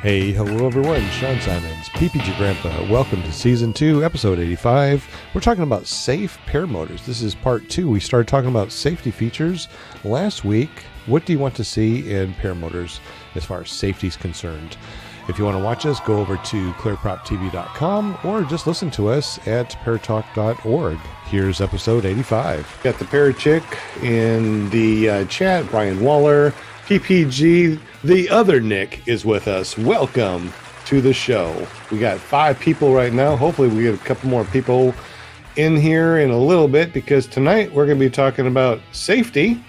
Hey, hello everyone, Sean Simons, PPG Grandpa. Welcome to Season 2, Episode 85. We're talking about safe paramotors. This is Part 2. We started talking about safety features last week. What do you want to see in paramotors as far as safety is concerned? If you want to watch us, go over to clearproptv.com or just listen to us at paratalk.org. Here's Episode 85. Got the Parachick in the chat, Brian Waller, PPG. The other Nick is with us. Welcome to the show. We got 5 people right now. Hopefully we get a couple more people in here in a little bit, because tonight we're going to be talking about safety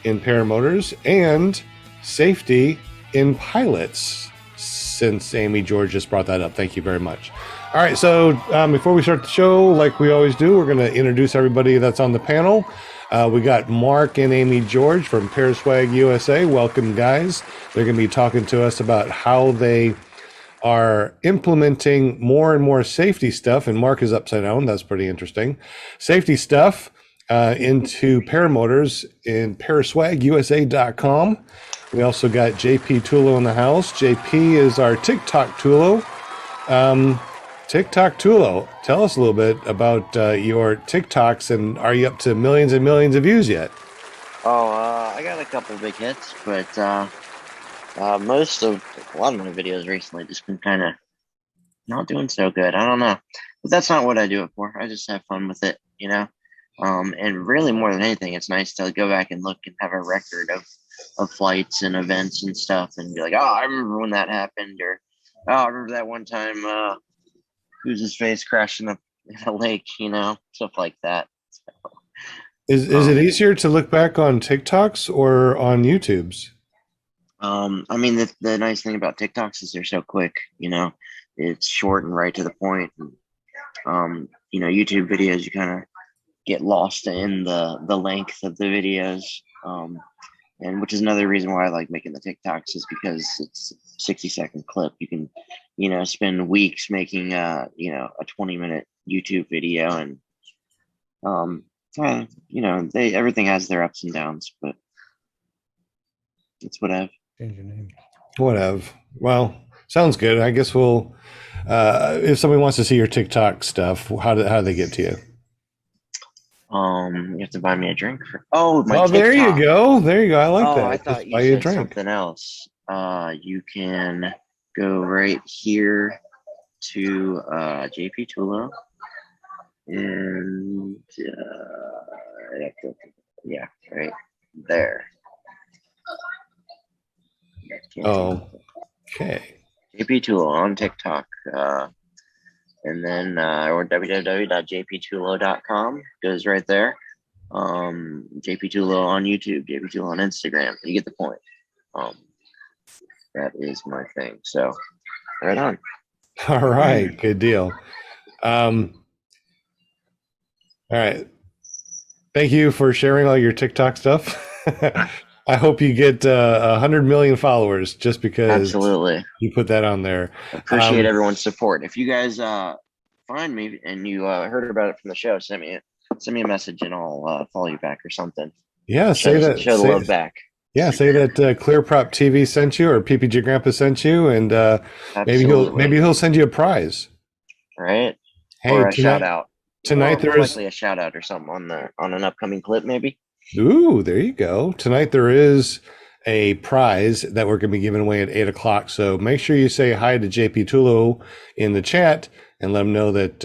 in paramotors and safety in pilots, since Amy George just brought that up. Thank you very much. All right, so before we start the show, like we always do, we're going to introduce everybody that's on the panel. We got Mark and Amy George from Paraswag USA. Welcome, guys. They're going to be talking to us about how they are implementing more and more safety stuff. And Mark is upside down. That's pretty interesting. Safety stuff into paramotors in paraswagusa.com. We also got JP Tulo in the house. JP is our TikTok Tulo. TikTok Tulo, tell us a little bit about your TikToks, and are you up to millions and millions of views yet? I got a couple big hits, but a lot of my videos recently just been kind of not doing so good. I don't know, but that's not what I do it for. I just have fun with it, you know. And really, more than anything, it's nice to go back and look and have a record of flights and events and stuff, and be like, oh, I remember when that happened, or oh, I remember that one time. Who's his face crashed in a lake, you know, stuff like that. So, is it easier to look back on TikToks or on YouTube's? I mean, the nice thing about TikToks is they're so quick, you know, it's short and right to the point. And, you know, YouTube videos, you kind of get lost in the length of the videos. And which is another reason why I like making the TikToks, is because it's a 60-second clip. You can, you know, spend weeks making you know, a 20-minute YouTube video, and you know, everything has their ups and downs, but it's whatever. Change your name. Whatever. Well, sounds good. I guess we'll if somebody wants to see your TikTok stuff, how do they get to you? You have to buy me a drink. There you go. There you go. I like that. I thought you said something else. You can go right here to JP Tulo, and yeah, right there. Okay. JP Tulo on TikTok. And then or www.jptulo.com goes right there. JP Tulo on YouTube, JP Tulo on Instagram. You get the point. That is my thing. So, right on. All right, good deal. All right. Thank you for sharing all your TikTok stuff. I hope you get 100 million followers just because absolutely you put that on there. Appreciate everyone's support. If you guys find me and you heard about it from the show, send me a message and I'll follow you back or something. Yeah, show the love back. Yeah, say that Clear Prop TV sent you, or PPG Grandpa sent you, and maybe he'll send you a prize. Right. Hey, or a shout out. Tonight there is likely a shout out or something on an upcoming clip, maybe. Ooh, there you go. Tonight there is a prize that we're going to be giving away at 8 o'clock. So make sure you say hi to JP Tulo in the chat and let him know that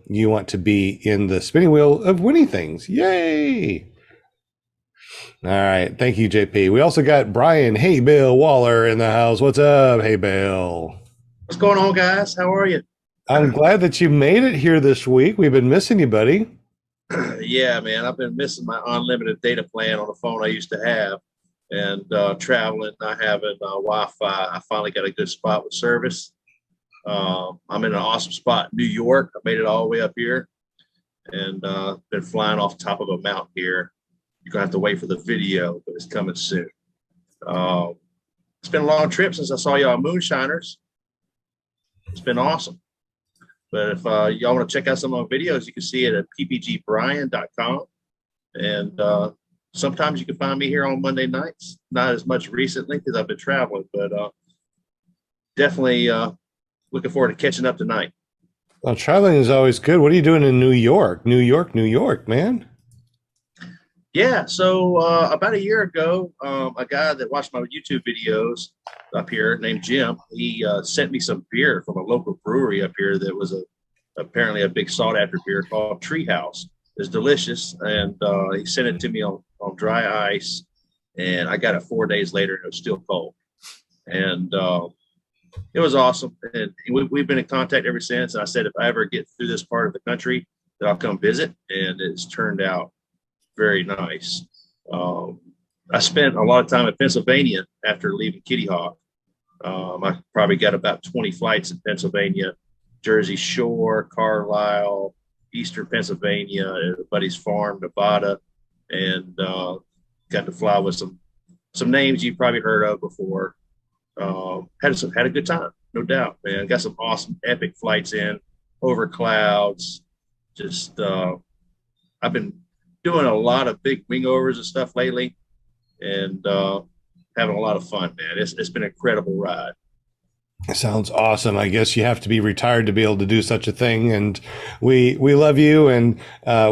you want to be in the spinning wheel of winning things. Yay! All right. Thank you, JP. We also got Brian, hey, Bill Waller in the house. What's up? Hey, Bill. What's going on, guys? How are you? I'm glad that you made it here this week. We've been missing you, buddy. Yeah, man. I've been missing my unlimited data plan on the phone I used to have, and traveling, not having Wi-Fi. I finally got a good spot with service. I'm in an awesome spot in New York. I made it all the way up here, and been flying off the top of a mountain here. You're going to have to wait for the video, but it's coming soon. It's been a long trip since I saw y'all moonshiners. It's been awesome. But if y'all want to check out some of my videos, you can see it at ppgbrian.com. And sometimes you can find me here on Monday nights. Not as much recently because I've been traveling, but definitely looking forward to catching up tonight. Well, traveling is always good. What are you doing in New York? New York, man. Yeah, so about a year ago, a guy that watched my YouTube videos up here named Jim, he sent me some beer from a local brewery up here that was apparently a big sought after beer called Treehouse. It's delicious, and he sent it to me on dry ice, and I got it 4 days later, and it was still cold, and it was awesome. And we've been in contact ever since. And I said if I ever get through this part of the country, that I'll come visit, and it's turned out very nice. I spent a lot of time in Pennsylvania after leaving Kitty Hawk. I probably got about 20 flights in Pennsylvania, Jersey Shore, Carlisle, Eastern Pennsylvania, a buddy's farm, Nevada, and got to fly with some names you've probably heard of before. Had a good time, no doubt, man. Got some awesome, epic flights in over clouds. Just I've been doing a lot of big wingovers and stuff lately, and having a lot of fun, man. It's been an incredible ride. Sounds awesome. I guess you have to be retired to be able to do such a thing. And we love you, and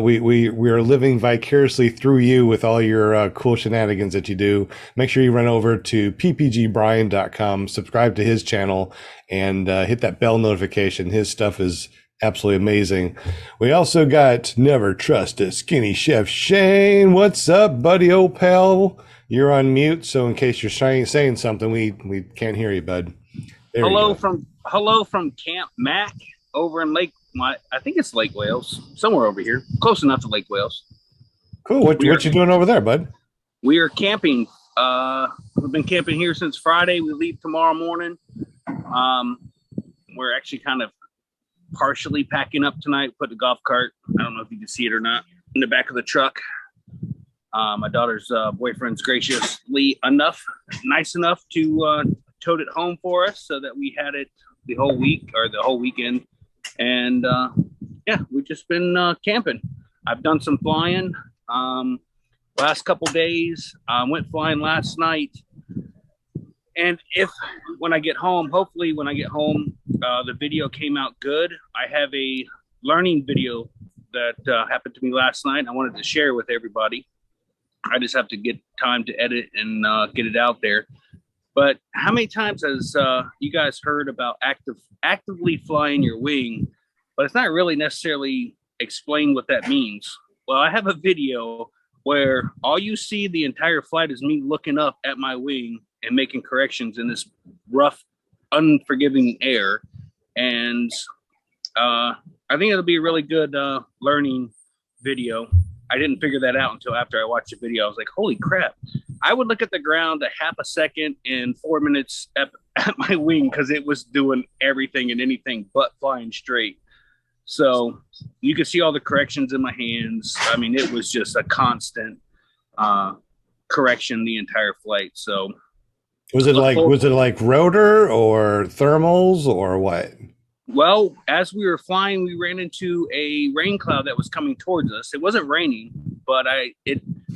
we are living vicariously through you with all your cool shenanigans that you do. Make sure you run over to ppgbrian.com, subscribe to his channel, and hit that bell notification. His stuff is absolutely amazing. We also got Never Trust a Skinny Chef Shane. What's up, buddy, old pal? You're on mute, so in case you're saying something, we can't hear you, bud. Hello from Camp Mac over in I think it's Lake Wales, somewhere over here, close enough to Lake Wales. Cool. What you doing over there, bud? We are camping. We've been camping here since Friday. We leave tomorrow morning. We're actually kind of partially packing up tonight. Put the golf cart, I don't know if you can see it or not, in the back of the truck. My daughter's boyfriend's graciously nice enough to towed it home for us so that we had it the whole week or the whole weekend. And yeah, we've just been camping. I've done some flying last couple days. Went flying last night. And when I get home, hopefully when I get home, the video came out good. I have a learning video that happened to me last night. I wanted to share with everybody. I just have to get time to edit and get it out there. But how many times has you guys heard about actively flying your wing, but it's not really necessarily explain what that means? Well, I have a video where all you see the entire flight is me looking up at my wing and making corrections in this rough, unforgiving air. And I think it'll be a really good learning video. I didn't figure that out until after I watched the video. I was like, holy crap. I would look at the ground a half a second and 4 minutes at my wing because it was doing everything and anything but flying straight. So you could see all the corrections in my hands. I mean, it was just a constant correction the entire flight. So was it like rotor or thermals or what? Well, as we were flying, we ran into a rain cloud that was coming towards us. It wasn't raining, but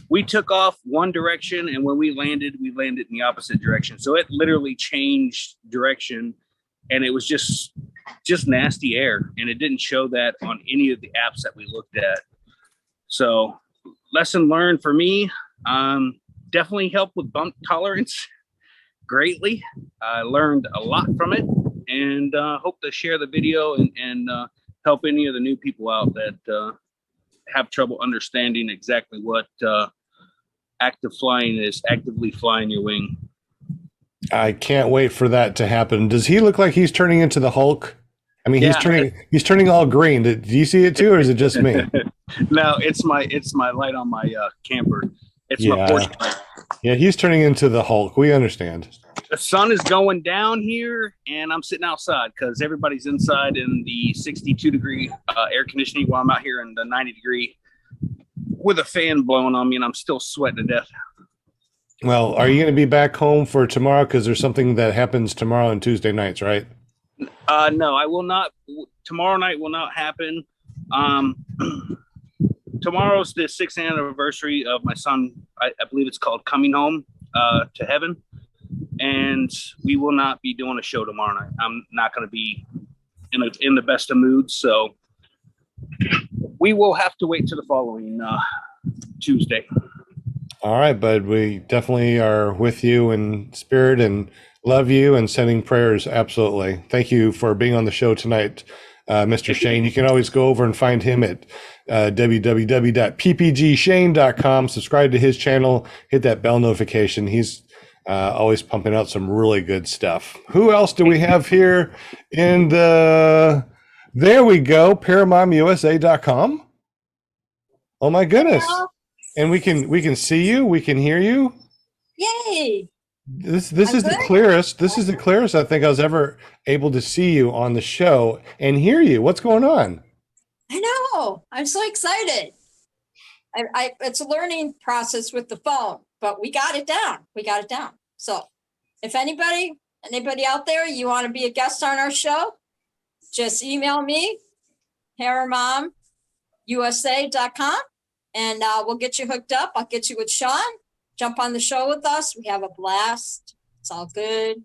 we took off one direction, and when we landed in the opposite direction. So it literally changed direction, and it was just nasty air, and it didn't show that on any of the apps that we looked at. So lesson learned for me, definitely helped with bump tolerance greatly. I learned a lot from it, and hope to share the video and help any of the new people out that have trouble understanding exactly what active flying is, actively flying your wing. I can't wait for that to happen. Does he look like he's turning into the Hulk? I mean, yeah. He's turning all green. Do you see it too, or is it just me? No, it's my light on my camper. It's my porch light. Yeah, he's turning into the Hulk. We understand. The sun is going down here, and I'm sitting outside because everybody's inside in the 62-degree air conditioning while I'm out here in the 90-degree with a fan blowing on me, and I'm still sweating to death. Well, are you going to be back home for tomorrow? Because there's something that happens tomorrow and Tuesday nights, right? No, I will not. Tomorrow night will not happen. Tomorrow's the 6th anniversary of my son. I believe it's called Coming Home to Heaven. and we will not be doing a show tomorrow night. I'm not going to be in the best of moods, so we will have to wait till the following Tuesday. All right, bud. We definitely are with you in spirit and love you and sending prayers. Absolutely. Thank you for being on the show tonight, Mr. Shane. You can always go over and find him at www.ppgshane.com. Subscribe to his channel. Hit that bell notification. He's always pumping out some really good stuff. Who else do we have here in the... There we go. ParamotUSA.com. Oh, my goodness. Hello. And we can see you. We can hear you. Yay! This is the clearest. This is the clearest I think I was ever able to see you on the show and hear you. What's going on? I know. I'm so excited. It's a learning process with the phone, but we got it down. So if anybody out there, you want to be a guest on our show, just email me, ParamotUSA.com, and we'll get you hooked up. I'll get you with Sean. Jump on the show with us. We have a blast. It's all good.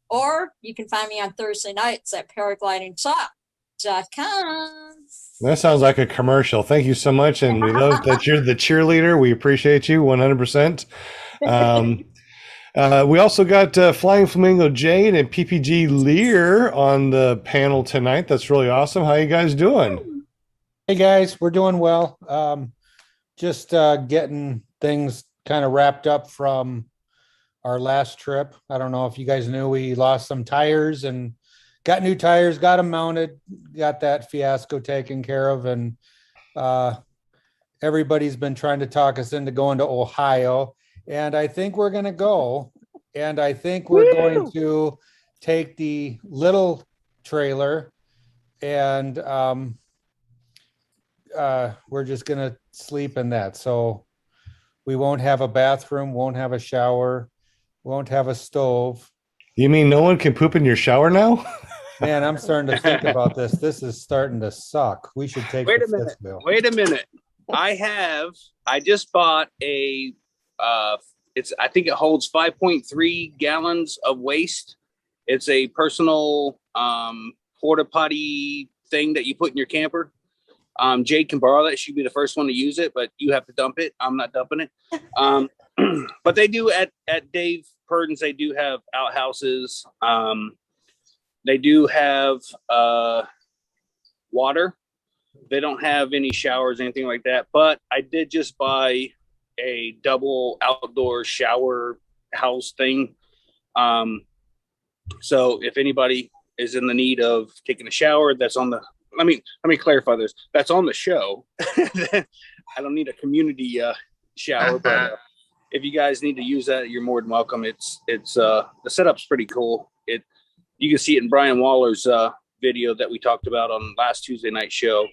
Or you can find me on Thursday nights at paraglidingtalk.com. That sounds like a commercial. Thank you so much. And we love that you're the cheerleader. We appreciate you 100%. We also got Flying Flamingo Jade and PPG Lear on the panel tonight. That's really awesome. How you guys doing? Hey guys, we're doing well. Just getting things kind of wrapped up from our last trip. I don't know if you guys knew we lost some tires and got new tires, got them mounted, got that fiasco taken care of. And everybody's been trying to talk us into going to Ohio. And I think we're going to go. And I think we're going to take the little trailer and we're just going to sleep in that. So we won't have a bathroom, won't have a shower, won't have a stove. You mean no one can poop in your shower now? Man, I'm starting to think about this. This is starting to suck. We should take Wait the a minute. fifth bill. Wait a minute. I just bought a I think it holds 5.3 gallons of waste. It's a personal porta potty thing that you put in your camper. Jade can borrow that. She'd be the first one to use it, but you have to dump it. I'm not dumping it. But they do at Dave Purden's, they do have outhouses. They do have water. They don't have any showers, anything like that. But I did just buy a double outdoor shower house thing. So if anybody is in the need of taking a shower, that's on the, let me clarify this. That's on the show. I don't need a community shower, but if you guys need to use that, you're more than welcome. It's the setup's pretty cool. You can see it in Brian Waller's video that we talked about on last Tuesday night show.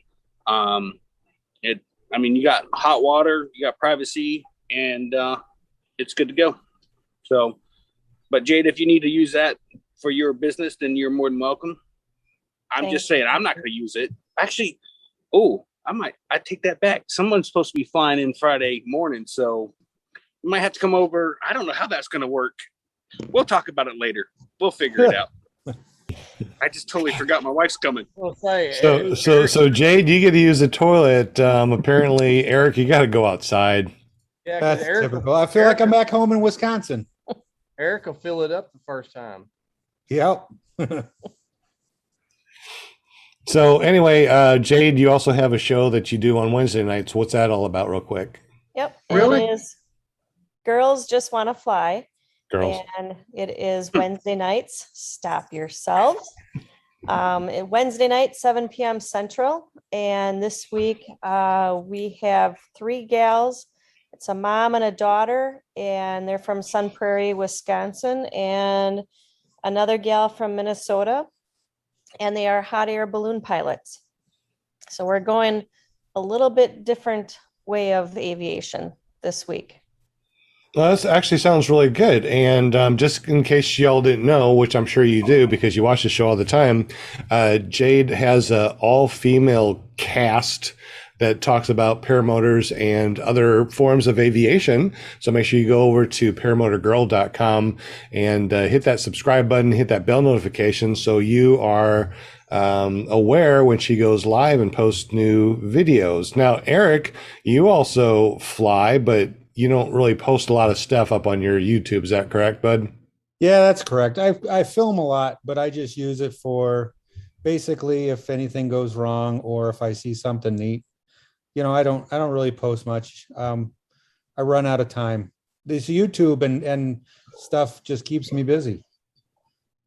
You got hot water, you got privacy, and it's good to go. So, but Jade, if you need to use that for your business, then you're more than welcome. I'm just saying, I'm not going to use it. Actually, I take that back. Someone's supposed to be flying in Friday morning, so you might have to come over. I don't know how that's going to work. We'll talk about it later. We'll figure it out. I just totally forgot my wife's coming. So Jade, you get to use the toilet. Apparently, Eric, you got to go outside. Yeah, That's typical. I feel like I'm back home in Wisconsin. Eric will fill it up the first time. Yep. So anyway, Jade, you also have a show that you do on Wednesday nights. What's that all about, real quick? Yep. Really? It is Girls Just Want to Fly. Girls. And it is Wednesday nights. Stop yourselves. Wednesday night, 7 p.m. Central. And this week we have 3 gals. It's a mom and a daughter, and they're from Sun Prairie, Wisconsin, and another gal from Minnesota. And they are hot air balloon pilots. So we're going a little bit different way of aviation this week. Well, this actually sounds really good. And just in case y'all didn't know, which I'm sure you do because you watch the show all the time, Jade has an all-female cast that talks about paramotors and other forms of aviation. So make sure you go over to paramotorgirl.com and hit that subscribe button, hit that bell notification so you are aware when she goes live and posts new videos. Now, Eric, you also fly, but you don't really post a lot of stuff up on your YouTube. Is that correct, bud? Yeah, that's correct. I film a lot, but I just use it for basically if anything goes wrong or if I see something neat. I don't really post much. I run out of time. This YouTube and stuff just keeps me busy.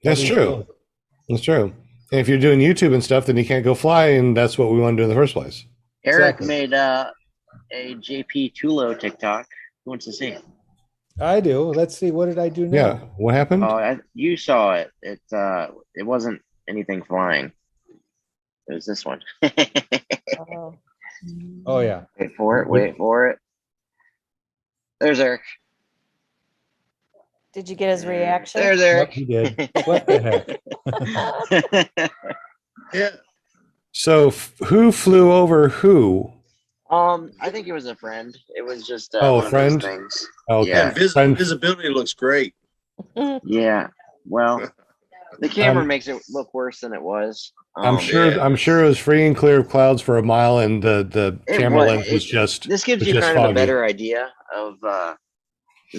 That's true. That's true. And if you're doing YouTube and stuff, then you can't go fly, and that's what we want to do in the first place. Eric Exactly. made a JP Tulo TikTok. Who wants to see it? I do. Let's see. What did I do now? Yeah. What happened? Oh, you saw it. It wasn't anything flying. It was this one. Oh. Oh yeah. Wait for it. There's Eric. Did you get his reaction? There's Yep, Eric. he did. What the heck? Yeah. So who flew over who? I think it was a friend. It was just Oh, a one of those friend? things. Okay. Yeah. Friend. Visibility looks great. Yeah. Well, the camera makes it look worse than it was. I'm sure. Yeah. I'm sure it was free and clear of clouds for a mile, and the camera lens was just. This gives was you just kind of foggy. a better idea of the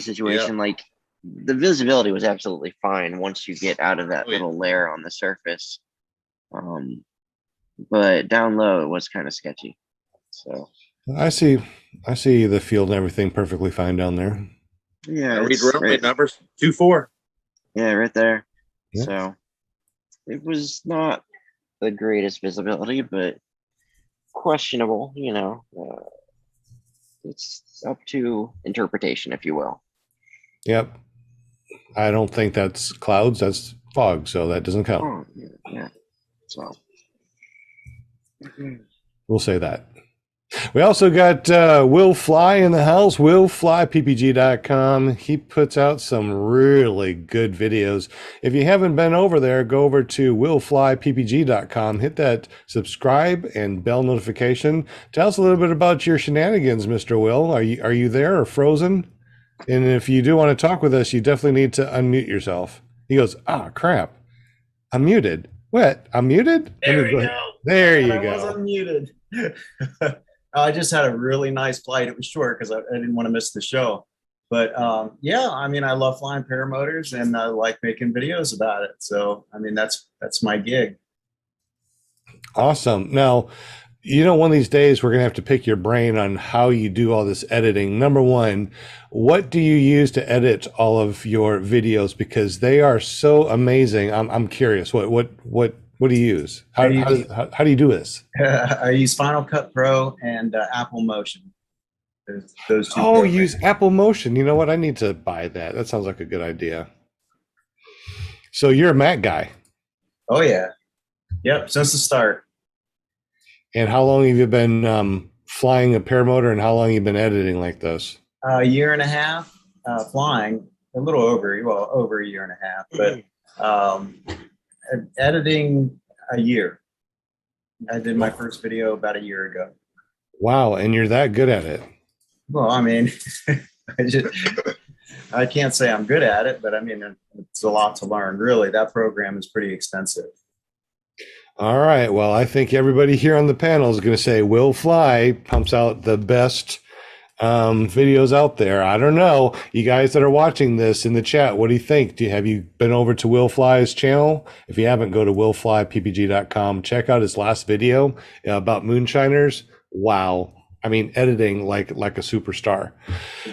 situation. Like the visibility was absolutely fine once you get out of that little layer on the surface. But down low it was kind of sketchy. So I see the field and everything perfectly fine down there. yeah, I read it's runway right, numbers 24. yeah, right there. Yeah. So it was not the greatest visibility, but questionable. It's up to interpretation, if you will. Yep. I don't think that's clouds. That's fog, so that doesn't count. Oh, yeah. So We'll say that. We also got Will Fly in the house, willflyppg.com. He puts out some really good videos. If you haven't been over there, go over to willflyppg.com. Hit that subscribe and bell notification. Tell us a little bit about your shenanigans, Mr. Will. Are you there or frozen? And if you do want to talk with us, you definitely need to unmute yourself. He goes, crap. I'm muted. What? I'm muted? There we go. There you I go. was unmuted. I just had a really nice flight. It was short because I didn't want to miss the show. But yeah, I mean, I love flying paramotors and I like making videos about it. So, I mean, that's my gig. Awesome. Now, one of these days we're going to have to pick your brain on how you do all this editing. Number one, what do you use to edit all of your videos? Because they are so amazing. I'm curious. What do you use? How do you do this? I use Final Cut Pro and Apple Motion. Those two. Oh, use Apple Motion. You know what? I need to buy that. That sounds like a good idea. So you're a Mac guy. Oh yeah. Yep. Since the start. And how long have you been flying a paramotor, and how long have you been editing like this? A year and a half flying, a little over a year and a half, but editing a year. I did my first video about a year ago. Wow, and you're that good at it. Well, I mean, I can't say I'm good at it, but I mean, it's a lot to learn. Really, that program is pretty extensive. All right. Well, I think everybody here on the panel is going to say Will Fly pumps out the best videos out there. I don't know. You guys that are watching this in the chat, what do you think? Have you been over to Will Fly's channel? If you haven't, go to willflyppg.com. Check out his last video about moonshiners. Wow. I mean, editing like a superstar.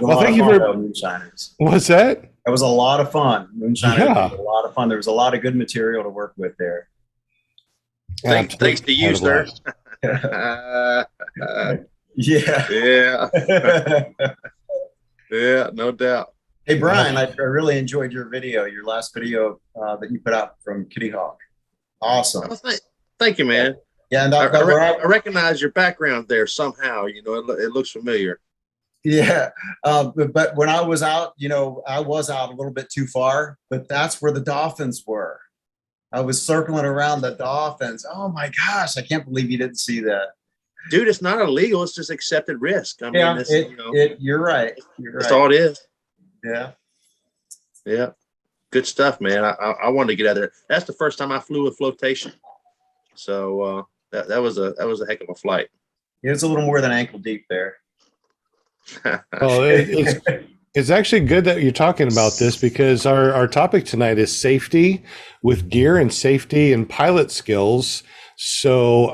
Well, thank you for moonshiners. What's that? That was a lot of fun. Moonshiners was Yeah. a lot of fun. There was a lot of good material to work with there. Thanks to you, sir. Yeah. Yeah. Yeah, no doubt. Hey, Brian, I really enjoyed your video, your last video that you put out from Kitty Hawk. Awesome. Oh, thank you, man. Yeah, and I recognize your background there somehow. It looks familiar. yeah. But when I was out, I was out a little bit too far, but that's where the dolphins were. I was circling around the dolphins. Oh my gosh, I can't believe you didn't see that. Dude, it's not illegal. It's just accepted risk. I mean, Yeah, it's, you're right. You're that's right. all it is. Yeah. Yeah. Good stuff, man. I wanted to get out of there. That's the first time I flew with flotation. So that was a heck of a flight. It's a little more than ankle deep there. Well, it's actually good that you're talking about this because our topic tonight is safety with gear and safety and pilot skills. So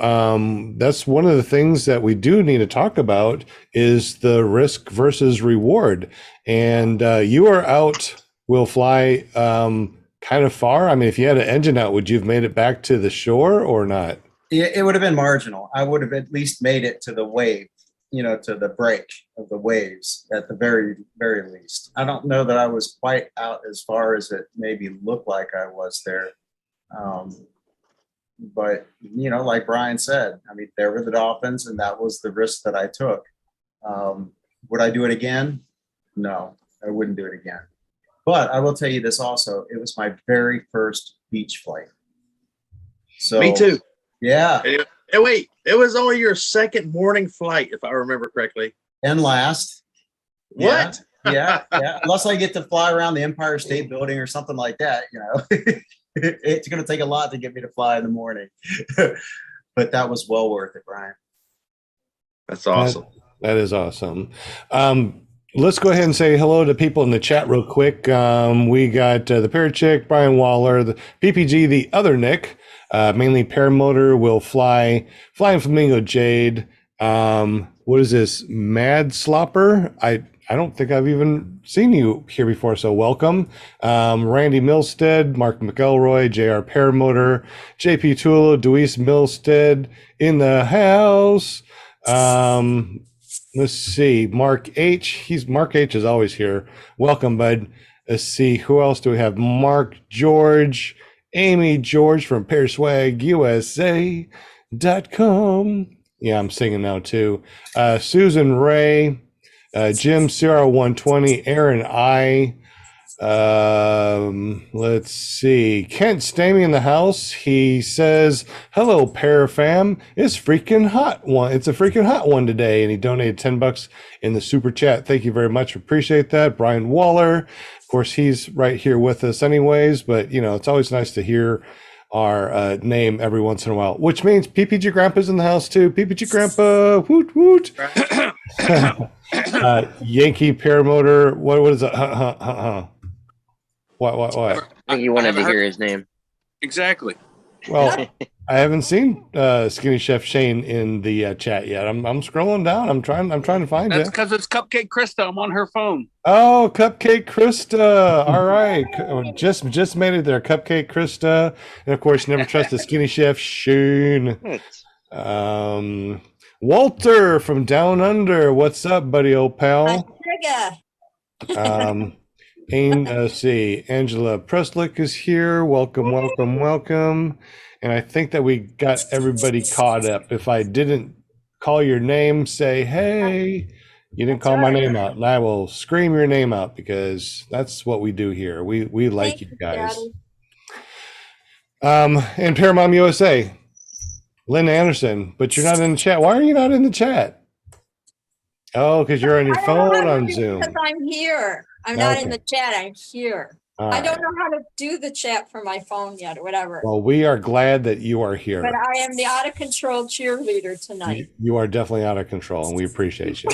that's one of the things that we do need to talk about is the risk versus reward. And you are out, will fly kind of far. I mean, if you had an engine out, would you have made it back to the shore or not? It would have been marginal. I would have at least made it to the wave, to the break of the waves at the very, very least. I don't know that I was quite out as far as it maybe looked like I was there. But, like Brian said, I mean, there were the dolphins and that was the risk that I took. Would I do it again? No, I wouldn't do it again. But I will tell you this also, it was my very first beach flight. So Me too. Yeah. And wait, it was only your second morning flight, if I remember correctly. And last. What? Yeah. Unless I get to fly around the Empire State Building or something like that, it's going to take a lot to get me to fly in the morning. But that was well worth it, Brian. That's awesome. That is awesome. Let's go ahead and say hello to people in the chat real quick. We got the Parrot Chick, Brian Waller, the PPG, the other Nick, mainly Paramotor, will fly, Flying Flamingo Jade. What is this? Mad Slopper? I don't think I've even seen you here before, so welcome. Randy Milstead, Mark McElroy, JR Paramotor, JP Tulo, Deweese Milstead in the house. Let's see, Mark H. Mark H is always here. Welcome, bud. Let's see, who else do we have? Mark George, Amy George from PairswagUSA.com. Yeah, I'm singing now too. Susan Ray, Jim CR120, Aaron I. Let's see. Kent Stamey in the house. He says, "Hello, Parafam. It's freaking hot one. It's a freaking hot one today." And he donated $10 in the super chat. Thank you very much. Appreciate that. Brian Waller. Of course, he's right here with us anyways, but it's always nice to hear our name every once in a while, which means PPG Grandpa's in the house too. PPG Grandpa, woot woot. Yankee Paramotor. What is it? What? I think you wanted to hear his name. Exactly. Well, I haven't seen Skinny Chef Shane in the chat yet. I'm scrolling down. I'm trying to find That's you. because it's Cupcake Krista. I'm on her phone. Oh, Cupcake Krista. All right. Just made it there. Cupcake Krista. And of course, never trust the Skinny Chef Shane. Walter from Down Under. What's up, buddy, old pal? Let's see. Angela Preslick is here. Welcome. And I think that we got everybody caught up. If I didn't call your name, say, hey, you didn't call my name out. And I will scream your name out because that's what we do here. We like you guys. And Paramount USA, Lynn Anderson, but you're not in the chat. Why are you not in the chat? Oh, because you're on your phone on Zoom. Because I'm here. I'm not in the chat. I'm here. I don't know how to do the chat from my phone yet or whatever. Well, we are glad that you are here. But I am the out of control cheerleader tonight. You are definitely out of control, and we appreciate you.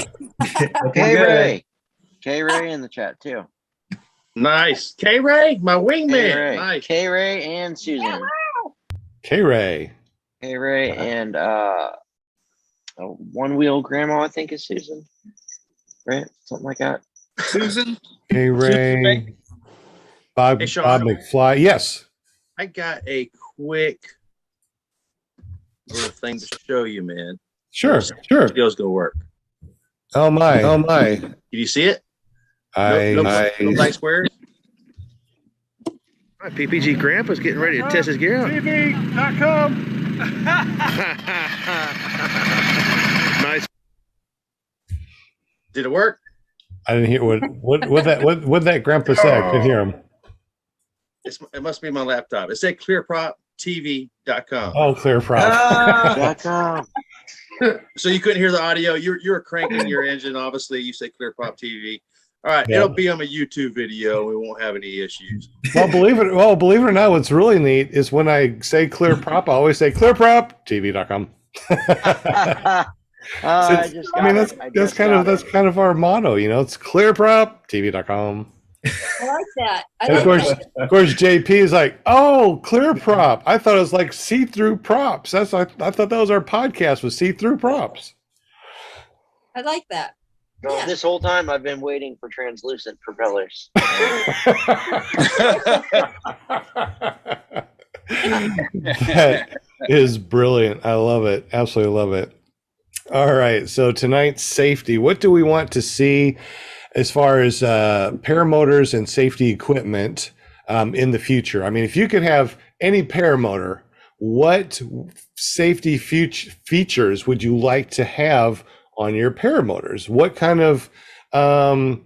K-Ray in the chat too. Nice. K-Ray, my wingman. K-Ray. Nice. K-Ray and Susan. K-Ray. K-Ray and one wheel grandma, I think is Susan. Right? Something like that. Susan? K-Ray. Bob McFly. Yes. I got a quick little thing to show you, man. Sure. The video's gonna work. Oh my. Did you see it? No black squares. All right, PPG Grandpa's getting ready to test his gear out. TV.com. Nice. Did it work? I didn't hear what that grandpa said. I couldn't hear him. It must be my laptop. It said clearproptv.com. Oh, clearprop. .com. So you couldn't hear the audio. You're cranking your engine. Obviously, you say Clear Pop TV. All right, Yeah. it'll be on a YouTube video. We won't have any issues. Well, believe it or not, what's really neat is when I say Clear Prop, I always say clearproptv.com. That's kind of our motto, you know. It's clearproptv.com. I like that. I And like that. of course, JP is like, "Oh, Clear Prop. I thought it was like see-through props. I thought that was our podcast with see-through props." I like that. No, Yeah. this whole time I've been waiting for translucent propellers. That is brilliant. I love it. Absolutely love it. All right. So tonight's safety. What do we want to see as far as paramotors and safety equipment in the future? I mean, if you could have any paramotor, what safety features would you like to have on your paramotors? What kind of, I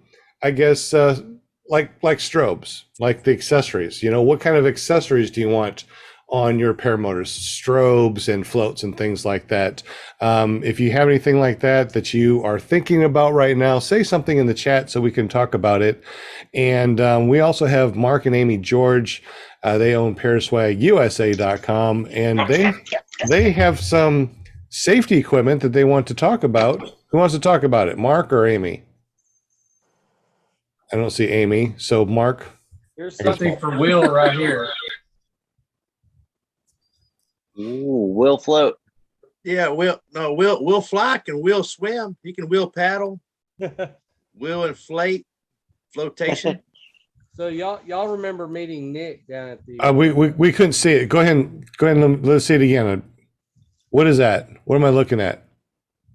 guess, like strobes, like the accessories, you know, what kind of accessories do you want on your paramotors, strobes and floats and things like that? If you have anything like that you are thinking about right now, say something in the chat so we can talk about it. And we also have Mark and Amy George. They own paraswagusa.com, and they have some safety equipment that they want to talk about. Who wants to talk about it, Mark or Amy? I don't see Amy, so Mark. Here's something for Will right here. Ooh, will float. Yeah, Will fly can Will swim. He can Will paddle. Will inflate. Flotation. So y'all remember meeting Nick down at the We couldn't see it. Go ahead and let's see it again. What is that? What am I looking at?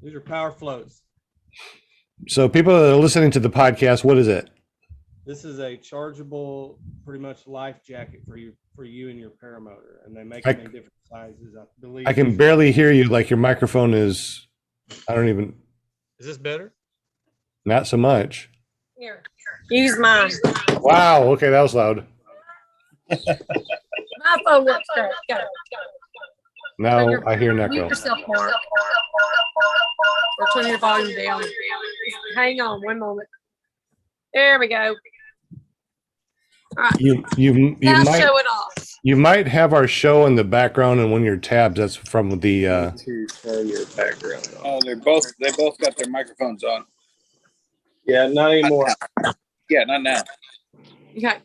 these are power floats. So people that are listening to the podcast, what is it? This is a chargeable, pretty much life jacket for you and your paramotor, and they make them in different sizes. I believe. I can barely hear you. Like your microphone is. I don't even. Is this better? Not so much. Here, use mine. Wow. Okay, that was loud. My phone works great. Go. Now I hear an Mute echo. yourself, Mark. Or turn your volume down. Hang on one moment. There we go. All right. You Now might show it off. you might have our show in the background and one of your tabs. That's from the. To turn your background on. Oh, they both got their microphones on. Yeah, not anymore. Yeah, not now. Okay.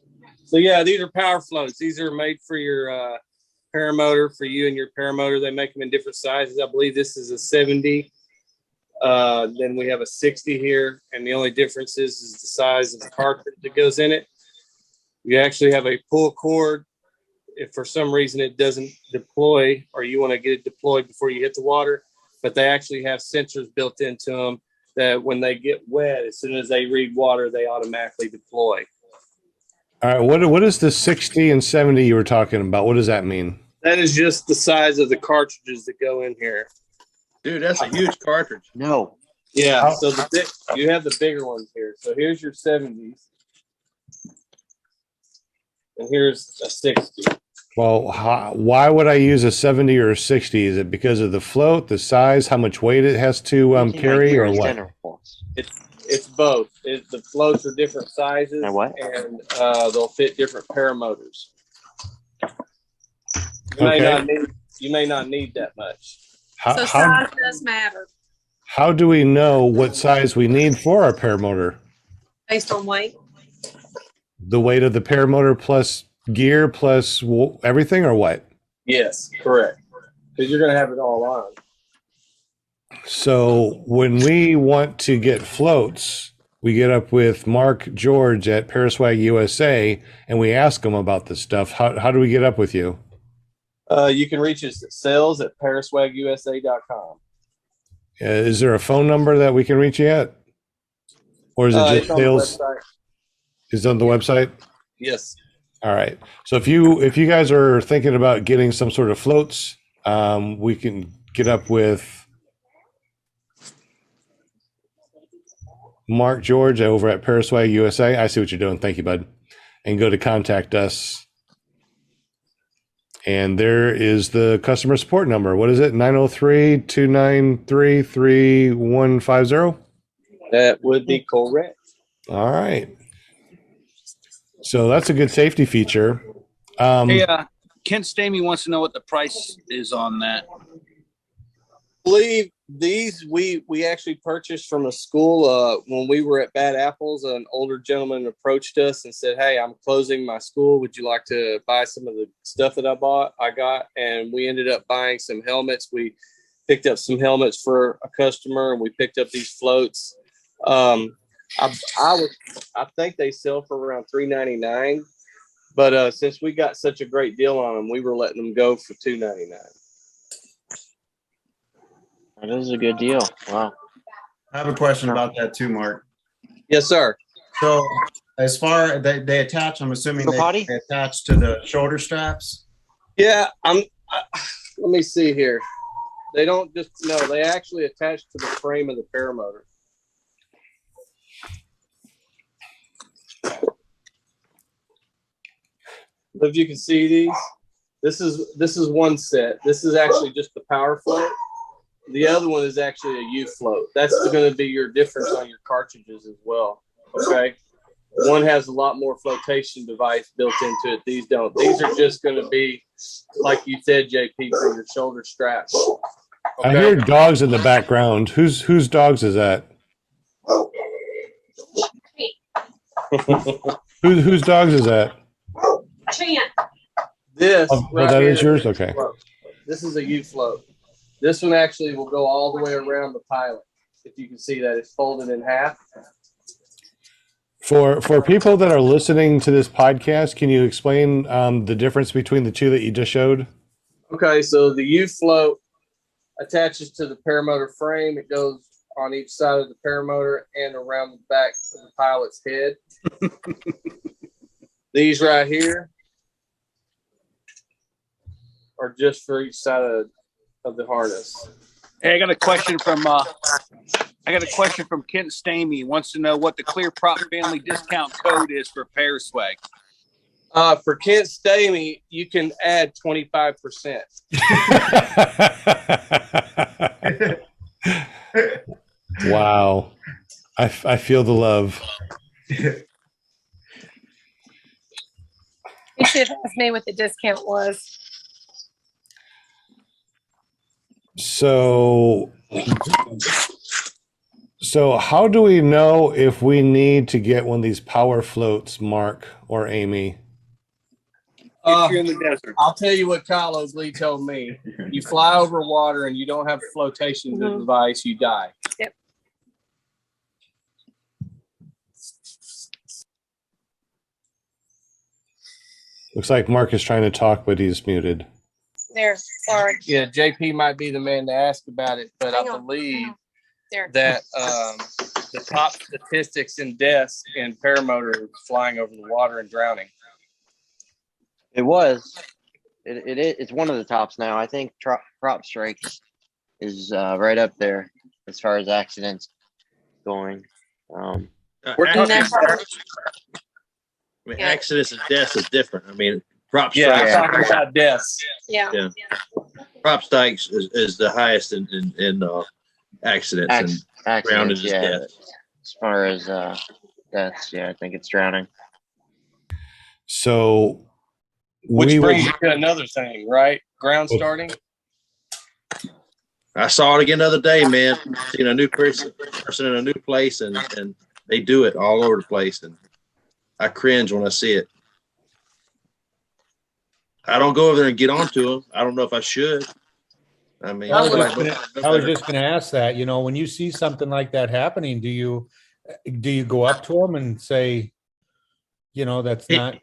So yeah, these are power floats. These are made for your paramotor, for you and your paramotor. They make them in different sizes. I believe this is a 70. Then we have a 60 here, and the only difference is the size of the cartridge that goes in it. You actually have a pull cord. If for some reason it doesn't deploy, or you want to get it deployed before you hit the water, but they actually have sensors built into them that when they get wet, as soon as they read water, they automatically deploy. All right. What is the 60 and 70 you were talking about? What does that mean? That is just the size of the cartridges that go in here. Dude, that's a huge cartridge. No. Yeah, so you have the bigger ones here. So here's your 70s. And here's a 60. Well, why would I use a 70 or a 60? Is it because of the float, the size, how much weight it has to carry, or what? It's both. The floats are different sizes, And what? And they'll fit different paramotors. You may not need that much. So size does matter How do we know what size we need for our paramotor? based on weight. The weight of the paramotor plus gear plus everything, or what? Yes, correct. Because you're going to have it all on. So when we want to get floats, we get up with Mark George at Paraswag USA and we ask him about this stuff. How do we get up with you? You can reach us at sales@paraswagusa.com. Is there a phone number that we can reach you at? Or is it just it's on the sales? website. Is it on the website? Yes. All right. So if you guys are thinking about getting some sort of floats, we can get up with Mark George over at Paraswag USA. I see what you're doing. Thank you, bud. And go to contact us. And there is the customer support number. What is it? 903-293-3150? That would be correct. All right. So that's a good safety feature. Hey, Kent Stamey wants to know what the price is on that. I believe these we actually purchased from a school when we were at Bad Apples. An older gentleman approached us and said, "Hey, I'm closing my school. Would you like to buy some of the stuff that I got?" And we ended up buying some helmets. We picked up some helmets for a customer, and we picked up these floats. I think they sell for around $3.99, but since we got such a great deal on them, we were letting them go for $2.99. That is a good deal. Wow. I have a question about that too, Mark. Yes, sir. So as far they attach, I'm assuming they attach to the shoulder straps. Yeah, let me see here. They don't just they actually attach to the frame of the paramotor. If you can see these, this is one set. This is actually just the power float. The other one is actually a U float. That's going to be your difference on your cartridges as well. Okay. One has a lot more flotation device built into it. These don't. These are just going to be, like you said, JP, for your shoulder straps. Okay? I hear dogs in the background. Whose dogs is that? Whose dogs is that? This that is yours? Okay. This is a U float. This one actually will go all the way around the pilot. If you can see that, it's folded in half. For people that are listening to this podcast, can you explain the difference between the two that you just showed? Okay, so the U float attaches to the paramotor frame. It goes on each side of the paramotor and around the back of the pilot's head. These right here are just for each side of the harness. Hey, I got a question from Kent Stamey. He wants to know what the Clear Prop family discount code is for Paraswag. For Kent Stamey, you can add 25%. Wow. I feel the love. You should have asked me what the discount was. So how do we know if we need to get one of these power floats, Mark or Amy? If you're in the desert. I'll tell you what Kyle Oakley told me. You fly over water and you don't have flotation device, you die. Yep. Looks like Mark is trying to talk, but he's muted. There, sorry. Yeah, JP might be the man to ask about it, but I believe that the top statistics in deaths in paramotor are flying over the water and drowning. It's one of the tops now. I think Prop Strikes is right up there as far as accidents going. We're talking accidents and deaths is different. I mean, Prop Strikes. I'm talking about deaths. Yeah. Prop Strikes is the highest in accidents and grounded is death. As far as deaths, I think it's drowning. So, which brings you to another thing, right? Ground starting. I saw it again the other day, man. Seeing a new person in a new place, and they do it all over the place, and I cringe when I see it. I don't go over there and get onto them. I don't know if I should. I mean, I was just going to ask that. You know, when you see something like that happening, do you go up to them and say, you know, that's not.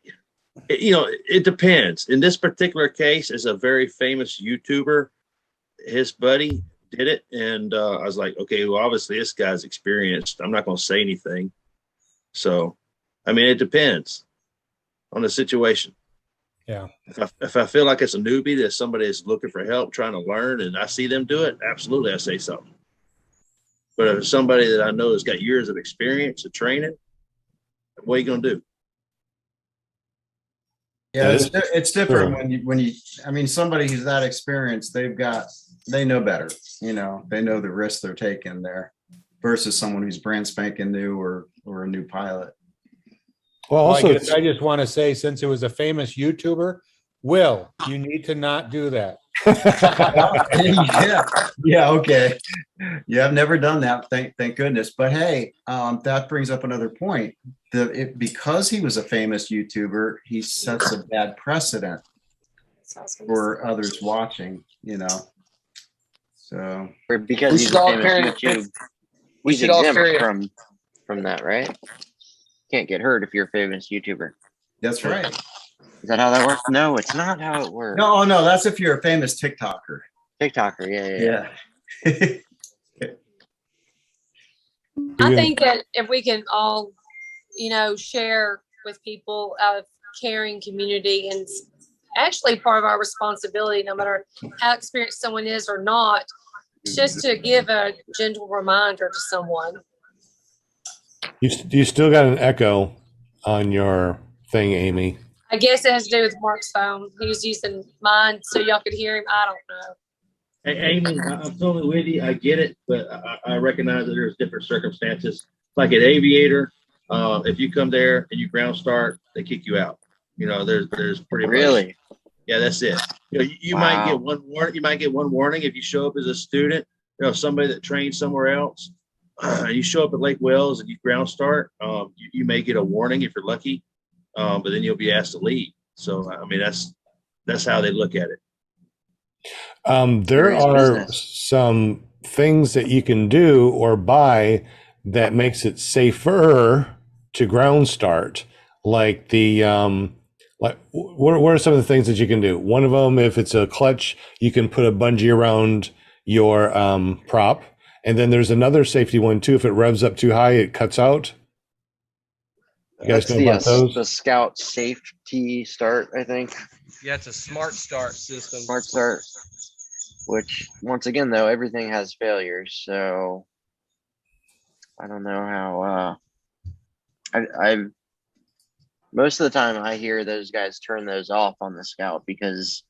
It depends. In this particular case, it's a very famous YouTuber. His buddy did it, and I was like, okay, well, obviously this guy's experienced. I'm not going to say anything. So, I mean, it depends on the situation. Yeah. If I feel like it's a newbie, that somebody is looking for help, trying to learn, and I see them do it, absolutely, I say something. But if it's somebody that I know has got years of experience of training, what are you going to do? Yeah, That is it's different true. when you I mean somebody who's that experienced, they know better, they know the risks they're taking there versus someone who's brand spanking new or a new pilot. Well, Well, also, I just want to say, since it was a famous YouTuber, Will, you need to not do that. Yeah, okay. Yeah, I've never done that. Thank goodness. But hey, that brings up another point. Because he was a famous YouTuber, he sets a bad precedent for others watching, So Or because We he's should a all famous carry. YouTube, We he's should all exempt carry. from that, right? Can't get hurt if you're a famous YouTuber. that's right. Is that how that works? No, it's not how it works. No, that's if you're a famous TikToker. TikToker, yeah. I think that if we can all, share with people out of caring community, and it's actually part of our responsibility, no matter how experienced someone is or not, just to give a gentle reminder to someone. you still got an echo on your thing, Amy. I guess it has to do with Mark's phone. He was using mine so y'all could hear him. I don't know. Hey, Amy, I'm totally with you. I get it, but I recognize that there's different circumstances. Like at Aviator, if you come there and you ground start, they kick you out. There's pretty Really? much. Yeah, that's it. You might get one warning. You might get one warning if you show up as a student. Somebody that trained somewhere else. You show up at Lake Wells and you ground start. You may get a warning if you're lucky, but then you'll be asked to leave. So I mean, that's how they look at it. There are some things that you can do or buy that makes it safer to ground start, like what are some of the things that you can do? One of them, if it's a clutch, you can put a bungee around your prop, and then there's another safety one too. If it revs up too high, it cuts out. You guys know about those? The Scout safety start, I think. Yeah, it's a smart start system. Smart start. Which, once again, though, everything has failures. So I don't know how. I've most of the time I hear those guys turn those off on the Scout because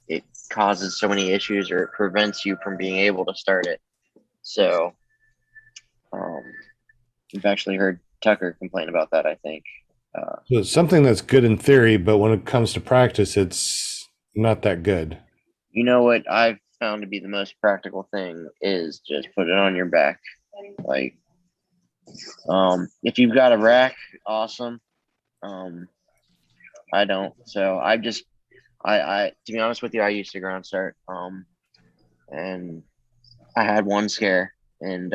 it causes so many issues, or it prevents you from being able to start it. So I've actually heard Tucker complain about that, I think. So it's something that's good in theory, but when it comes to practice, it's not that good. You know what I've found to be the most practical thing is just put it on your back. Like, if you've got a rack, awesome. I don't. So I to be honest with you, I used to ground start. And I had one scare, and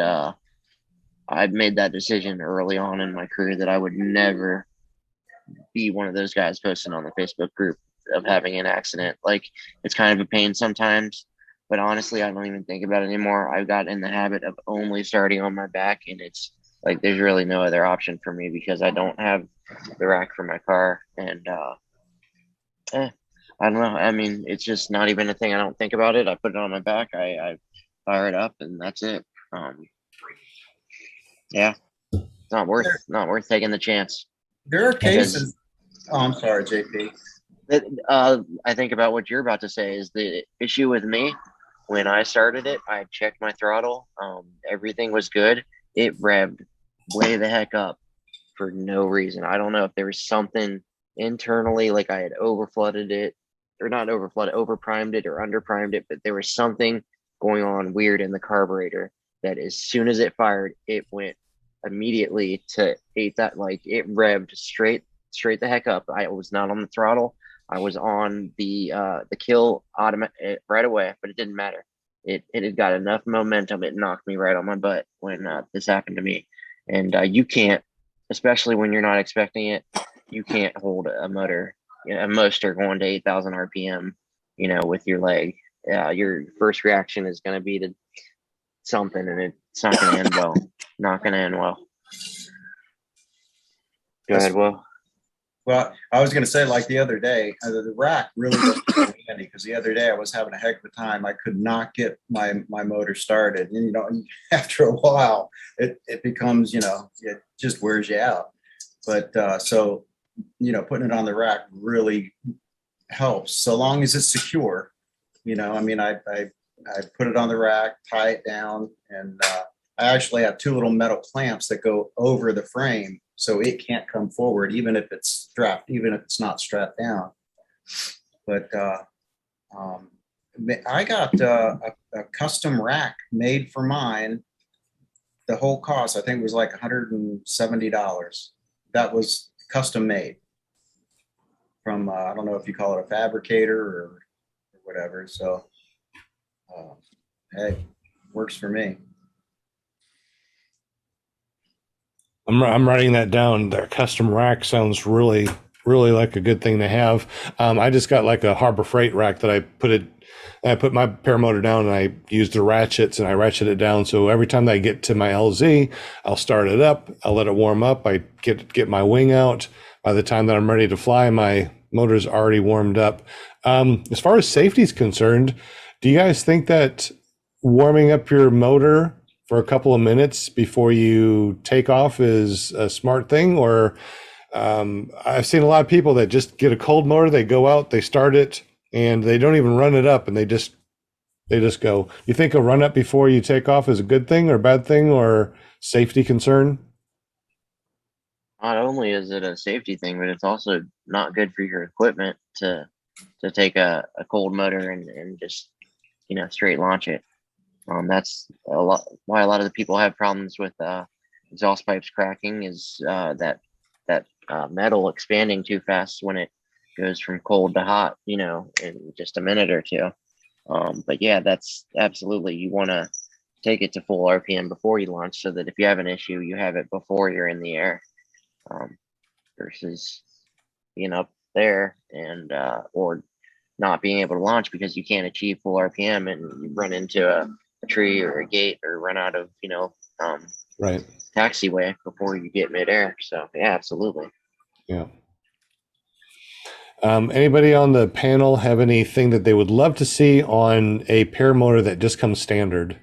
I'd made that decision early on in my career that I would never be one of those guys posting on the Facebook group of having an accident. Like, it's kind of a pain sometimes, but honestly, I don't even think about it anymore. I've got in the habit of only starting on my back, and it's like there's really no other option for me because I don't have the rack for my car. And I don't know. I mean, it's just not even a thing. I don't think about it. I put it on my back. I fire it up, and that's it. Yeah, it's not worth taking the chance. There are cases. I'm sorry, JP. I think about what you're about to say is the issue with me. When I started it, I checked my throttle. Everything was good. It revved way the heck up for no reason. I don't know if there was something internally, like I had overflooded it, or not overflooded, overprimed it or underprimed it, but there was something going on weird in the carburetor that as soon as it fired, it went immediately to like it revved straight the heck up. I was not on the throttle. I was on the kill automatic right away, but it didn't matter. It had got enough momentum. It knocked me right on my butt when this happened to me. And you can't, especially when you're not expecting it, you can't hold a motor, a motor going to 8,000 RPM, with your leg. Your first reaction is going to be to something, and it's not going to end well. Not going to end well. Go ahead, Will. Well, I was going to say, like the other day, the rack really wasn't handy because the other day I was having a heck of a time. I could not get my motor started. And, after a while, it becomes, it just wears you out. But so putting it on the rack really helps, so long as it's secure. I mean, I put it on the rack, tie it down, and I actually have two little metal clamps that go over the frame so it can't come forward, even if it's not strapped down. But I got a custom rack made for mine. The whole cost, I think, was like $170. That was custom made from, I don't know if you call it a fabricator or whatever. So, hey, works for me. I'm writing that down. Their custom rack sounds really, really like a good thing to have. I just got like a Harbor Freight rack that I put my paramotor down and I use the ratchets and I ratchet it down. So every time that I get to my LZ, I'll start it up. I'll let it warm up. I get my wing out. By the time that I'm ready to fly, my motor's already warmed up. As far as safety is concerned, do you guys think that warming up your motor for a couple of minutes before you take off is a smart thing? Or I've seen a lot of people that just get a cold motor, they go out, they start it, and they don't even run it up, and they just go. You think a run up before you take off is a good thing or a bad thing or safety concern? Not only is it a safety thing, but it's also not good for your equipment to take a cold motor and just straight launch it. That's why a lot of the people have problems with exhaust pipes cracking, is that metal expanding too fast when it goes from cold to hot, in just a minute or two. But yeah, that's absolutely, you want to take it to full RPM before you launch, so that if you have an issue, you have it before you're in the air, versus being up there and or not being able to launch because you can't achieve full RPM and you run into a tree or a gate or run out of right taxiway before you get midair. So yeah, absolutely. Yeah. Anybody on the panel have anything that they would love to see on a paramotor that just comes standard?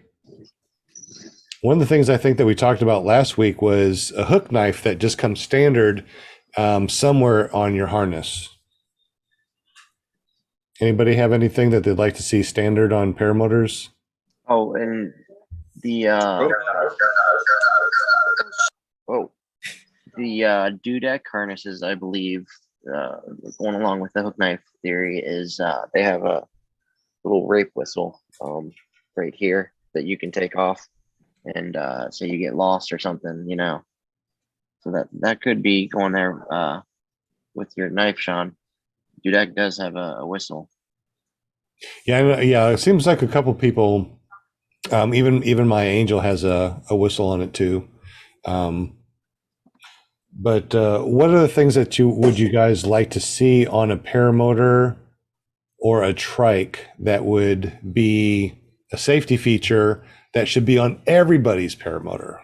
One of the things I think that we talked about last week was a hook knife that just comes standard somewhere on your harness. Anybody have anything that they'd like to see standard on paramotors? Oh, and the dudek harnesses, I believe, going along with the hook knife theory, is they have a little rape whistle right here that you can take off, and so you get lost or something, so that could be going there with your knife, Sean. Dudek does have a whistle. Yeah, it seems like a couple people, even my Angel has a whistle on it too. But what are the things that you guys like to see on a paramotor or a trike that would be a safety feature that should be on everybody's paramotor?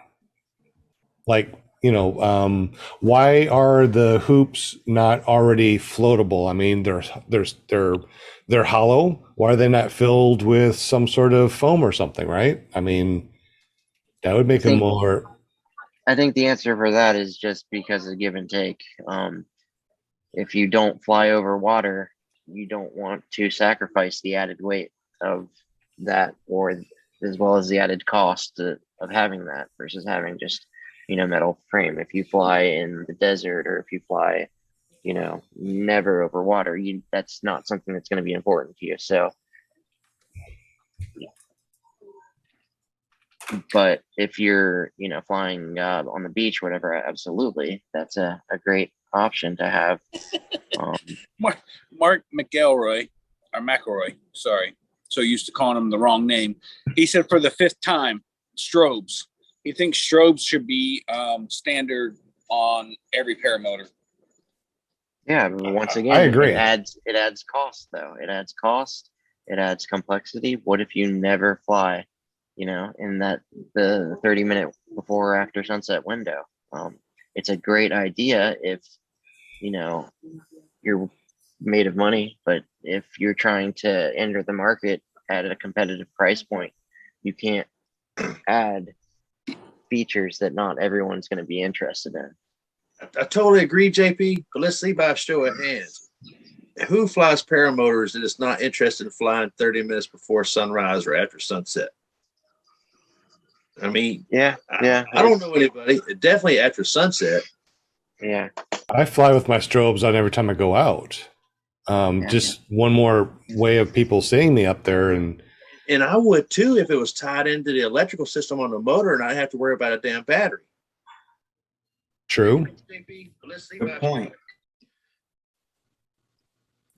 Like, why are the hoops not already floatable? I mean, they're hollow. Why are they not filled with some sort of foam or something, right? I mean, that would make them more. I think the answer for that is just because of give and take. If you don't fly over water, you don't want to sacrifice the added weight of that, or as well as the added cost of having that versus having just metal frame. If you fly in the desert, or if you fly never over water, that's not something that's going to be important to you. So but if you're flying on the beach, whatever, absolutely, that's a great option to have. Mark McElroy, or McElroy, sorry, so used to calling him the wrong name. He said for the 5th time, strobes. He thinks strobes should be standard on every paramotor. Yeah, once again, I agree. It adds cost, though. It adds cost. It adds complexity. What if you never fly, in the 30-minute before or after sunset window? It's a great idea if you're made of money, but if you're trying to enter the market at a competitive price point, you can't add features that not everyone's going to be interested in. I totally agree, JP. But let's see by a show of hands. Who flies paramotors that is not interested in flying 30 minutes before sunrise or after sunset? I mean, Yeah. I don't know anybody. Definitely after sunset. Yeah. I fly with my strobes on every time I go out. Just one more way of people seeing me up there. And I would too if it was tied into the electrical system on the motor and I have to worry about a damn battery. True. Good point.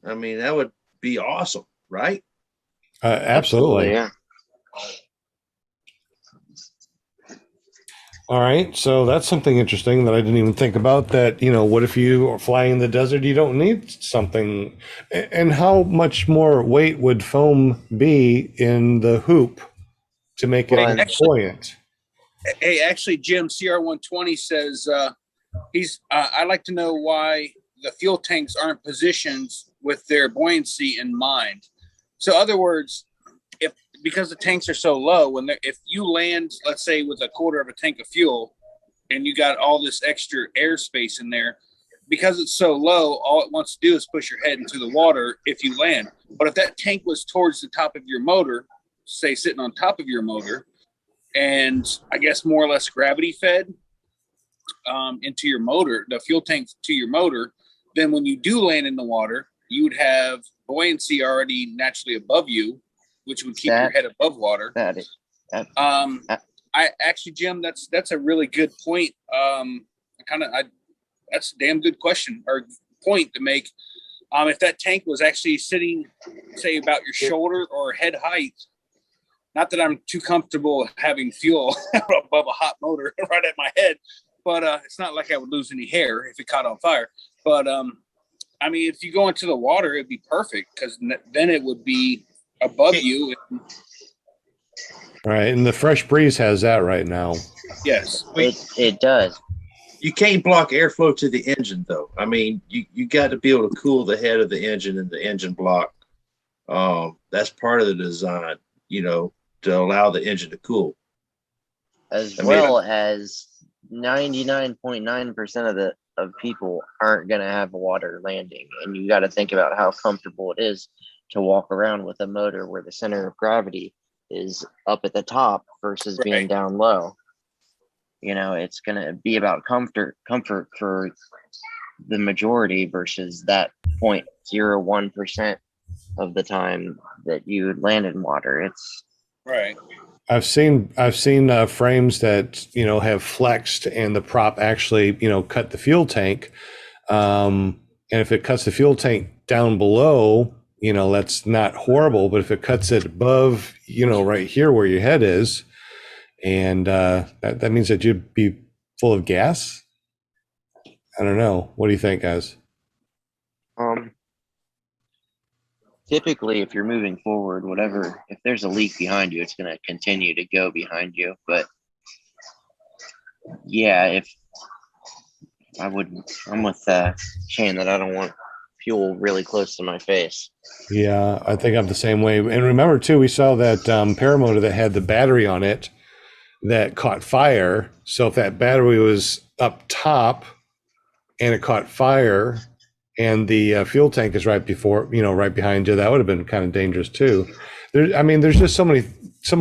I mean, that would be awesome, right? Absolutely. Yeah. All right. So that's something interesting that I didn't even think about, that, what if you are flying in the desert, you don't need something, and how much more weight would foam be in the hoop to make it buoyant? Hey, actually, Jim, CR120 says I'd like to know why the fuel tanks aren't positioned with their buoyancy in mind. So, other words, because the tanks are so low, if you land, let's say, with a quarter of a tank of fuel, and you got all this extra airspace in there, because it's so low, all it wants to do is push your head into the water if you land. But if that tank was towards the top of your motor, say sitting on top of your motor, and I guess more or less gravity fed into your motor, the fuel tank to your motor, then when you do land in the water, you would have buoyancy already naturally above you, which would keep your head above water. I actually, Jim, that's a really good point. That's a damn good question or point to make. If that tank was actually sitting, say, about your shoulder or head height, not that I'm too comfortable having fuel above a hot motor right at my head, but it's not like I would lose any hair if it caught on fire. But I mean, if you go into the water, it'd be perfect, because then it would be above you. Right, and the Fresh Breeze has that right now. Yes, it does. You can't block airflow to the engine, though. I mean, you got to be able to cool the head of the engine and the engine block. That's part of the design, to allow the engine to cool. As 99.9% of people aren't going to have water landing, and you got to think about how comfortable it is to walk around with a motor where the center of gravity is up at the top versus being down low. It's going to be about comfort for the majority versus that 0.01% of the time that you would land in water. It's right. I've seen frames that have flexed, and the prop actually cut the fuel tank, and if it cuts the fuel tank down below, that's not horrible. But if it cuts it above, right here where your head is, and that means that you'd be full of gas. I don't know. What do you think, guys? Typically, if you're moving forward, if there's a leak behind you, it's going to continue to go behind you. But yeah, I'm with Shane that I don't want fuel really close to my face. Yeah, I think I'm the same way. And remember too, we saw that paramotor that had the battery on it that caught fire. So if that battery was up top and it caught fire, and the fuel tank is right behind you, that would have been kind of dangerous too. There's just so many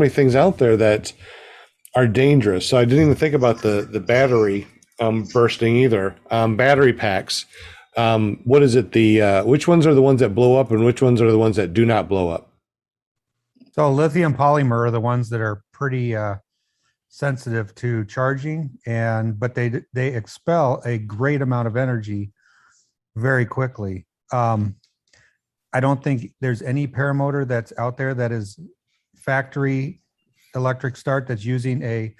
things out there that are dangerous. So I didn't even think about the battery bursting either. Battery packs. What is it? Which ones are the ones that blow up, and which ones are the ones that do not blow up? So lithium polymer are the ones that are pretty sensitive to charging, but they expel a great amount of energy very quickly. I don't think there's any paramotor that's out there that is factory electric start that's using a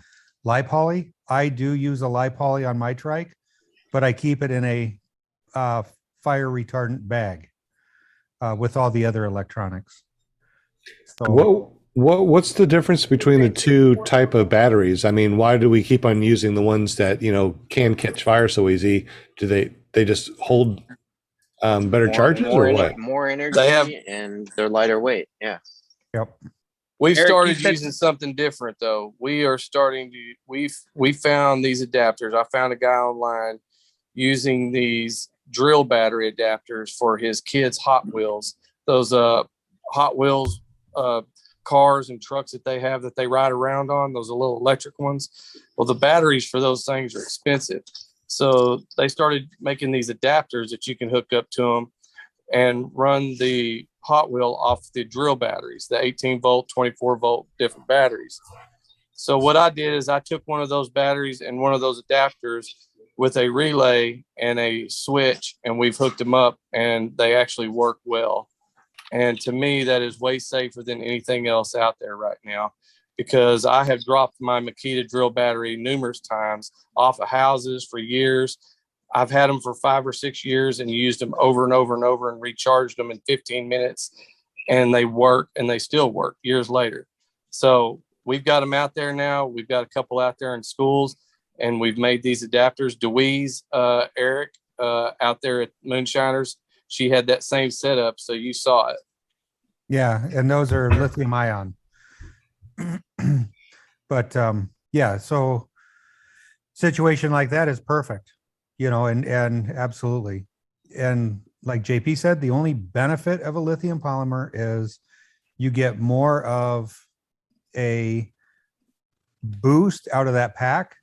lipoly. I do use a lipoly on my trike, but I keep it in a fire retardant bag with all the other electronics. So what's the difference between the two type of batteries? I mean, why do we keep on using the ones that can catch fire so easy? Do they just hold better charges or what? More energy, and they're lighter weight. Yeah. Yep. We've Eric, started using something different though. We are starting to we found these adapters. I found a guy online using these drill battery adapters for his kids' Hot Wheels. Those Hot Wheels cars and trucks that they have that they ride around on, those are little electric ones. Well, the batteries for those things are expensive. So they started making these adapters that you can hook up to them and run the Hot Wheel off the drill batteries, the 18 volt, 24 volt, different batteries. So what I did is I took one of those batteries and one of those adapters with a relay and a switch, and we've hooked them up, and they actually work well. And to me, that is way safer than anything else out there right now, because I have dropped my Makita drill battery numerous times off of houses for years. I've had them for 5 or 6 years and used them over and over and over and recharged them in 15 minutes, and they work, and they still work years later. So we've got them out there now. We've got a couple out there in schools, and we've made these adapters. DeWeese, Eric, out there at Moonshiners, she had that same setup, so you saw it. Yeah, and those are lithium ion. But yeah, so situation like that is perfect, you know, and absolutely. And like JP said, the only benefit of a lithium polymer is you get more of a boost out of that pack,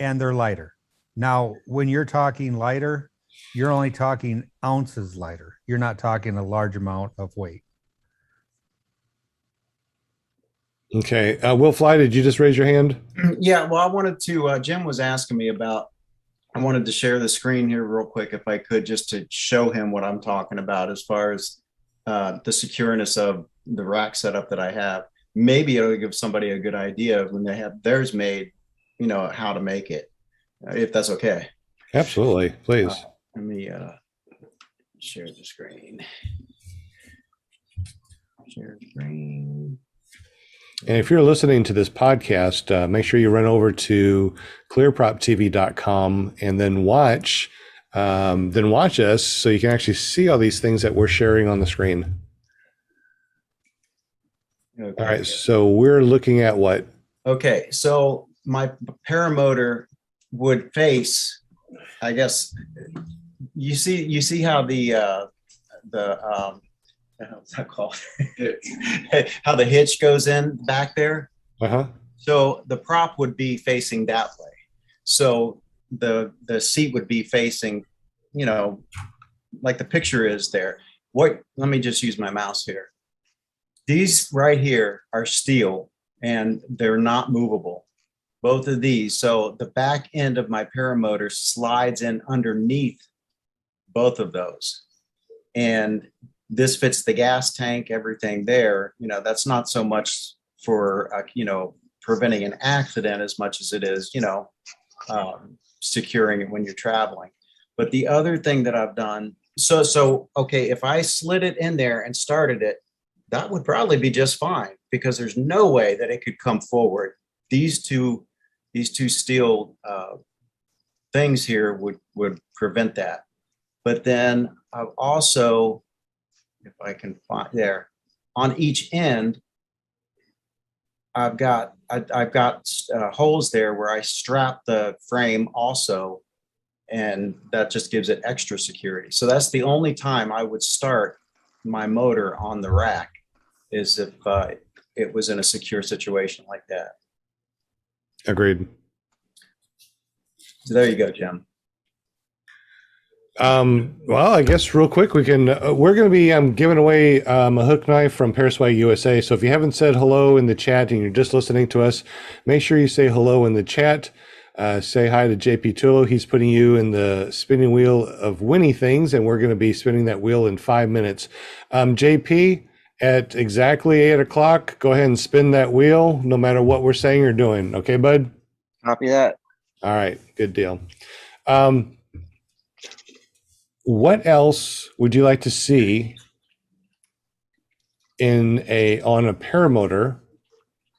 and they're lighter. Now, when you're talking lighter, you're only talking ounces lighter. You're not talking a large amount of weight. Okay. Will Fly, did you just raise your hand? Yeah, well, I wanted to, Jim was asking me about, I wanted to share the screen here real quick, if I could, just to show him what I'm talking about as far as the secureness of the rack setup that I have. Maybe it'll give somebody a good idea of when they have theirs made, you know, how to make it, if that's okay. Absolutely. Please. Let me share the screen. Share the screen. And if you're listening to this podcast, make sure you run over to clearproptv.com and then watch us so you can actually see all these things that we're sharing on the screen. Okay. All right. So we're looking at what? Okay. So my paramotor would face, I guess, you see how what's that called? How the hitch goes in back there. Uh-huh. So the prop would be facing that way. So the seat would be facing, you know, like the picture is there. Let me just use my mouse here. These right here are steel and they're not movable. Both of these. So the back end of my paramotor slides in underneath both of those. And this fits the gas tank, everything there. You know, that's not so much for, you know, preventing an accident as much as it is, you know, securing it when you're traveling. But the other thing that I've done, okay, if I slid it in there and started it, that would probably be just fine, because there's no way that it could come forward. These two steel things here would prevent that. But then I've also, if I can find there, on each end, I've got holes there where I strap the frame also, and that just gives it extra security. So that's the only time I would start my motor on the rack, is if it was in a secure situation like that. Agreed. So there you go, Jim. Well, I guess real quick, we're going to be giving away a hook knife from Paraswag USA. So if you haven't said hello in the chat and you're just listening to us, make sure you say hello in the chat. Say hi to JP Tullo. He's putting you in the spinning wheel of Winnie things, and we're going to be spinning that wheel in 5 minutes. JP, at exactly 8 o'clock, go ahead and spin that wheel, no matter what we're saying or doing. Okay, bud? Copy that. All right, good deal. What else would you like to see on a paramotor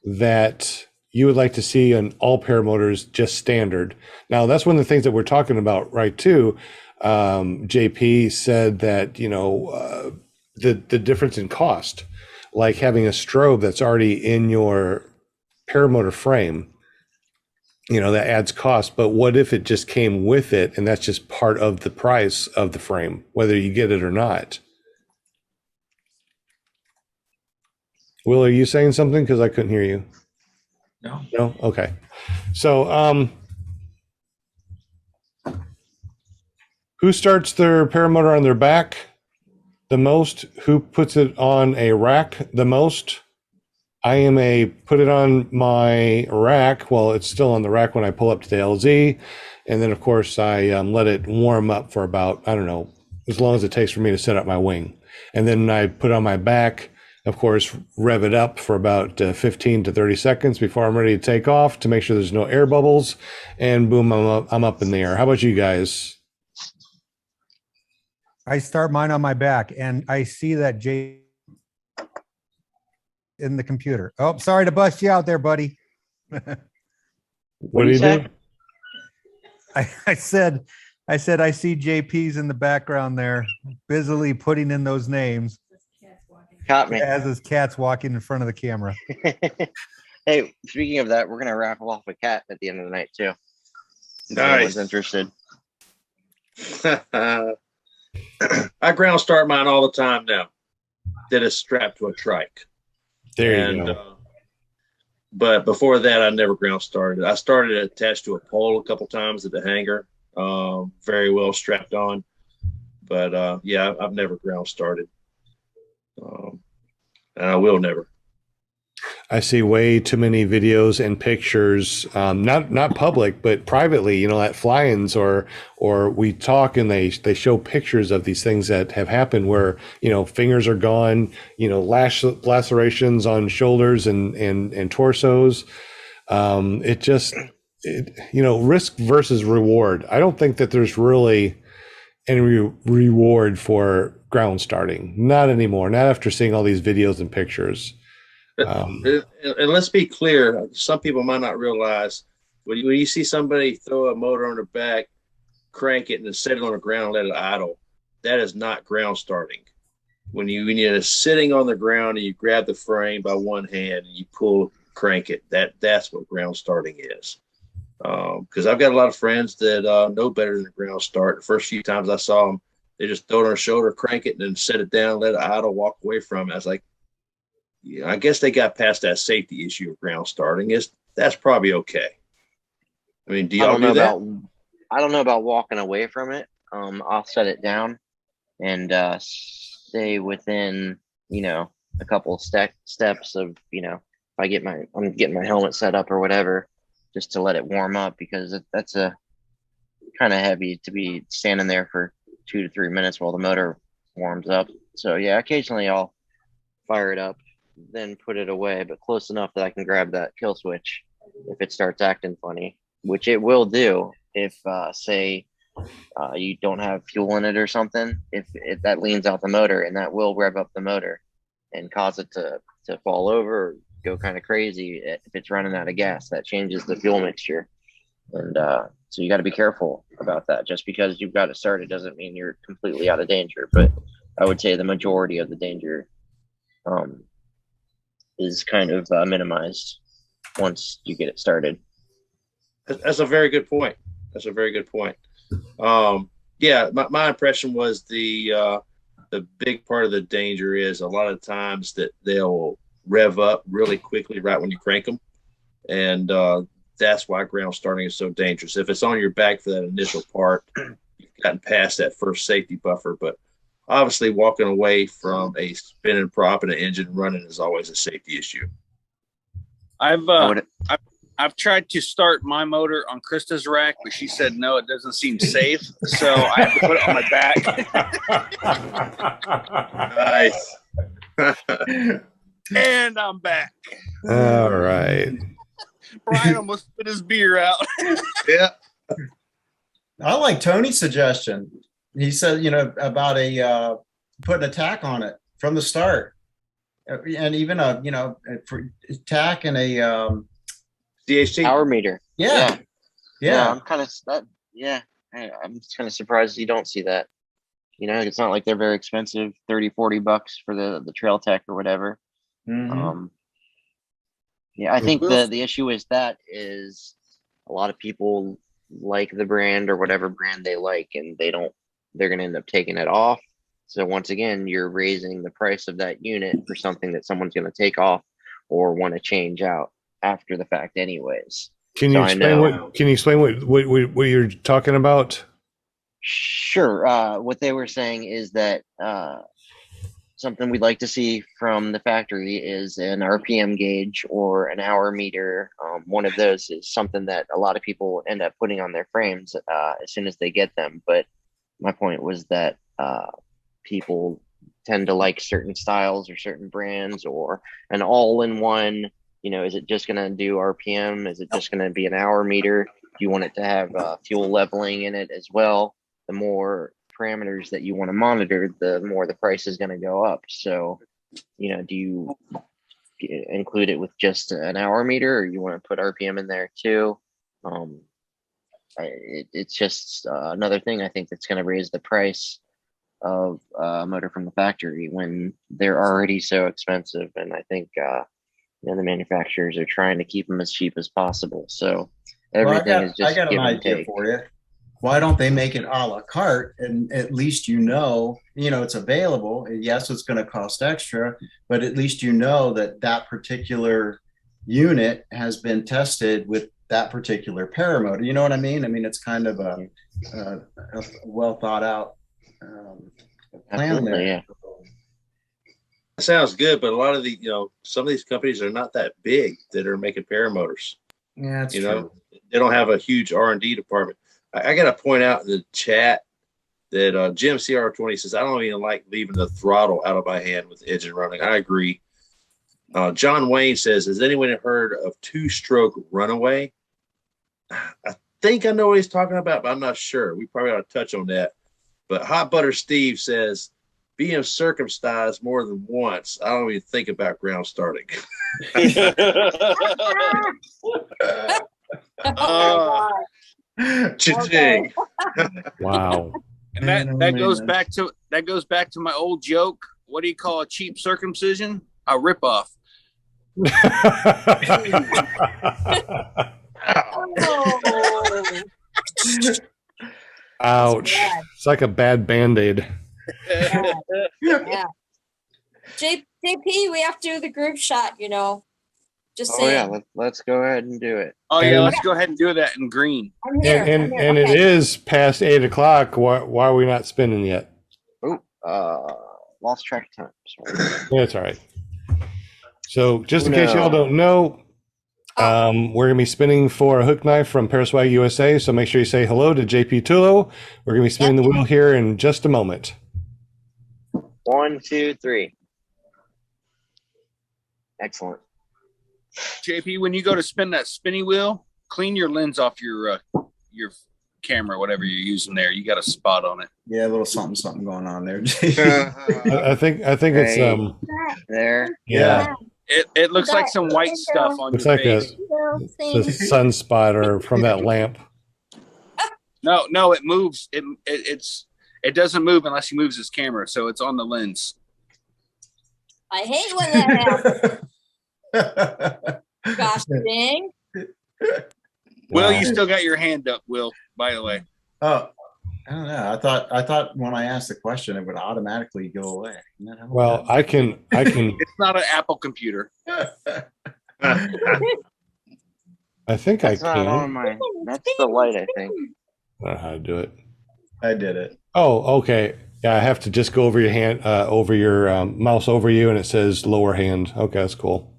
that you would like to see on all paramotors just standard? Now, that's one of the things that we're talking about, right, too. JP said that, you know, the difference in cost, like having a strobe that's already in your paramotor frame. that adds cost. But what if it just came with it and that's just part of the price of the frame, whether you get it or not? Will, are you saying something? Because I couldn't hear you. No. No? Okay. So, who starts their paramotor on their back the most? Who puts it on a rack the most? I am put it on my rack. Well, it's still on the rack when I pull up to the LZ. And then, of course, I let it warm up for about, I don't know, as long as it takes for me to set up my wing. And then I put it on my back, of course, rev it up for about 15 to 30 seconds before I'm ready to take off to make sure there's no air bubbles. And boom, I'm up in the air. How about you guys? I start mine on my back, and I see that Jay in the computer. Oh, sorry to bust you out there, buddy. What do you do? I said I see JP's in the background there, busily putting in those names. Caught me. As his cat's walking in front of the camera. Hey, speaking of that, we're gonna raffle off a cat at the end of the night too. If Nice. anyone's interested. I ground start mine all the time now. That is strapped to a trike. There you go. But before that, I never ground started. I started attached to a pole a couple times at the hangar, very well strapped on. But yeah, I've never ground started, and I will never. I see way too many videos and pictures, not public, but privately, at fly-ins or we talk and they show pictures of these things that have happened where, fingers are gone, lacerations on shoulders and torsos. Risk versus reward. I don't think that there's really any reward for ground starting. Not anymore. Not after seeing all these videos and pictures. And let's be clear, some people might not realize when you see somebody throw a motor on their back, crank it, and then set it on the ground and let it idle, that is not ground starting. When you're sitting on the ground and you grab the frame by one hand and you crank it, that's what ground starting is. Because I've got a lot of friends that know better than the ground start. The first few times I saw them, they just throw it on their shoulder, crank it, and then set it down, let it idle, walk away from it. I was like, yeah, I guess they got past that safety issue of ground starting. That's probably okay. I mean, do y'all do that? I don't know about walking away from it. I'll set it down and stay within, a couple steps of, if I'm getting my helmet set up or whatever, just to let it warm up, because that's a kind of heavy to be standing there for 2 to 3 minutes while the motor warms up. So yeah, occasionally I'll fire it up, then put it away, but close enough that I can grab that kill switch if it starts acting funny, which it will do if say you don't have fuel in it or something. If that leans out the motor, and that will rev up the motor and cause it to fall over or go kind of crazy. If it's running out of gas, that changes the fuel mixture, and so you got to be careful about that. Just because you've got it started doesn't mean you're completely out of danger, but I would say the majority of the danger is kind of minimized once you get it started. That's a very good point. Yeah, my impression was the big part of the danger is a lot of times that they'll rev up really quickly right when you crank them, and that's why ground starting is so dangerous. If it's on your back for that initial part, you've gotten past that first safety buffer, but obviously walking away from a spinning prop and an engine running is always a safety issue. I've tried to start my motor on Krista's rack, but she said no, it doesn't seem safe, so I have to put it on my back. Nice. And I'm back. All right. Brian almost spit his beer out. Yeah. I like Tony's suggestion. He said, about putting a tack on it from the start, and even for tack and a DHT power meter. Yeah. I'm kind of surprised you don't see that. It's not like they're very expensive, $30-$40 for the trail tech or whatever. Mm-hmm. I think the issue is a lot of people like the brand or whatever brand they like, and they're going to end up taking it off. So once again, you're raising the price of that unit for something that someone's going to take off or want to change out after the fact anyways. Can you explain what you're talking about? Sure. What they were saying is that something we'd like to see from the factory is an RPM gauge or an hour meter. One of those is something that a lot of people end up putting on their frames as soon as they get them. But my point was that people tend to like certain styles or certain brands, or an all-in-one. Is it just going to do RPM? Is it just going to be an hour meter? Do you want it to have fuel leveling in it as well? The more parameters that you want to monitor, the more the price is going to go up. So, do you include it with just an hour meter, or you want to put RPM in there too? It's just another thing I think that's going to raise the price of a motor from the factory when they're already so expensive. And I think the manufacturers are trying to keep them as cheap as possible. So everything is just I got an give and idea take. for you. Why don't they make it a la carte, and at least it's available. Yes, it's going to cost extra, but at least that particular unit has been tested with that particular paramotor. You know what I mean? I mean, it's kind of a well thought out plan there. Yeah. Sounds good, but a lot of some of these companies are not that big that are making paramotors. Yeah, that's true. They don't have a huge R&D department. I got to point out in the chat that Jim CR20 says, I don't even like leaving the throttle out of my hand with the engine running. I agree. John Wayne says, has anyone heard of two-stroke runaway? I think I know what he's talking about, but I'm not sure. We probably ought to touch on that. But Hot Butter Steve says, being circumcised more than once, I don't even think about ground starting. Okay. Wow. And that goes back to my old joke. What do you call a cheap circumcision? A ripoff. Ouch. It's like a bad Band-Aid. Yeah. JP, we have to do the group shot, Just Oh saying. yeah, let's go ahead and do it. Oh yeah, let's go ahead and do that in green. I'm here. And Okay. it is past 8 o'clock. Why are we not spinning yet? Lost track of time. Sorry. Yeah, it's all right. So just in case y'all don't know, we're going to be spinning for a hook knife from Paraswag USA. So make sure you say hello to JP Tulo. We're going to be spinning the wheel here in just a moment. 1, 2, 3. Excellent. JP, when you go to spin that spinny wheel, clean your lens off your camera, whatever you're using there. You got a spot on it. Yeah, a little something going on there. I think it's there. Yeah. It looks like some white stuff on Looks your like face. it's a sunspot or from that lamp. No, it moves. It doesn't move unless he moves his camera, so it's on the lens. I hate when that happens. Gosh dang. Will, you still got your hand up, Will, by the way. Oh, I don't know. I thought when I asked the question, it would automatically go away. Well, I can. It's not an Apple computer. I think That's I not can. on my. That's the light, I think. I don't know how to do it. I did it. Oh, okay. Yeah, I have to just go over your hand, over your mouse over you, and it says lower hand. Okay, that's cool.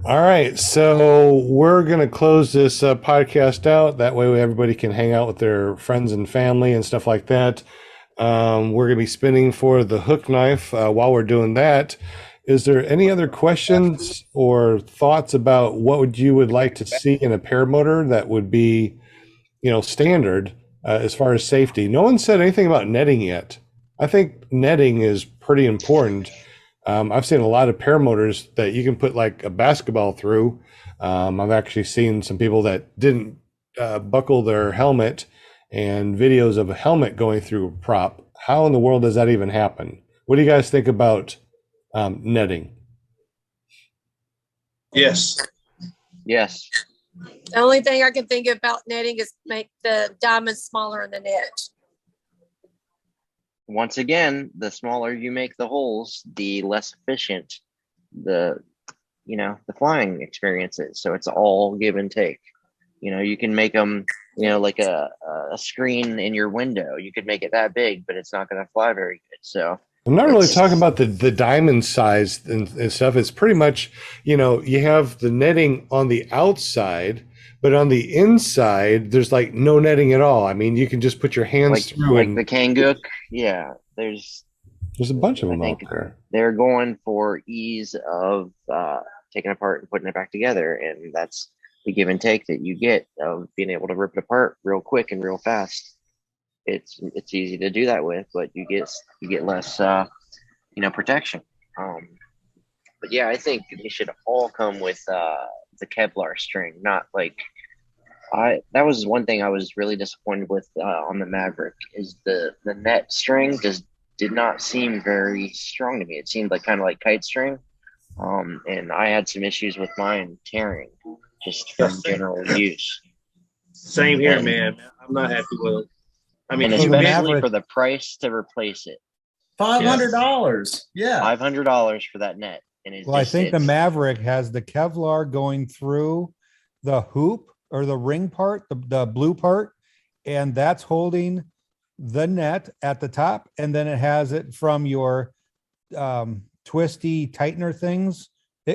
All right, so we're going to close this podcast out. That way everybody can hang out with their friends and family and stuff like that. We're going to be spinning for the hook knife. While we're doing that, is there any other questions or thoughts about what you would like to see in a paramotor that would be, standard as far as safety? No one said anything about netting yet. I think netting is pretty important. I've seen a lot of paramotors that you can put like a basketball through. I've actually seen some people that didn't buckle their helmet, and videos of a helmet going through a prop. How in the world does that even happen? What do you guys think about netting? Yes. Yes. The only thing I can think about netting is make the diamonds smaller in the net. Once again, the smaller you make the holes, the less efficient the flying experience is. So it's all give and take. You can make them, like a screen in your window. You could make it that big, but it's not going to fly very good. So I'm not really talking about the diamond size and stuff. It's pretty much, you have the netting on the outside, but on the inside, there's like no netting at all. I mean, you can just put your hands through like the Kangook. Yeah, there's a bunch of them out there. They're going for ease of taking apart and putting it back together, and that's the give and take that you get of being able to rip it apart real quick and real fast. It's easy to do that with, but you get less protection. But yeah, I think they should all come with the Kevlar string, not like that was one thing I was really disappointed with on the Maverick is the net string just did not seem very strong to me. It seemed like kind of like kite string. And I had some issues with mine tearing just from general use. Same here, man. I'm not happy with it. I mean, and especially for the price to replace it. $500. Yeah. $500 for that net. And Well, I think the Maverick has the Kevlar going through the hoop or the ring part, the blue part, and that's holding the net at the top. And then it has it from your twisty tightener things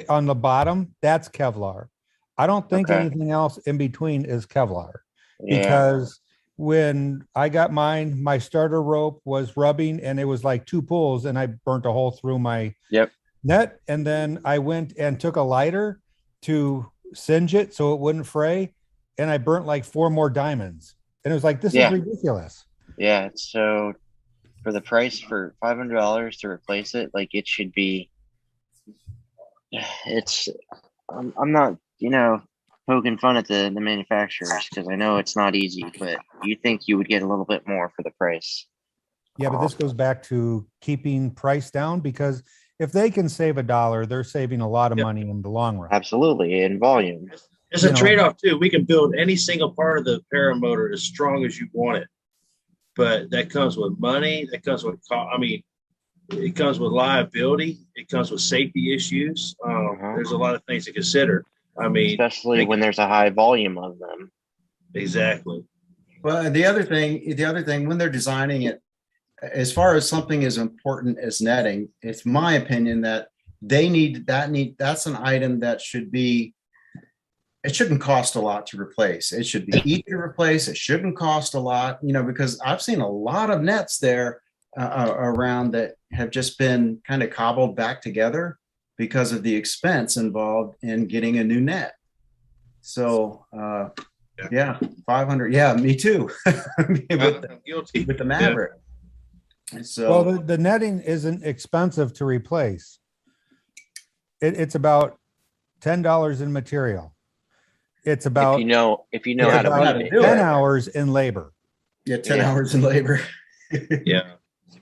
on the bottom. That's Kevlar. I don't think anything else in between is Kevlar because when I got mine, my starter rope was rubbing and it was like 2 pulls and I burnt a hole through my net. And then I went and took a lighter to singe it so it wouldn't fray. And I burnt like 4 more diamonds. And it was like, this is ridiculous. Yeah. So for the price for $500 to replace it, like it should be, I'm not, poking fun at the manufacturers because I know it's not easy, but you think you would get a little bit more for the price. Yeah, but this goes back to keeping price down because if they can save $1, they're saving a lot of money in the long run. Absolutely, in volume. It's a trade-off too. We can build any single part of the paramotor as strong as you want it, but that comes with money. That comes with it comes with liability. It comes with safety issues. There's a lot of things to consider. I mean, especially when there's a high volume of them. Exactly. Well, the other thing, when they're designing it, as far as something as important as netting, it's my opinion that that's an item that it shouldn't cost a lot to replace. It should be easy to replace. It shouldn't cost a lot, because I've seen a lot of nets there around that have just been kind of cobbled back together because of the expense involved in getting a new net. So, 500. Yeah, me too. I'm guilty with the Maverick. Yeah. So, well, the netting isn't expensive to replace. It's about $10 in material. It's about if you know how to do 10 hours in labor. Yeah, 10 hours in labor. Yeah.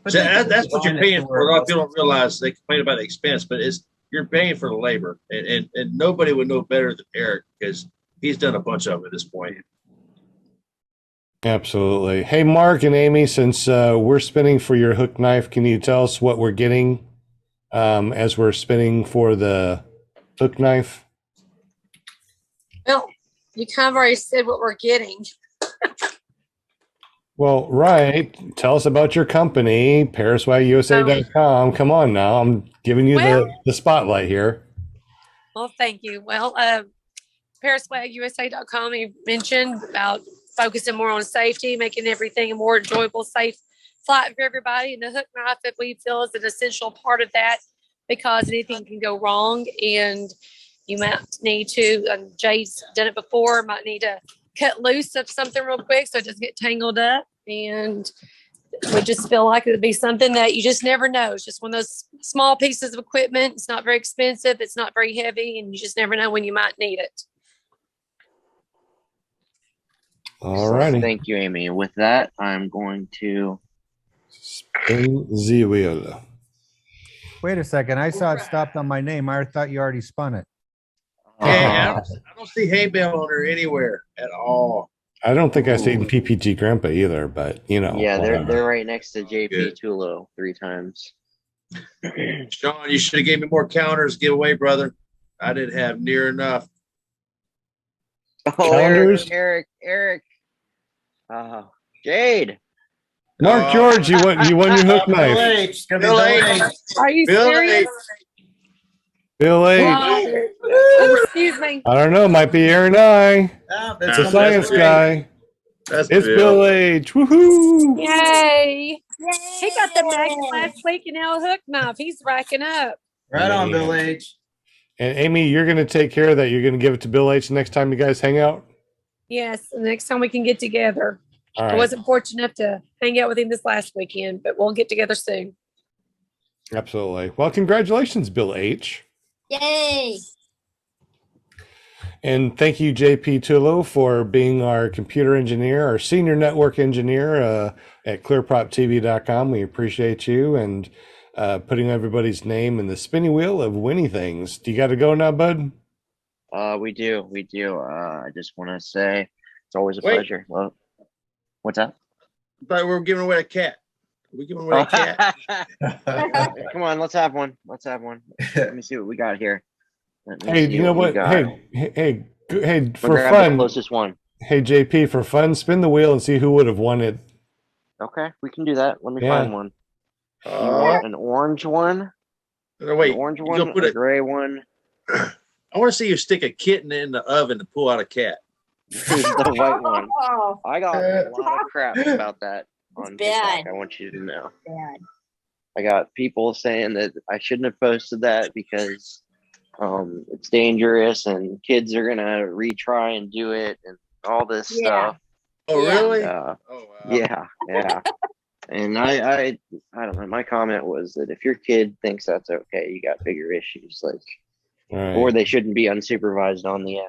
But so that's what you're paying for. A lot of people don't realize they complain about the expense, but you're paying for the labor, and nobody would know better than Eric because he's done a bunch of it at this point. Absolutely. Hey, Mark and Amy, since we're spinning for your hook knife, can you tell us what we're getting as we're spinning for the hook knife? Well, you kind of already said what we're getting. Well, right. Tell us about your company, paraswagusa.com. Come on now. I'm giving you the spotlight here. Well, thank you. Well, paraswagusa.com, you mentioned about focusing more on safety, making everything a more enjoyable, safe flight for everybody. And the hook knife that we feel is an essential part of that because anything can go wrong and you might need to, Jay's done it before, might need to cut loose of something real quick so it doesn't get tangled up. And we just feel like it would be something that you just never know. It's just one of those small pieces of equipment. It's not very expensive. It's not very heavy. And you just never know when you might need it. All righty. Thank you, Amy. With that, I'm going to spin the wheel. Wait a second. I saw it stopped on my name. I thought you already spun it. Yeah, I don't see hay bale on her anywhere at all. I don't think I've seen PPG Grandpa either, but Yeah, whatever. they're right next to JP Good. Tulo 3 times. Sean, you should have gave me more counters to give away, brother. I didn't have near enough. Oh, Calendars? Eric. Jade. Mark George, you won your hook Bill knife. H. It's gonna be Bill Bill H. H. Are you Bill serious? Bill H. Wow. Excuse me. I don't know, might be Aaron I. Yeah, It's that's a science Bill. guy. That's It's Bill H. Woohoo! Yay. He got the magnet last week and now a hook knife. He's racking up. Right on, Man. Bill H. And Amy, you're going to take care of that. You're going to give it to Bill H. the next time you guys hang out? Yes, the next time we can get together. All I right. wasn't fortunate enough to hang out with him this last weekend, but we'll get together soon. Absolutely. Well, congratulations, Bill H. Yay. And thank you, JP Tulo, for being our computer engineer, our senior network engineer at clearproptv.com. We appreciate you and putting everybody's name in the spinning wheel of winning things. Do you got to go now, bud? We do. I just want to say it's always a Wait. pleasure. Well, what's that? I thought we were giving away a cat. Are we giving away a cat? Come on, let's have one. Let me see what we got here. Hey, you know what? Hey, for grab the fun. closest one. Hey, JP, for fun, spin the wheel and see who would have won it. Okay, we can do that. Let me Yeah. find one. You want an orange one? No, wait. An orange you one? gonna put A it- gray one? I want to see you stick a kitten in the oven to pull out a cat. The white one. Oh, I got a lot of crap about that on bad. TikTok. I want you to know. bad. I got people saying that I shouldn't have posted that because it's dangerous and kids are gonna retry and do it and all this Yeah. stuff. Oh, Yeah. really? Oh, wow. Yeah. And I don't know. My comment was that if your kid thinks that's okay, you got bigger issues, All right. or they shouldn't be unsupervised on the app.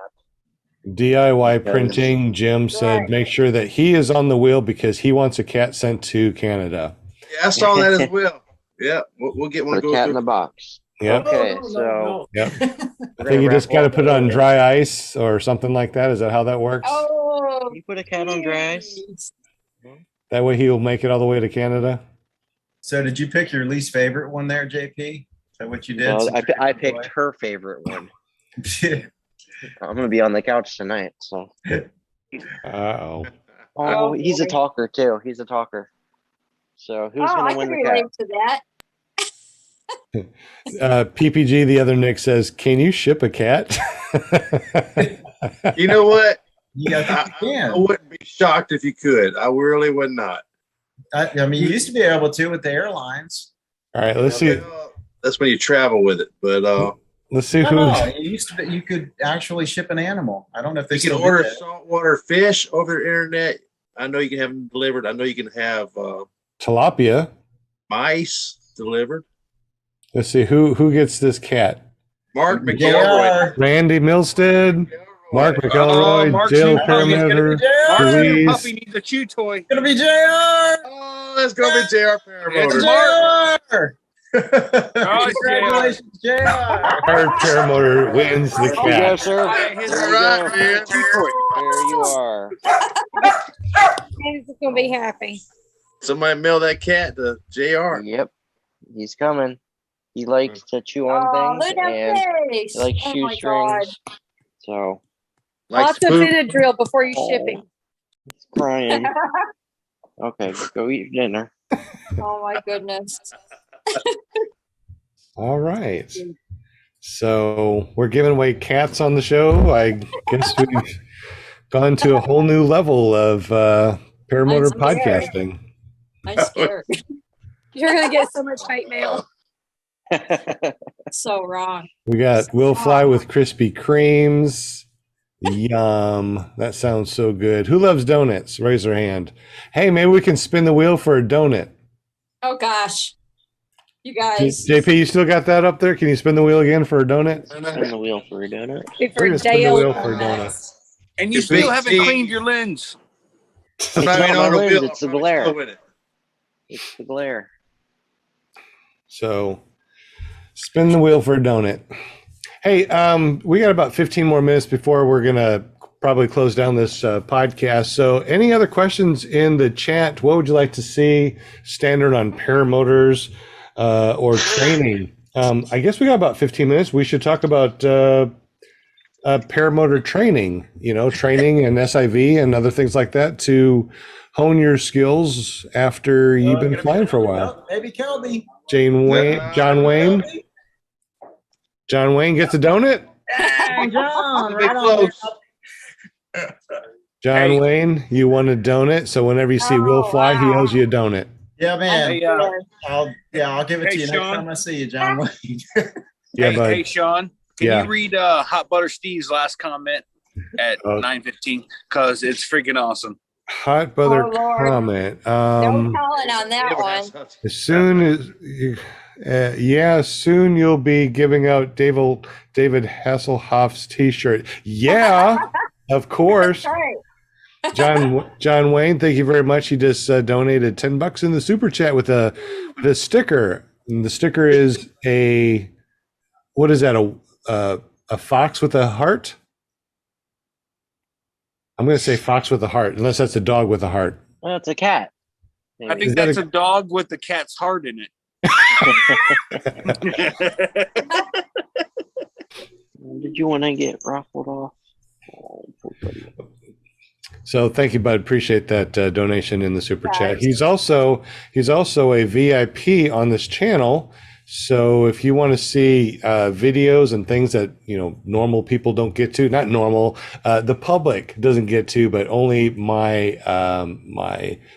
DIY Because- printing. Jim said, Right. make sure that he is on the wheel because he wants a cat sent to Canada. Yeah, I saw that as well. Yeah, we'll get one. The Go cat in through. the box. Yep. Okay, so Yep. we're I think gonna you just wrap got to up put it on later. dry ice or something like that. Is that how that works? Oh, You put a cat on dry ice? please. That way he'll make it all the way to Canada. So did you pick your least favorite one there, JP? Is that what you did? No, since you're I giving picked her favorite one. away? I'm gonna be on the couch tonight, so. Uh-oh. Oh, Oh, he's a boy. talker too. He's a talker. So who's Oh, I gonna can win the relate cat? to that. PPG, the other Nick says, can you ship a cat? You know what? You got I, you can. I wouldn't be shocked if you could. I really would not. I mean, you used to be able to with the airlines. All right, let's see. Well, that's when you travel with it. But Let's see No, who. no, it used to be, you could actually ship an animal. I don't know if they you can still do order that. saltwater fish over the internet. I know you can have them delivered. I know you can have Tilapia. mice delivered. Let's see who gets this cat. Mark McElroy. JR. Randy Milstead, Mark Oh, McElroy, Mark's Dale new puppy. It's Parameter, Mark's new Louise. puppy needs a chew toy. It's gonna be JR. Oh, that's gonna be JR Paramotor. JR. Congratulations, JR. Our Paramotor wins the There you go, cat. sir. He's There you right, go. man. There you are. He's gonna be happy. Somebody mail that cat to JR. Yep, he's coming. He likes to chew on Oh, things look at and that face. he likes Oh my God. shoestrings. So Lots of poop. Benadryl before you ship Oh. him. he's crying. Okay, go eat your dinner. Oh my goodness. All right. So we're giving away cats on the show. I guess we've gone to a whole new level of paramotor I'm scared. podcasting. I'm scared. You're gonna get so much hate mail. So wrong. We got Will Fly with Krispy Kremes. Yum. That sounds so good. Who loves donuts? Raise their hand. Hey, maybe we can spin the wheel for a donut. Oh gosh. You guys. JP, you still got that up there? Can you spin the wheel again for a donut? Spin the wheel for a donut. Be We're for gonna spin the Dale wheel for a donuts. And you It's still big haven't T. cleaned your lens. It's not my on the lens, wheel. it's the I'm probably glare. still with it. It's the glare. So spin the wheel for a donut. Hey, we got about 15 more minutes before we're going to probably close down this podcast. So any other questions in the chat? What would you like to see standard on paramotors or training? I guess we got about 15 minutes. We should talk about paramotor training, training and SIV and other things like that to hone your skills after you've been flying for a while. Maybe Kelby. John Wayne gets a donut. Hey, John, Big right on. John Wayne, you won a donut. So whenever you see Will fly, he owes you a donut. Yeah, man. Hey, I'll give it hey, to you Sean. next time I see you, John Wayne. Yeah, bud. Hey, Sean, can you read Hot Butter Steve's last comment at 9:15? Because it's freaking awesome. Hot Butter Oh, Lord. comment. No telling on that one. As soon as soon you'll be giving out David Hasselhoff's T-shirt. Yeah, of course. That's right. John Wayne, thank you very much. He just donated $10 in the super chat with a sticker. And the sticker is what is that? A fox with a heart? I'm going to say fox with a heart, unless that's a dog with a heart. Well, it's a cat. I think that's a dog with the cat's heart in it. Did you want to get raffled off? So thank you, bud. Appreciate that donation in the super chat. He's also a VIP on this channel. So if you want to see videos and things that normal people don't get to, not normal, the public doesn't get to, but only my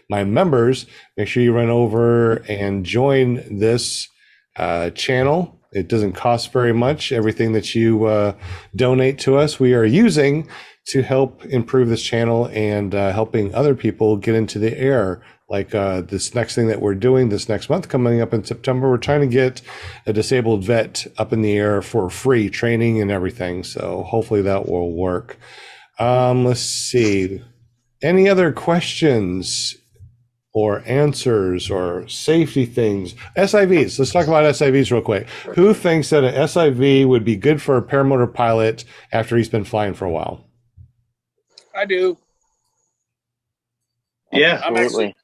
members, make sure you run over and join this channel. It doesn't cost very much. Everything that you donate to us, we are using to help improve this channel and helping other people get into the air. Like this next thing that we're doing this next month coming up in September, we're trying to get a disabled vet up in the air for free training and everything. So hopefully that will work. Let's see. Any other questions or answers or safety things? SIVs. Let's talk about SIVs real quick. Who thinks that an SIV would be good for a paramotor pilot after he's been flying for a while? I do. Yeah, Absolutely.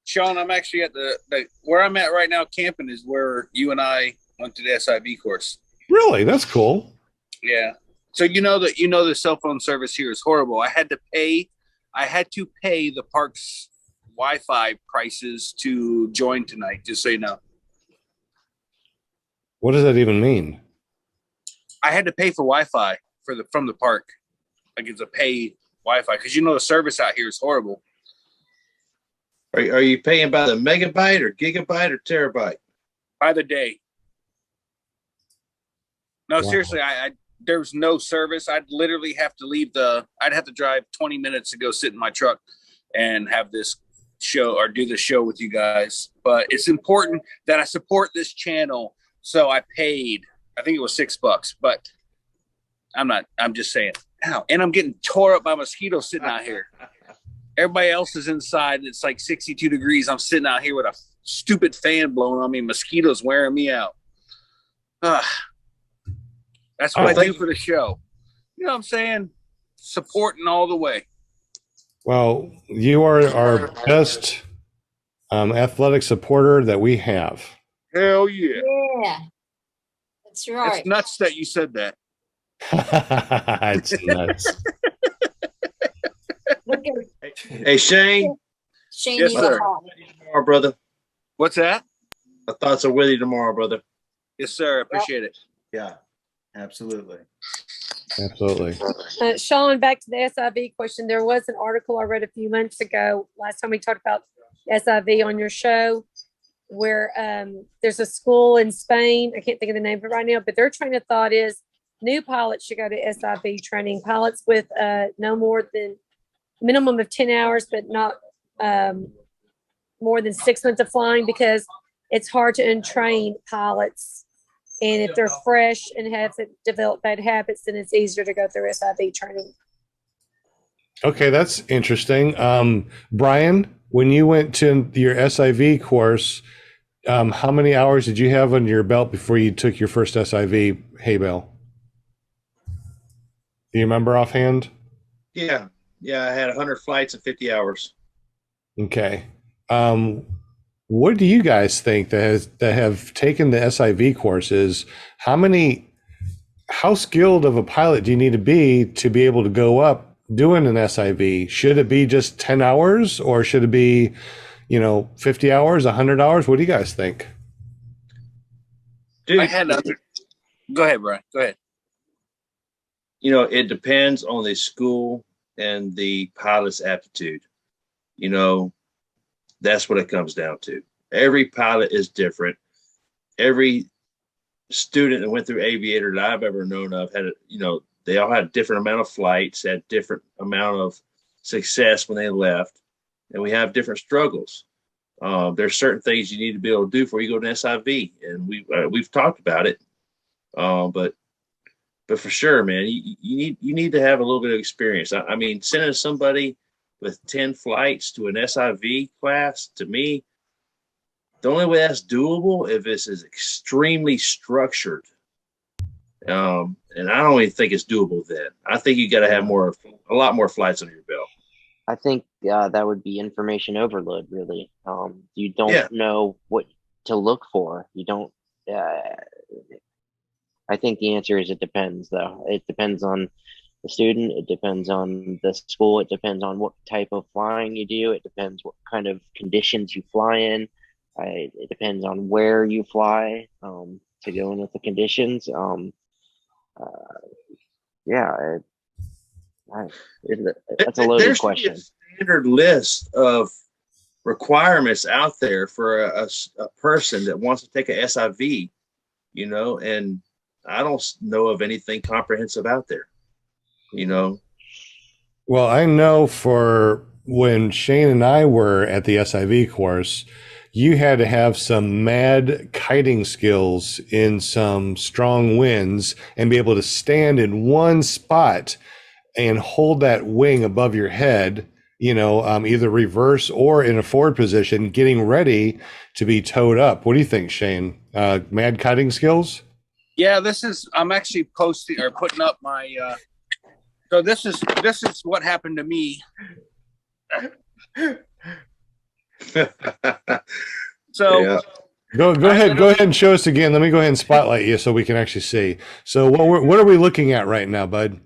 Sean, I'm actually at the where I'm at right now camping is where you and I went to the SIV course. Really? That's cool. Yeah. So the cell phone service here is horrible. I had to pay the park's Wi-Fi prices to join tonight, just so you know. What does that even mean? I had to pay for Wi-Fi from the park. Like it's a pay Wi-Fi because the service out here is horrible. Are you paying by the megabyte or gigabyte or terabyte? By the day. No, Wow. seriously, there's no service. I'd literally have to I'd have to drive 20 minutes to go sit in my truck and have this show or do the show with you guys. But it's important that I support this channel. So I paid, I think it was $6, but I'm just saying. Ow. And I'm getting tore up by mosquitoes sitting out here. Everybody else is inside. It's like 62 degrees. I'm sitting out here with a stupid fan blowing on me. Mosquitoes wearing me out. That's what I do for the show. You know what I'm saying? Supporting all the way. Well, you are our best athletic supporter that we have. Hell yeah. Yeah. That's right. It's nuts that you said that. It's nuts. Look at Hey, Shane. Shane. Yes, sir. Tomorrow, brother. What's that? My thoughts are with you tomorrow, brother. Yes, sir. Appreciate it. Yeah, absolutely. Absolutely. Sean, back to the SIV question. There was an article I read a few months ago, last time we talked about SIV on your show, where there's a school in Spain. I can't think of the name of it right now, but their train of thought is new pilots should go to SIV training. Pilots with no more than minimum of 10 hours, but not more than 6 months of flying, because it's hard to untrain pilots. And if they're fresh and haven't developed bad habits, then it's easier to go through SIV training. Okay, that's interesting. Brian, when you went to your SIV course, how many hours did you have on your belt before you took your first SIV hay bale? Do you remember offhand? Yeah. Yeah. I had 100 flights in 50 hours. Okay. What do you guys think that have taken the SIV courses? How skilled of a pilot do you need to be able to go up doing an SIV? Should it be just 10 hours or should it be, 50 hours, 100 hours? What do you guys think? Dude, I had go ahead, Brian. Go ahead. It depends on the school and the pilot's aptitude. That's what it comes down to. Every pilot is different. Every student that went through aviator that I've ever known of they all had a different amount of flights, had different amount of success when they left, and we have different struggles. There's certain things you need to be able to do before you go to SIV, and we've talked about it. But for sure, man, you need to have a little bit of experience. I mean, sending somebody with 10 flights to an SIV class, to me, the only way that's doable if this is extremely structured. And I don't even think it's doable then. I think you got to have a lot more flights under your belt. I think that would be information overload, really. You don't know what to look for. You don't. I think the answer is it depends, though. It depends on the student. It depends on the school. It depends on what type of flying you do. It depends what kind of conditions you fly in. It depends on where you fly to go in with the conditions. That's a loaded question. There's a standard list of requirements out there for a person that wants to take a SIV, and I don't know of anything comprehensive out there, Well, I know for when Shane and I were at the SIV course, you had to have some mad kiting skills in some strong winds and be able to stand in one spot and hold that wing above your head, either reverse or in a forward position, getting ready to be towed up. What do you think, Shane? Mad kiting skills? Yeah, I'm actually posting or putting up my so this is what happened to me. So yeah. Go ahead and show us again. Let me go ahead and spotlight you so we can actually see. So what are we looking at right now, bud?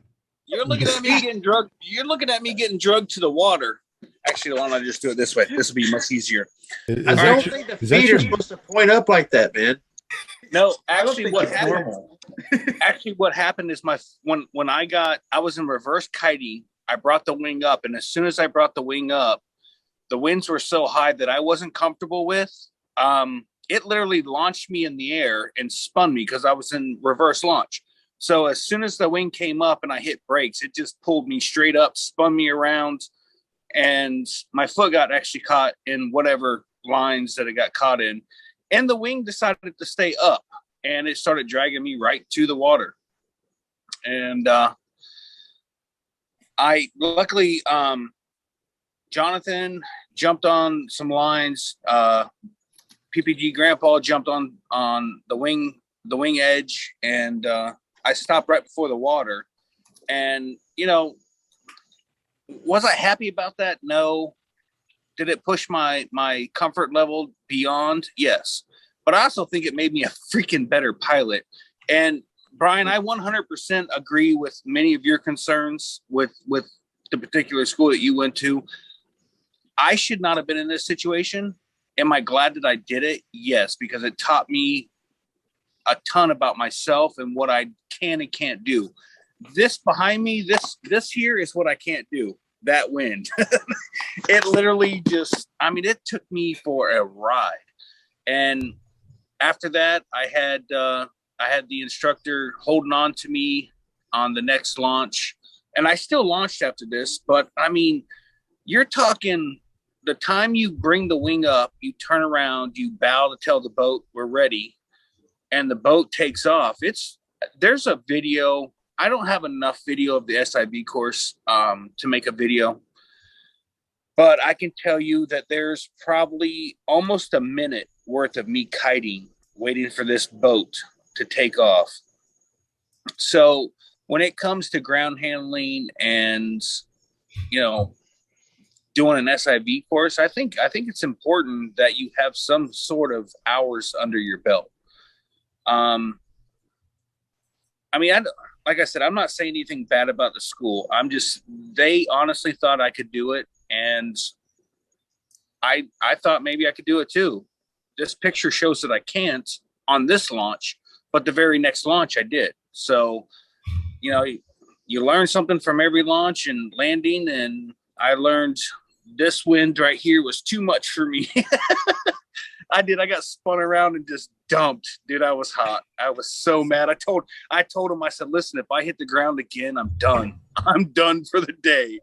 You're looking at me getting drugged. You're looking at me getting drugged to the water. Actually, why don't I just do it this way? This will be much easier. I don't think the feet are supposed to point up like that, man. No, actually, what happened is when I was in reverse kiting, I brought the wing up, and as soon as I brought the wing up, the winds were so high that I wasn't comfortable with. It literally launched me in the air and spun me because I was in reverse launch. So as soon as the wing came up and I hit brakes, it just pulled me straight up, spun me around, and my foot got actually caught in whatever lines that it got caught in. And the wing decided to stay up, and it started dragging me right to the water. And I luckily, Jonathan jumped on some lines. PPG Grandpa jumped on the wing edge, and I stopped right before the water. And was I happy about that? No. Did it push my comfort level beyond? Yes. But I also think it made me a freaking better pilot. And Brian, I 100% agree with many of your concerns with the particular school that you went to. I should not have been in this situation. Am I glad that I did it? Yes, because it taught me a ton about myself and what I can and can't do. This behind me, this here is what I can't do. That wind. It literally it took me for a ride. And after that, I had the instructor holding on to me on the next launch. And I still launched after this, but you're talking the time you bring the wing up, you turn around, you bow to tell the boat we're ready, and the boat takes off. There's a video. I don't have enough video of the SIV course to make a video, but I can tell you that there's probably almost a minute worth of me kiting, waiting for this boat to take off. So when it comes to ground handling and, doing an SIV course, I think it's important that you have some sort of hours under your belt. Like I said, I'm not saying anything bad about the school. They honestly thought I could do it. And I thought maybe I could do it too. This picture shows that I can't on this launch, but the very next launch I did. So, you learn something from every launch and landing. And I learned this wind right here was too much for me. I got spun around and just dumped. Dude, I was hot. I was so mad. I told him, I said, listen, if I hit the ground again, I'm done. I'm done for the day.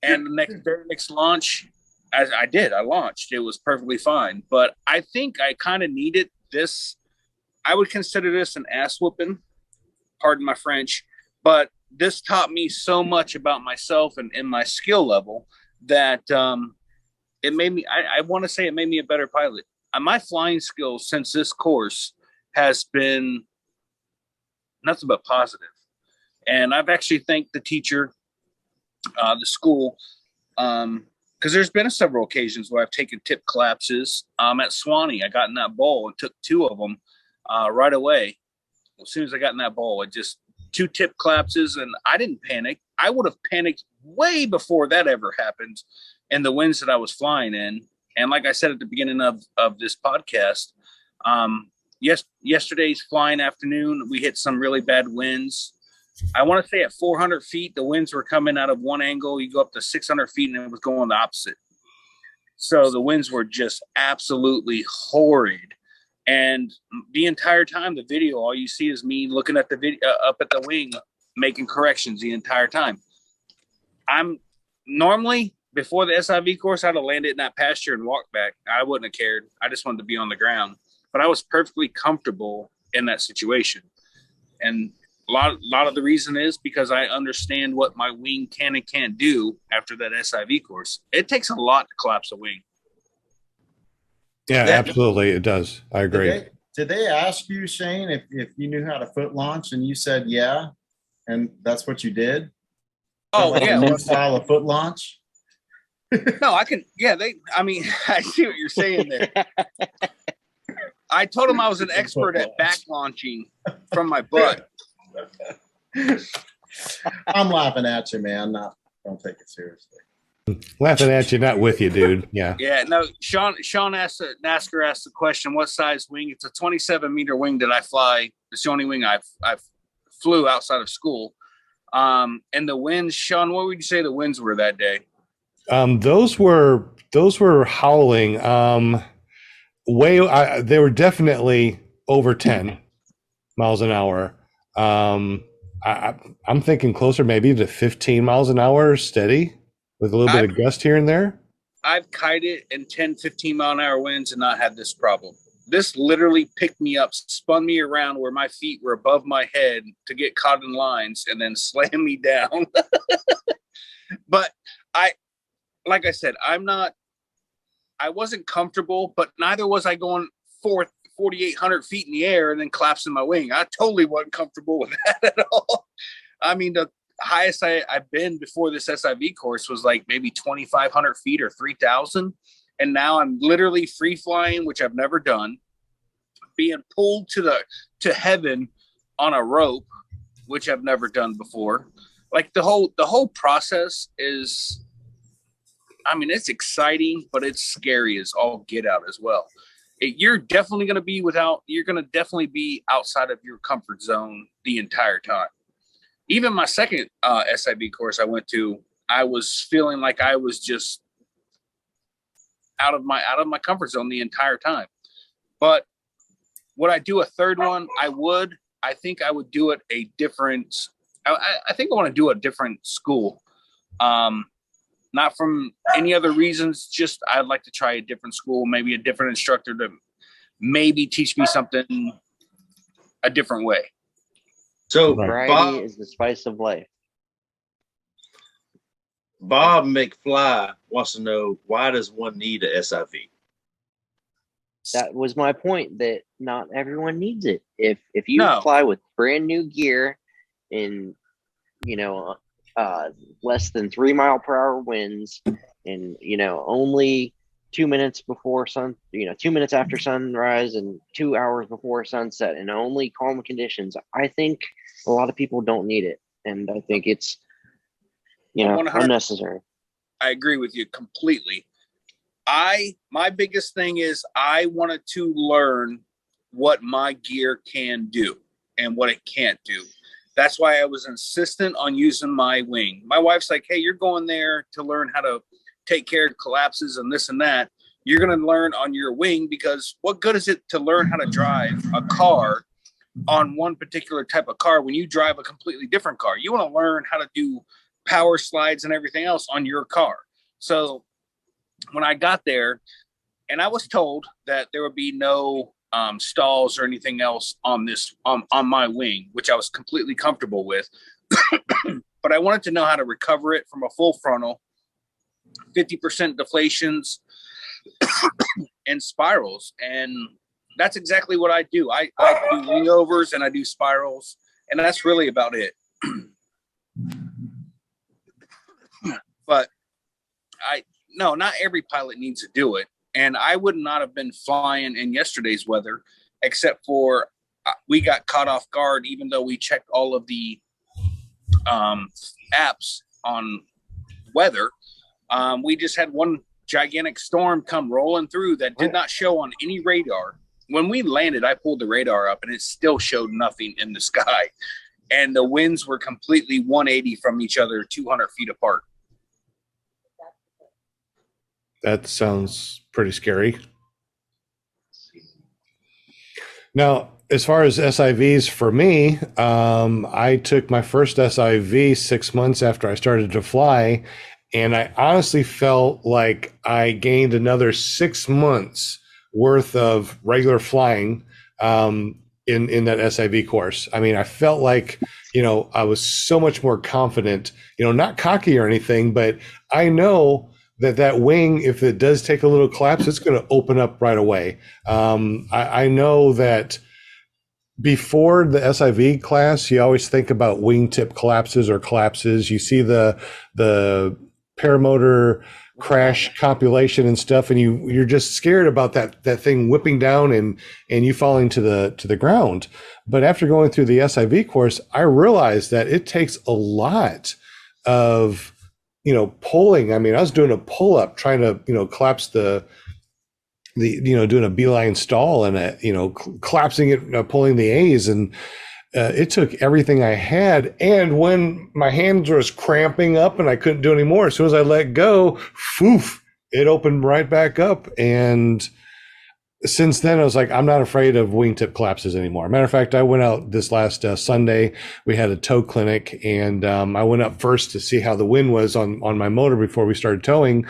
And the very next launch, I launched. It was perfectly fine. But I think I kind of needed this. I would consider this an ass whooping. Pardon my French. But this taught me so much about myself and my skill level that it made me, I want to say it made me a better pilot. My flying skills since this course has been nothing but positive. And I've actually thanked the teacher, the school, because there's been several occasions where I've taken tip collapses. At Swanee, I got in that bowl and took 2 of them right away. As soon as I got in that bowl, it just 2 tip collapses, and I didn't panic. I would have panicked way before that ever happened in the winds that I was flying in. And like I said at the beginning of this podcast, yesterday's flying afternoon, we hit some really bad winds. I want to say at 400 feet, the winds were coming out of one angle. You go up to 600 feet and it was going the opposite. So the winds were just absolutely horrid. And the entire time, the video, all you see is me looking at the video up at the wing, making corrections the entire time. I'm normally, before the SIV course, I'd have landed in that pasture and walked back. I wouldn't have cared. I just wanted to be on the ground. But I was perfectly comfortable in that situation. And a lot of the reason is because I understand what my wing can and can't do after that SIV course. It takes a lot to collapse a wing. Yeah, absolutely. It does. I agree. Did they ask you, Shane, if you knew how to foot launch, and you said, yeah, and that's what you did? Oh, like yeah. A new style of foot launch? No, I can. Yeah, I see what you're saying there. I told him I was an expert at back launching from my butt. I'm laughing at you, man. Don't take it seriously. Laughing at you, not with you, dude. Yeah. Yeah. No, Sean NASCAR asked the question, what size wing? It's a 27-meter wing that I fly. It's the only wing I've flew outside of school. And the winds, Sean, what would you say the winds were that day? Those were howling. They were definitely over 10 miles an hour. I'm thinking closer maybe to 15 miles an hour steady with a little bit of gust here and there. I've kited in 10, 15 mile an hour winds and not had this problem. This literally picked me up, spun me around where my feet were above my head to get caught in lines and then slammed me down. But like I said, I wasn't comfortable, but neither was I going 4,800 feet in the air and then collapsing my wing. I totally wasn't comfortable with that at all. I mean, the highest I've been before this SIV course was like maybe 2,500 feet or 3,000. And now I'm literally free flying, which I've never done, being pulled to heaven on a rope, which I've never done before. Like the whole process is, I mean, it's exciting, but it's scary as all get out as well. You're definitely going to be outside of your comfort zone the entire time. Even my second SIV course I went to, I was feeling like I was just out of my comfort zone the entire time. But would I do a third one? I would. I think I would do it I think I want to do a different school. Not from any other reasons, just I'd like to try a different school, maybe a different instructor to maybe teach me something a different way. So variety is the spice of life. Bob McFly wants to know, why does one need a SIV? That was my point, that not everyone needs it. If you fly with brand new gear and less than 3 mile per hour winds, and only 2 minutes before 2 minutes after sunrise and 2 hours before sunset, and only calm conditions. I think a lot of people don't need it, and I think it's 100 unnecessary. I agree with you completely. My biggest thing is I wanted to learn what my gear can do and what it can't do. That's why I was insistent on using my wing. My wife's like, hey, you're going there to learn how to take care of collapses and this and that. You're going to learn on your wing, because what good is it to learn how to drive a car on one particular type of car when you drive a completely different car? You want to learn how to do power slides and everything else on your car. So when I got there, and I was told that there would be no stalls or anything else on this on my wing, which I was completely comfortable with. But I wanted to know how to recover it from a full frontal, 50% deflations, and spirals. And that's exactly what I do. I do wing overs and I do spirals, and that's really about it. But no, not every pilot needs to do it. And I would not have been flying in yesterday's weather, except for we got caught off guard, even though we checked all of the apps on weather. We just had one gigantic storm come rolling through that did not show on any radar. When we landed, I pulled the radar up and it still showed nothing in the sky. And the winds were completely 180 from each other, 200 feet apart. That sounds pretty scary. Now, as far as SIVs for me, I took my first SIV 6 months after I started to fly, and I honestly felt like I gained another 6 months worth of regular flying in that SIV course. I mean, I felt like, I was so much more confident, not cocky or anything, but I know that wing, if it does take a little collapse, it's going to open up right away. I know that before the SIV class, you always think about wingtip collapses or collapses. You see the paramotor crash compilation and stuff, and you're just scared about that thing whipping down and you falling to the ground. But after going through the SIV course, I realized that it takes a lot of pulling. I mean, I was doing a pull up, trying to, collapse the doing a beeline stall and collapsing it, pulling the A's. And it took everything I had. And when my hands was cramping up and I couldn't do any more, as soon as I let go, poof, it opened right back up. And since then, I was like, I'm not afraid of wingtip collapses anymore. Matter of fact, I went out this last Sunday. We had a tow clinic, and I went up first to see how the wind was on my motor before we started towing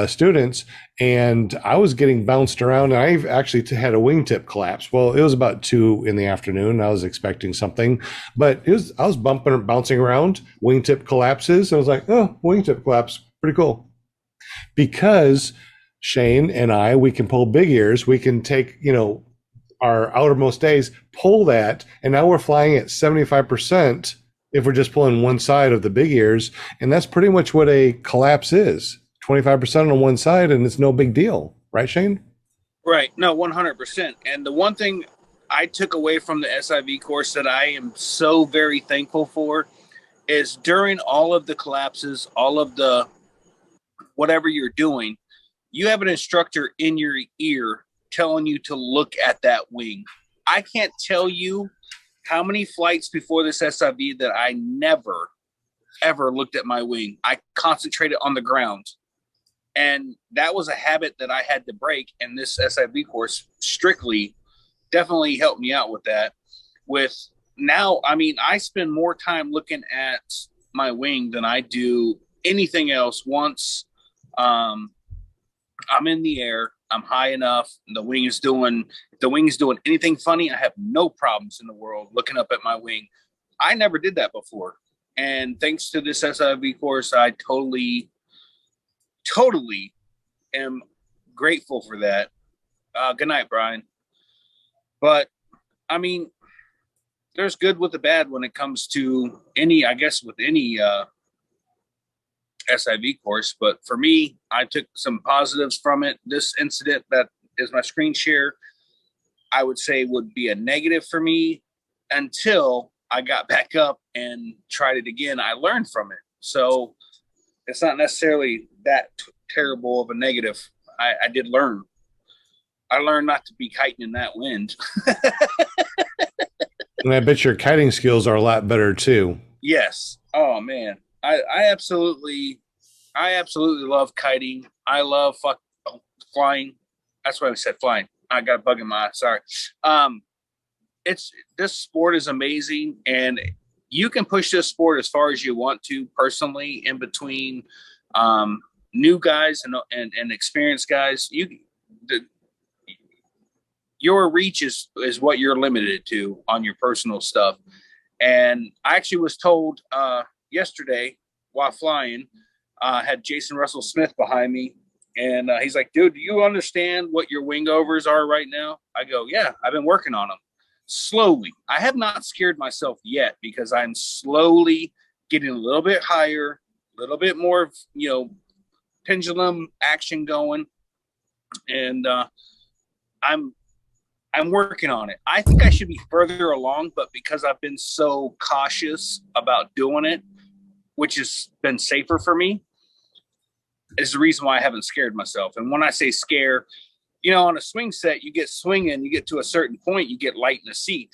students. And I was getting bounced around, and I actually had a wingtip collapse. Well, it was about 2 p.m. I was expecting something, but I was bouncing around, wingtip collapses. And I was like, oh, wingtip collapse, pretty cool. Because Shane and I, we can pull big ears. We can take, our outermost days, pull that, and now we're flying at 75% if we're just pulling one side of the big ears. And that's pretty much what a collapse is. 25% on one side, and it's no big deal. Right, Shane? Right. No, 100%. And the one thing I took away from the SIV course that I am so very thankful for is during all of the collapses, all of the whatever you're doing, you have an instructor in your ear telling you to look at that wing. I can't tell you how many flights before this SIV that I never, ever looked at my wing. I concentrated on the ground. And that was a habit that I had to break. And this SIV course strictly definitely helped me out with that. With now, I mean, I spend more time looking at my wing than I do anything else. Once I'm in the air, I'm high enough, and the wing is doing anything funny, I have no problems in the world looking up at my wing. I never did that before. And thanks to this SIV course, I totally am grateful for that. Good night, Brian. But I mean, there's good with the bad when it comes to any, I guess, with any SIV course. But for me, I took some positives from it. This incident that is my screen share, I would say would be a negative for me until I got back up and tried it again. I learned from it. So it's not necessarily that terrible of a negative. I did learn. I learned not to be kiting in that wind. And I bet your kiting skills are a lot better too. Yes. Oh man. I absolutely love kiting. I love flying. That's why I said flying. I got a bug in my eye. Sorry. This sport is amazing, and you can push this sport as far as you want to personally in between new guys and experienced guys. Your reach is what you're limited to on your personal stuff. And I actually was told yesterday while flying, had Jason Russell Smith behind me. And he's like, dude, do you understand what your wing overs are right now? I go, yeah, I've been working on them slowly. I have not scared myself yet because I'm slowly getting a little bit higher, a little bit more, pendulum action going. And I'm working on it. I think I should be further along, but because I've been so cautious about doing it, which has been safer for me, is the reason why I haven't scared myself. And when I say scare, on a swing set, you get swinging, you get to a certain point, you get light in the seat.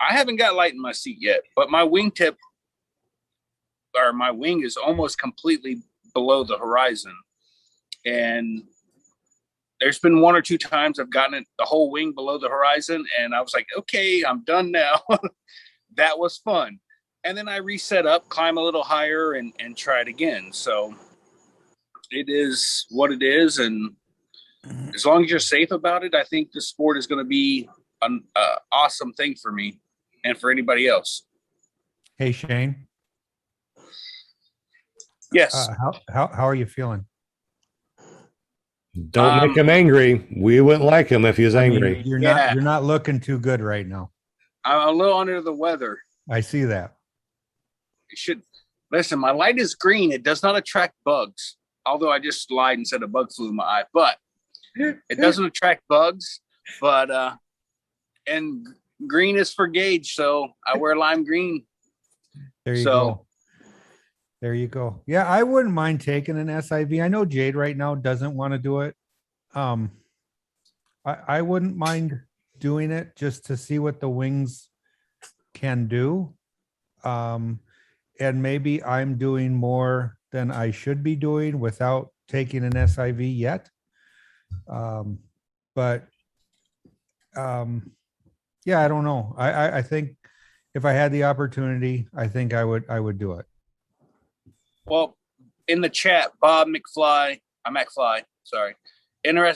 I haven't got light in my seat yet, but my wingtip or my wing is almost completely below the horizon. And there's been one or two times I've gotten it, the whole wing below the horizon, and I was like, okay, I'm done now. That was fun. And then I reset up, climb a little higher, and try it again. So it is what it is. And as long as you're safe about it, I think the sport is going to be an awesome thing for me and for anybody else. Hey, Shane. Yes. How are you feeling? Don't make him angry. We wouldn't like him if he was angry. You're not looking too good right now. I'm a little under the weather. I see that. You should listen. My light is green. It does not attract bugs. Although I just lied and said a bug flew in my eye, but it doesn't attract bugs. But and green is for gauge, so I wear lime green. There you go. There you go. Yeah, I wouldn't mind taking an SIV. I know Jade right now doesn't want to do it. I wouldn't mind doing it just to see what the wings can do. And maybe I'm doing more than I should be doing without taking an SIV yet. But yeah, I don't know. I think if I had the opportunity, I think I would do it. Well, in the chat, Bob McFly, sorry.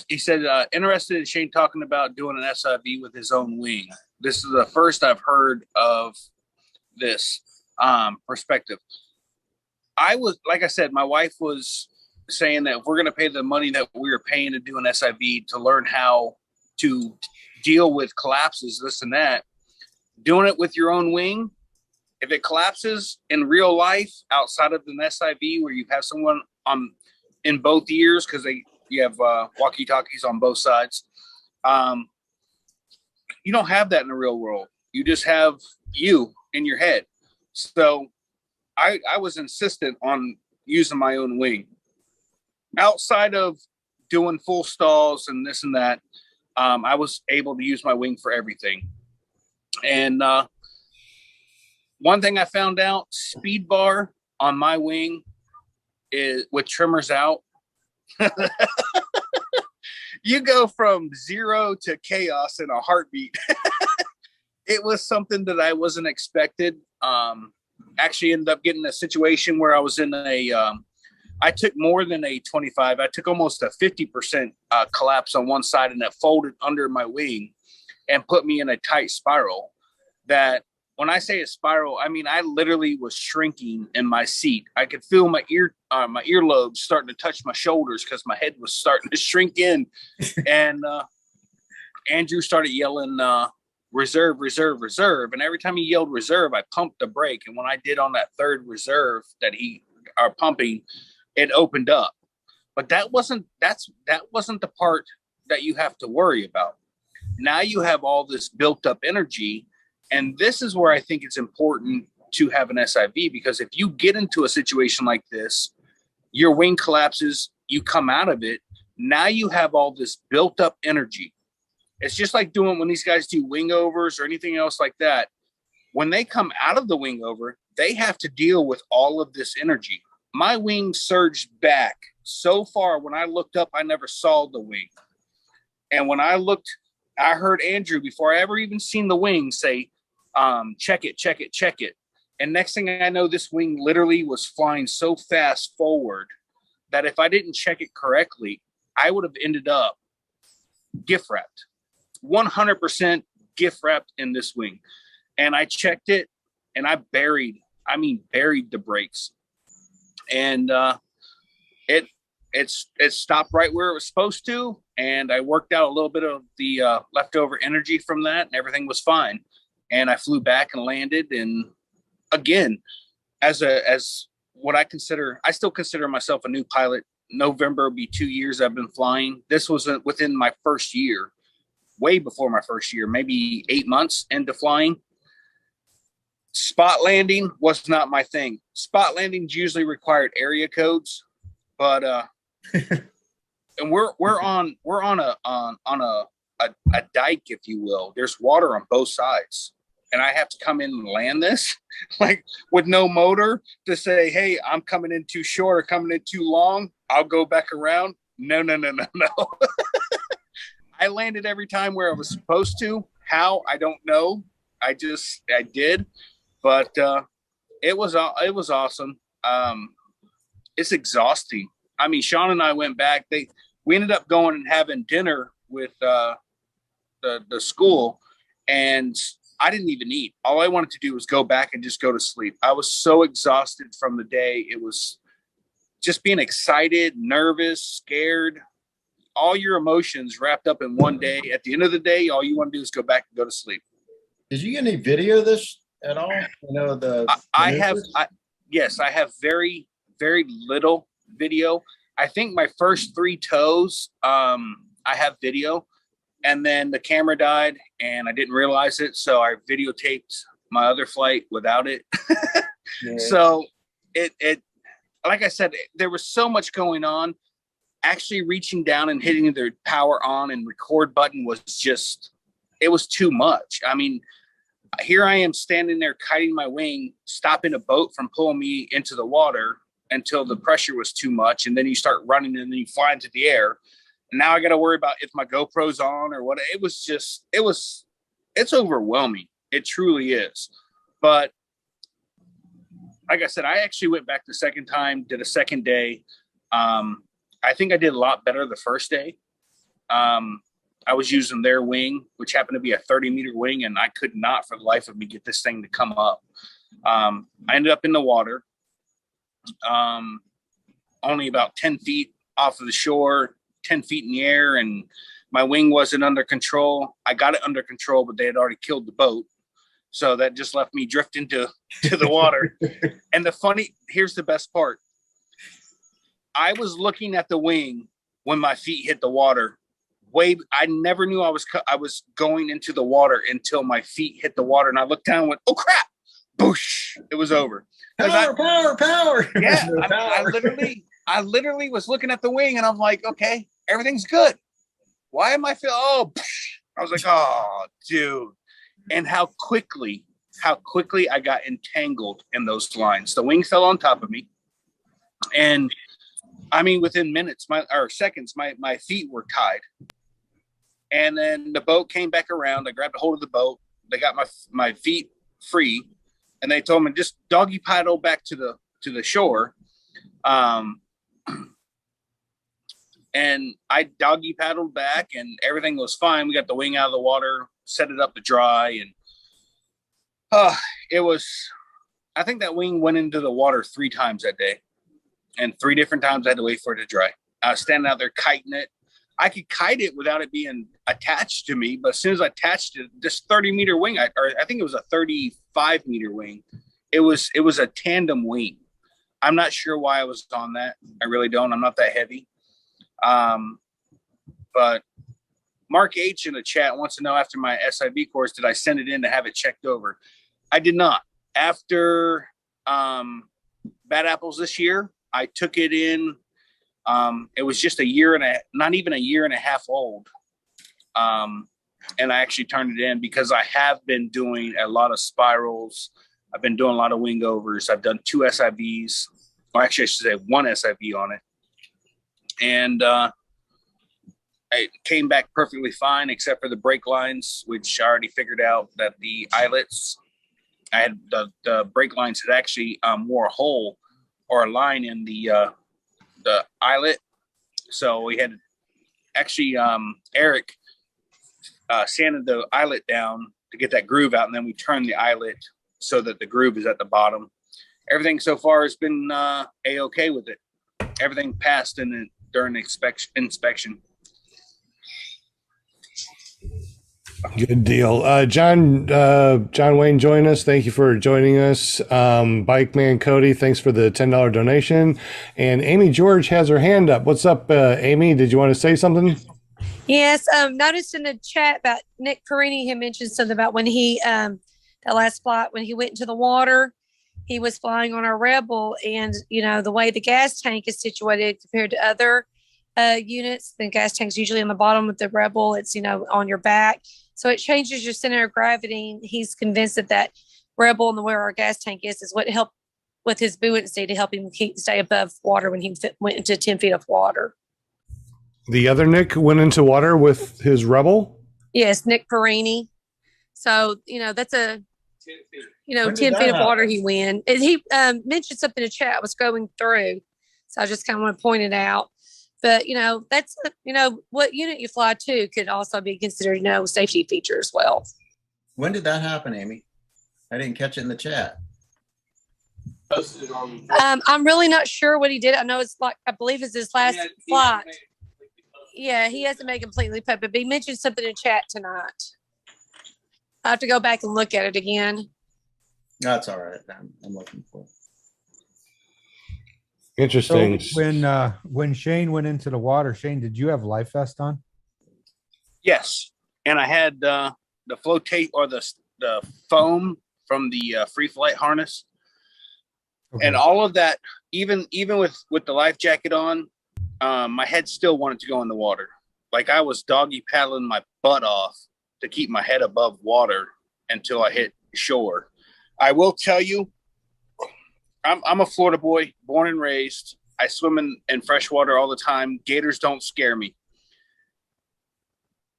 He said, interested in Shane talking about doing an SIV with his own wing. This is the first I've heard of this perspective. Like I said, my wife was saying that if we're going to pay the money that we were paying to do an SIV to learn how to deal with collapses, this and that, doing it with your own wing, if it collapses in real life outside of an SIV where you have someone in both ears because you have walkie-talkies on both sides, you don't have that in the real world. You just have you in your head. So I was insistent on using my own wing. Outside of doing full stalls and this and that, I was able to use my wing for everything. And one thing I found out, speed bar on my wing is with trimmers out. You go from 0 to chaos in a heartbeat. It was something that I wasn't expected. Actually ended up getting a situation where I was in I took more than a 25. I took almost a 50% collapse on one side, and that folded under my wing and put me in a tight spiral. That when I say a spiral, I mean, I literally was shrinking in my seat. I could feel my earlobes starting to touch my shoulders because my head was starting to shrink in. And Andrew started yelling, reserve, reserve, reserve. And every time he yelled reserve, I pumped the brake. And when I did on that third reserve that he are pumping, it opened up. But that wasn't the part that you have to worry about. Now you have all this built up energy. And this is where I think it's important to have an SIV, because if you get into a situation like this, your wing collapses, you come out of it. Now you have all this built up energy. It's just like doing when these guys do wing overs or anything else like that. When they come out of the wing over, they have to deal with all of this energy. My wing surged back so far. When I looked up, I never saw the wing. And when I looked, I heard Andrew, before I ever even seen the wing, say, check it, check it, check it. And next thing I know, this wing literally was flying so fast forward that if I didn't check it correctly, I would have ended up gift wrapped. 100% gift wrapped in this wing. And I checked it and I buried the brakes. And it stopped right where it was supposed to. And I worked out a little bit of the leftover energy from that, and everything was fine. And I flew back and landed. And again, as what I still consider myself a new pilot. November will be 2 years I've been flying. This was within my first year, way before my first year, maybe 8 months into flying. Spot landing was not my thing. Spot landings usually required area codes, but and we're on a dike, if you will. There's water on both sides, and I have to come in and land this like with no motor to say, hey, I'm coming in too short or coming in too long. I'll go back around. No. I landed every time where I was supposed to. How? I don't know. I did, but it was awesome. It's exhausting. I mean, Sean and I went back. We ended up going and having dinner with the school, and I didn't even eat. All I wanted to do was go back and just go to sleep. I was so exhausted from the day. It was just being excited, nervous, scared, all your emotions wrapped up in one day. At the end of the day, all you want to do is go back and go to sleep. Did you get any video of this at all? I have very, very little video. I think my first 3 tows, I have video, and then the camera died and I didn't realize it. So I videotaped my other flight without it. Yeah. So it, like I said, there was so much going on. Actually reaching down and hitting the power on and record button was it was too much. I mean, here I am standing there kiting my wing, stopping a boat from pulling me into the water until the pressure was too much. And then you start running and then you fly into the air. And now I got to worry about if my GoPro's on or what. It's overwhelming. It truly is. But like I said, I actually went back the second time, did a second day. I think I did a lot better the first day. I was using their wing, which happened to be a 30-meter wing, and I could not for the life of me get this thing to come up. I ended up in the water, only about 10 feet off of the shore, 10 feet in the air, and my wing wasn't under control. I got it under control, but they had already killed the boat. So that just left me drifting to the water. And here's the best part. I was looking at the wing when my feet hit the water. I never knew I was going into the water until my feet hit the water, and I looked down and went, "Oh crap!" Boosh! It was over. Power! Yeah, I literally was looking at the wing, and I'm like, "Okay, everything's good. Why am I feeling?" Oh, I was like, "Oh, dude!" And how quickly I got entangled in those lines. The wing fell on top of me, and I mean, within seconds, my feet were tied. And then the boat came back around. I grabbed a hold of the boat. They got my feet free, and they told me just doggy paddle back to the shore. And I doggy paddled back, and everything was fine. We got the wing out of the water, set it up to dry, and I think that wing went into the water 3 times that day. And 3 different times I had to wait for it to dry. I was standing out there kiting it. I could kite it without it being attached to me. But as soon as I attached it, this 30-meter wing, I think it was a 35-meter wing. It was a tandem wing. I'm not sure why I was on that. I really don't. I'm not that heavy. But Mark H in the chat wants to know, after my SIV course, did I send it in to have it checked over? I did not. After Bad Apples this year, I took it in. It was just not even a year and a half old. And I actually turned it in because I have been doing a lot of spirals. I've been doing a lot of wing overs. I've done 2 SIVs, or actually I should say 1 SIV on it. And it came back perfectly fine, except for the brake lines, which I already figured out that the eyelets, I had the brake lines had actually wore a hole or a line in the eyelet. So we had actually Eric sanded the eyelet down to get that groove out, and then we turned the eyelet so that the groove is at the bottom. Everything so far has been a-okay with it. Everything passed during inspection. Good deal. John Wayne joined us. Thank you for joining us. Bike Man Cody, thanks for the $10 donation. And Amy George has her hand up. What's up, Amy? Did you want to say something? Yes, noticed in the chat about Nick Perini, he mentioned something about when he that last flight, when he went into the water, he was flying on our Rebel, and the way the gas tank is situated compared to other units, the gas tank's usually on the bottom with the Rebel. It's on your back, so it changes your center of gravity. He's convinced that Rebel and where our gas tank is what helped with his buoyancy to help him stay above water when he went into 10 feet of water. The other Nick went into water with his Rebel? Yes, Nick Perini. So, that's a 10 feet of water he went. And he mentioned something in the chat I was going through. So I just kind of want to point it out. But, that's, what unit you fly to could also be considered, safety feature as well. When did that happen, Amy? I didn't catch it in the chat. I'm really not sure what he did. I know I believe it's his last flight. Yeah, he hasn't made completely public, but he mentioned something in chat tonight. I have to go back and look at it again. That's all right. I'm looking for it. Interesting. So when Shane went into the water, Shane, did you have life vest on? Yes, and I had the flotate or the foam from the free flight harness, and all of that. Even with the life jacket on, my head still wanted to go in the water. Like I was doggy paddling my butt off to keep my head above water until I hit shore. I will tell you, I'm a Florida boy, born and raised. I swim in fresh water all the time. Gators don't scare me.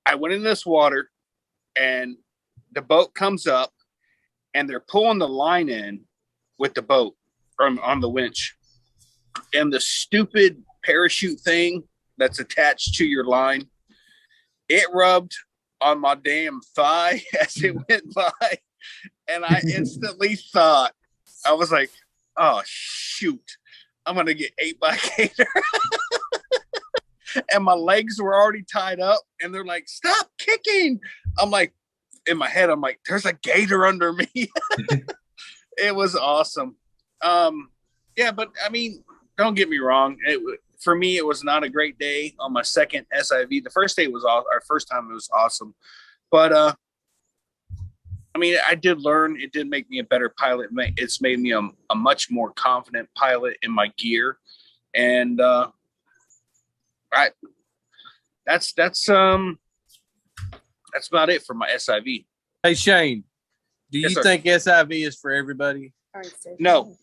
I went in this water, and the boat comes up, and they're pulling the line in with the boat on the winch. And the stupid parachute thing that's attached to your line, it rubbed on my damn thigh as it went by. And I instantly thought, I was like, oh, shoot, I'm going to get ate by a gator. And my legs were already tied up, and they're like, stop kicking. I'm like, in my head, I'm like, there's a gator under me. It was awesome. Yeah, but I mean, don't get me wrong. For me, it was not a great day on my second SIV. The first day was our first time. It was awesome. But, I mean, I did learn. It did make me a better pilot. It's made me a much more confident pilot in my gear. And, that's about it for my SIV. Hey Shane, do you think SIV is for everybody? No.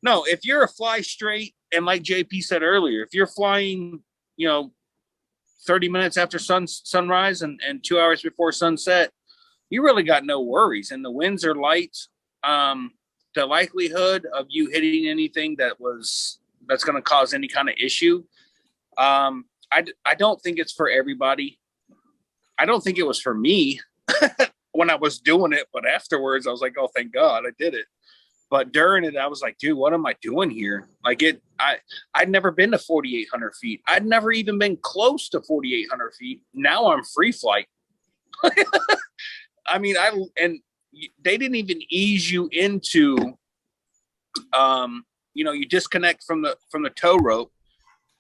No, if you're a fly straight, and like JP said earlier, if you're flying, 30 minutes after sunrise and 2 hours before sunset, you really got no worries. And the winds are light. The likelihood of you hitting anything that's going to cause any kind of issue, I don't think it's for everybody. I don't think it was for me when I was doing it, but afterwards I was like, oh, thank God I did it. But during it, I was like, dude, what am I doing here? Like I'd never been to 4,800 feet. I'd never even been close to 4,800 feet. Now I'm free flight. I mean, and they didn't even ease you into, you disconnect from the tow rope.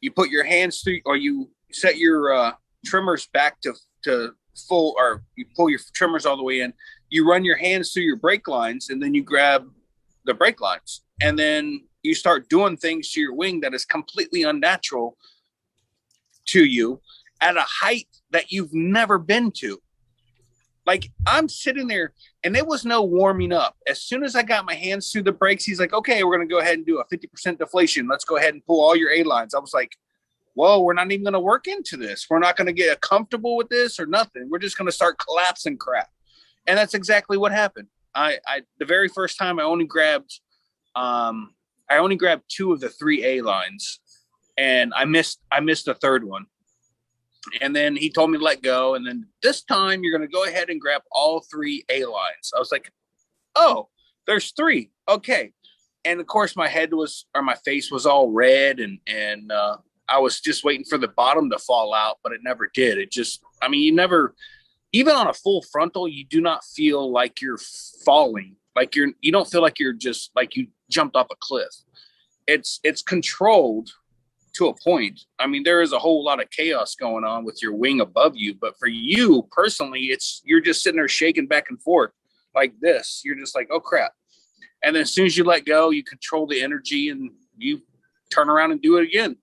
You put your hands through, or you set your trimmers back to full, or you pull your trimmers all the way in. You run your hands through your brake lines, and then you grab the brake lines, and then you start doing things to your wing that is completely unnatural to you at a height that you've never been to. Like, I'm sitting there, and there was no warming up. As soon as I got my hands through the brakes, he's like, okay, we're going to go ahead and do a 50% deflation. Let's go ahead and pull all your A lines. I was like, whoa, we're not even going to work into this. We're not going to get comfortable with this or nothing. We're just going to start collapsing crap. And that's exactly what happened. The very first time I only grabbed 2 of the 3 A lines, and I missed the third one. And then he told me to let go. And then this time you're going to go ahead and grab all 3 A lines. I was like, oh, there's 3. Okay. And of course my face was all red, and I was just waiting for the bottom to fall out, but it never did. You never, even on a full frontal, you do not feel like you're falling. Like you don't feel like you're just like you jumped off a cliff. It's controlled to a point. I mean, there is a whole lot of chaos going on with your wing above you, but for you personally, you're just sitting there shaking back and forth like this. You're just like, oh crap. And then as soon as you let go, you control the energy and you turn around and do it again.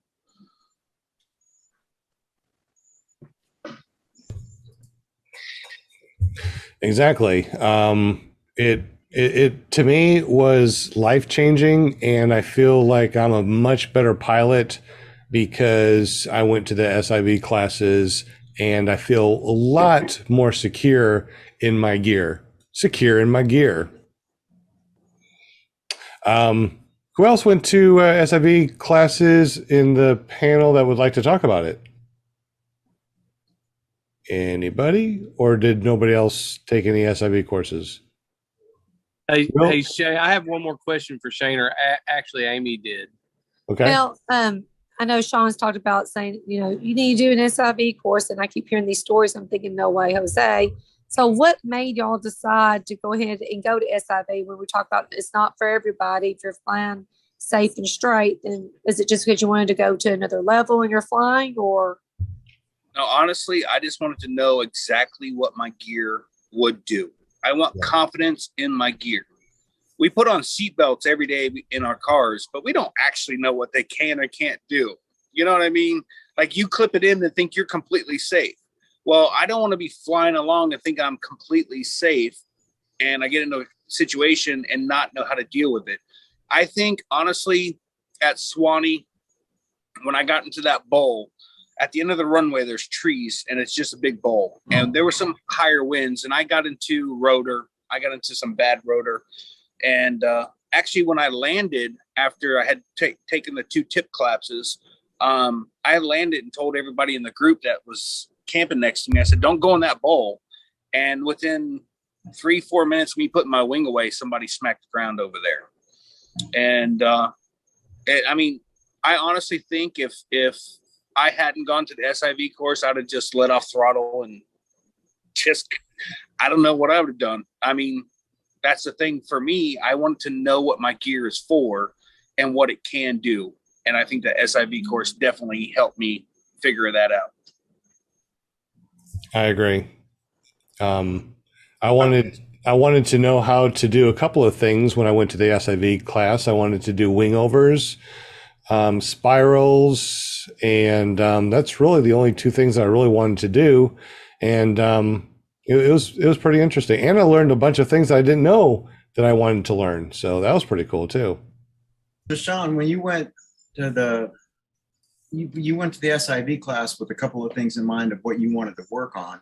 Exactly. It to me was life-changing, and I feel like I'm a much better pilot because I went to the SIV classes, and I feel a lot more secure in my gear. Who else went to SIV classes in the panel that would like to talk about it? Anybody? Or did nobody else take any SIV courses? Hey, Shay, I have one more question for Shane, or actually Amy did. Okay. Well, I know Sean's talked about saying, you need to do an SIV course, and I keep hearing these stories. I'm thinking, no way, Jose. So what made y'all decide to go ahead and go to SIV when we talk about it's not for everybody? If you're flying safe and straight, then is it just because you wanted to go to another level in your flying, or? No, honestly, I just wanted to know exactly what my gear would do. I want confidence in my gear. We put on seatbelts every day in our cars, but we don't actually know what they can or can't do. You know what I mean? Like, you clip it in and think you're completely safe. Well, I don't want to be flying along and think I'm completely safe, and I get into a situation and not know how to deal with it. I think, honestly, at Swanee, when I got into that bowl, at the end of the runway, there's trees, and it's just a big bowl. And there were some higher winds, and I got into rotor. I got into some bad rotor. And actually, when I landed, after I had taken the 2 tip collapses, I landed and told everybody in the group that was camping next to me, I said, don't go in that bowl. And within 3-4 minutes of me putting my wing away, somebody smacked the ground over there. And I honestly think if I hadn't gone to the SIV course, I'd have just let off throttle and I don't know what I would have done. I mean, that's the thing for me. I want to know what my gear is for and what it can do. And I think the SIV course definitely helped me figure that out. I agree. I wanted to know how to do a couple of things when I went to the SIV class. I wanted to do wing overs, spirals, and that's really the only 2 things that I really wanted to do. And it was pretty interesting. And I learned a bunch of things that I didn't know that I wanted to learn. So that was pretty cool too. So Sean, when you went to the SIV class with a couple of things in mind of what you wanted to work on,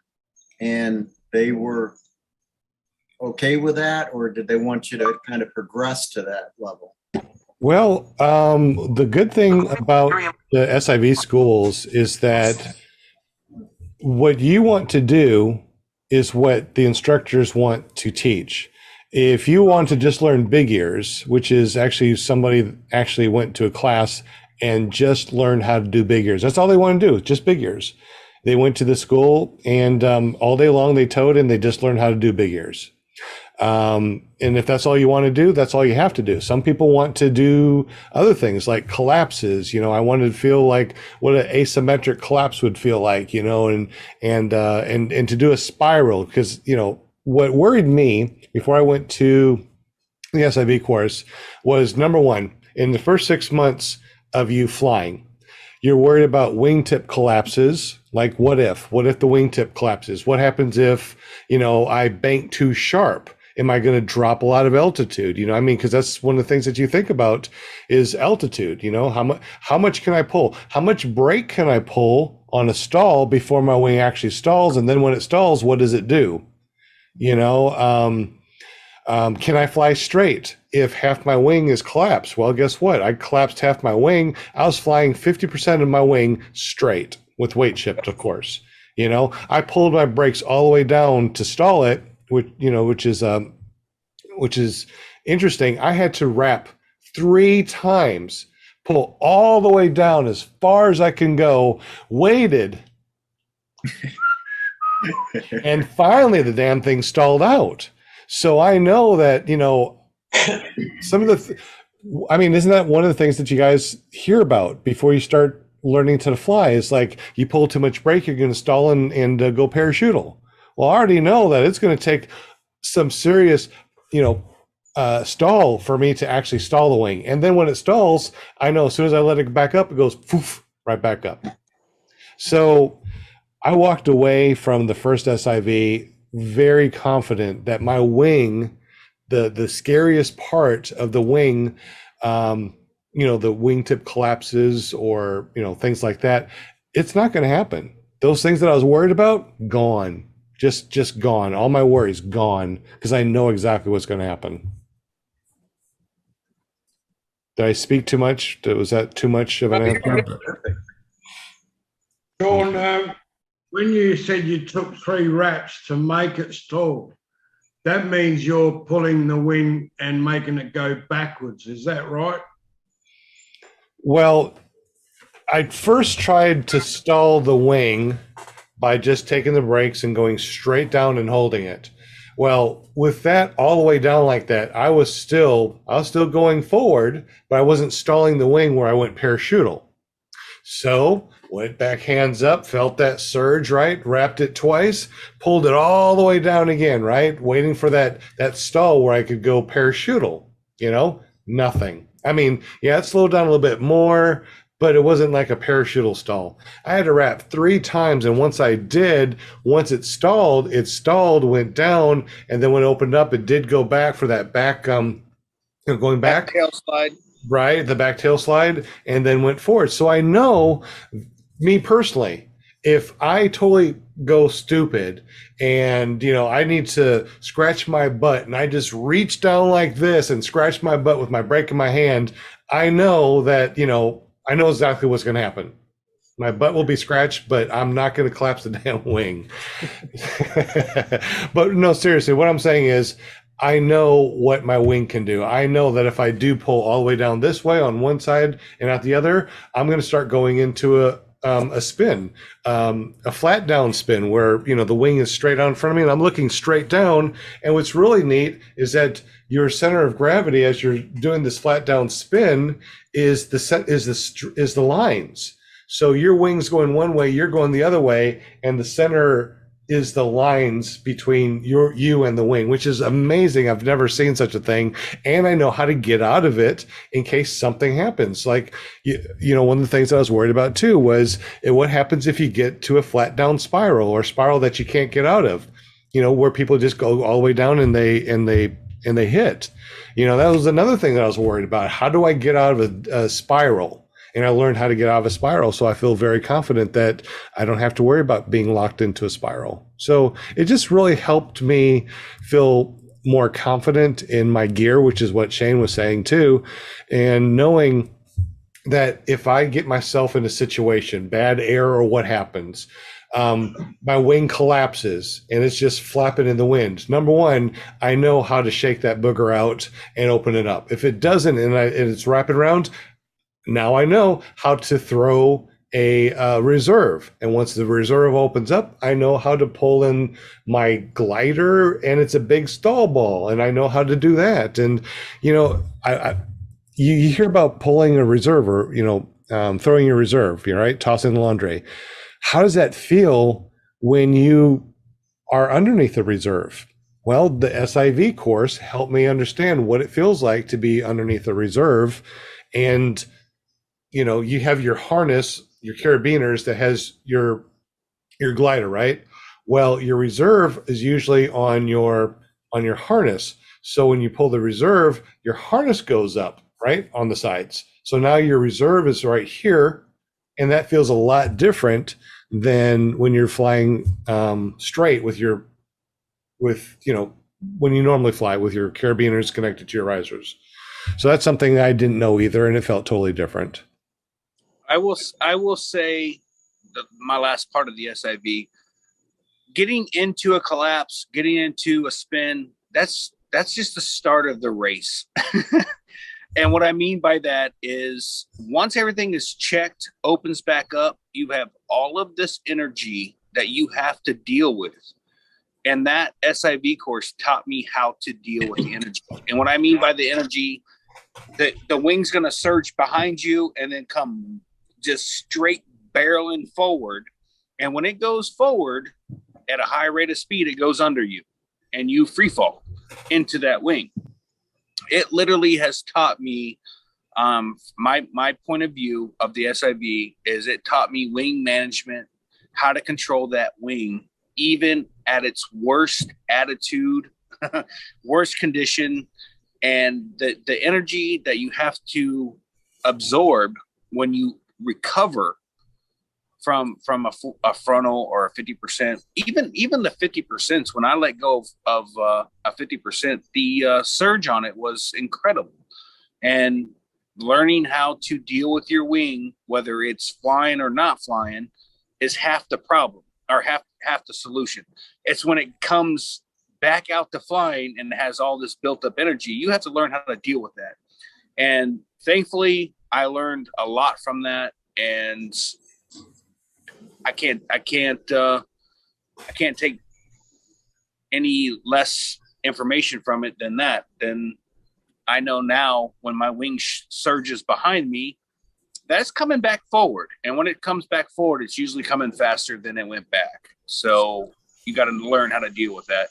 and they were okay with that, or did they want you to kind of progress to that level? Well, the good thing about the SIV schools is that what you want to do is what the instructors want to teach. if you want to just learn big ears, which is actually somebody actually went to a class and just learned how to do big ears. That's all they want to do, just big ears. They went to the school and all day long they towed and they just learned how to do big ears. And if that's all you want to do, that's all you have to do. Some people want to do other things like collapses. You know, I wanted to feel like what an asymmetric collapse would feel like, you know, and to do a spiral, because, you know, what worried me before I went to the SIV course was, number one, in the first 6 months of you flying, you're worried about wingtip collapses. Like, what if the wingtip collapses? What happens if, you know, I bank too sharp? Am I going to drop a lot of altitude? You know, I mean, because that's one of the things that you think about is altitude. You know, how much can I pull? How much brake can I pull on a stall before my wing actually stalls? And then when it stalls, what does it do? You know, can I fly straight if half my wing is collapsed? Well, guess what? I collapsed half my wing. I was flying 50% of my wing straight with weight shift, of course. You know, I pulled my brakes all the way down to stall it, which is interesting. I had to wrap 3 times, pull all the way down as far as I can go, waited. And finally the damn thing stalled out. So I know that, you know, some of I mean, isn't that one of the things that you guys hear about before you start learning to fly? Is like, you pull too much brake, you're going to stall and go parachutal. Well, I already know that it's going to take some serious, you know, stall for me to actually stall the wing. And then when it stalls, I know as soon as I let it back up, it goes poof, right back up. So I walked away from the first SIV very confident that my wing, the scariest part of the wing, you know, the wingtip collapses or, you know, things like that, it's not going to happen. Those things that I was worried about, gone. Just gone. All my worries gone, because I know exactly what's going to happen. Did I speak too much? Was that too much of an answer? Sean, when you said you took 3 wraps to make it stall, that means you're pulling the wing and making it go backwards. Is that right? Well, I first tried to stall the wing by just taking the brakes and going straight down and holding it. Well, with that all the way down like that, I was still going forward, but I wasn't stalling the wing where I went parachutal. So went back, hands up, felt that surge, right? Wrapped it twice, pulled it all the way down again, right? Waiting for that stall where I could go parachutal, you know, nothing. I mean, yeah, it slowed down a little bit more, but it wasn't like a parachutal stall. I had to wrap 3 times, and once I did, once it stalled, went down, and then when it opened up, it did go back for that back, going back. Tail slide. Right, the back tail slide, and then went forward. So I know, me personally, if I totally go stupid and, you know, I need to scratch my butt and I just reach down like this and scratch my butt with my brake in my hand, I know that, you know, I know exactly what's going to happen. My butt will be scratched, but I'm not going to collapse the damn wing. But no, seriously, what I'm saying is, I know what my wing can do. I know that if I do pull all the way down this way on one side and out the other, I'm going to start going into a spin, a flat down spin where, you know, the wing is straight out in front of me and I'm looking straight down. And what's really neat is that your center of gravity as you're doing this flat down spin is the lines. So your wing's going one way, you're going the other way, and the center is the lines between you and the wing, which is amazing. I've never seen such a thing. And I know how to get out of it in case something happens. Like, you know, one of the things I was worried about too was what happens if you get to a flat down spiral or spiral that you can't get out of, you know, where people just go all the way down and they hit. You know, that was another thing that I was worried about. How do I get out of a spiral? And I learned how to get out of a spiral. So I feel very confident that I don't have to worry about being locked into a spiral. So it just really helped me feel more confident in my gear, which is what Shane was saying too. And knowing that if I get myself in a situation, bad air or what happens, my wing collapses and it's just flapping in the wind. Number one, I know how to shake that booger out and open it up. If it doesn't and it's wrapping around, now I know how to throw a reserve. And once the reserve opens up, I know how to pull in my glider, and it's a big stall ball, and I know how to do that. And, you hear about pulling a reserve or, throwing your reserve, right? Tossing the laundry. How does that feel when you are underneath the reserve? Well, the SIV course helped me understand what it feels like to be underneath the reserve. And, you have your harness, your carabiners that has your glider, right? Well, your reserve is usually on your harness. So when you pull the reserve, your harness goes up, right, on the sides. So now your reserve is right here, and that feels a lot different than when you're flying straight when you normally fly with your carabiners connected to your risers. So that's something I didn't know either, and it felt totally different. I will say my last part of the SIV, getting into a collapse, getting into a spin, that's just the start of the race. And what I mean by that is once everything is checked, opens back up, you have all of this energy that you have to deal with. And that SIV course taught me how to deal with the energy. And what I mean by the energy, the wing's going to surge behind you and then come just straight barreling forward. And when it goes forward at a high rate of speed, it goes under you and you free fall into that wing. It literally has taught me, my point of view of the SIV is it taught me wing management, how to control that wing, even at its worst attitude, worst condition, and the energy that you have to absorb when you recover from a frontal or a 50%, even the 50%. When I let go of a 50%, the surge on it was incredible. And learning how to deal with your wing, whether it's flying or not flying, is half the problem or half the solution. It's when it comes back out to flying and has all this built up energy, you have to learn how to deal with that. And thankfully, I learned a lot from that, and I can't take any less information from it than that. Then I know now when my wing surges behind me, that's coming back forward. And when it comes back forward, it's usually coming faster than it went back. So you got to learn how to deal with that.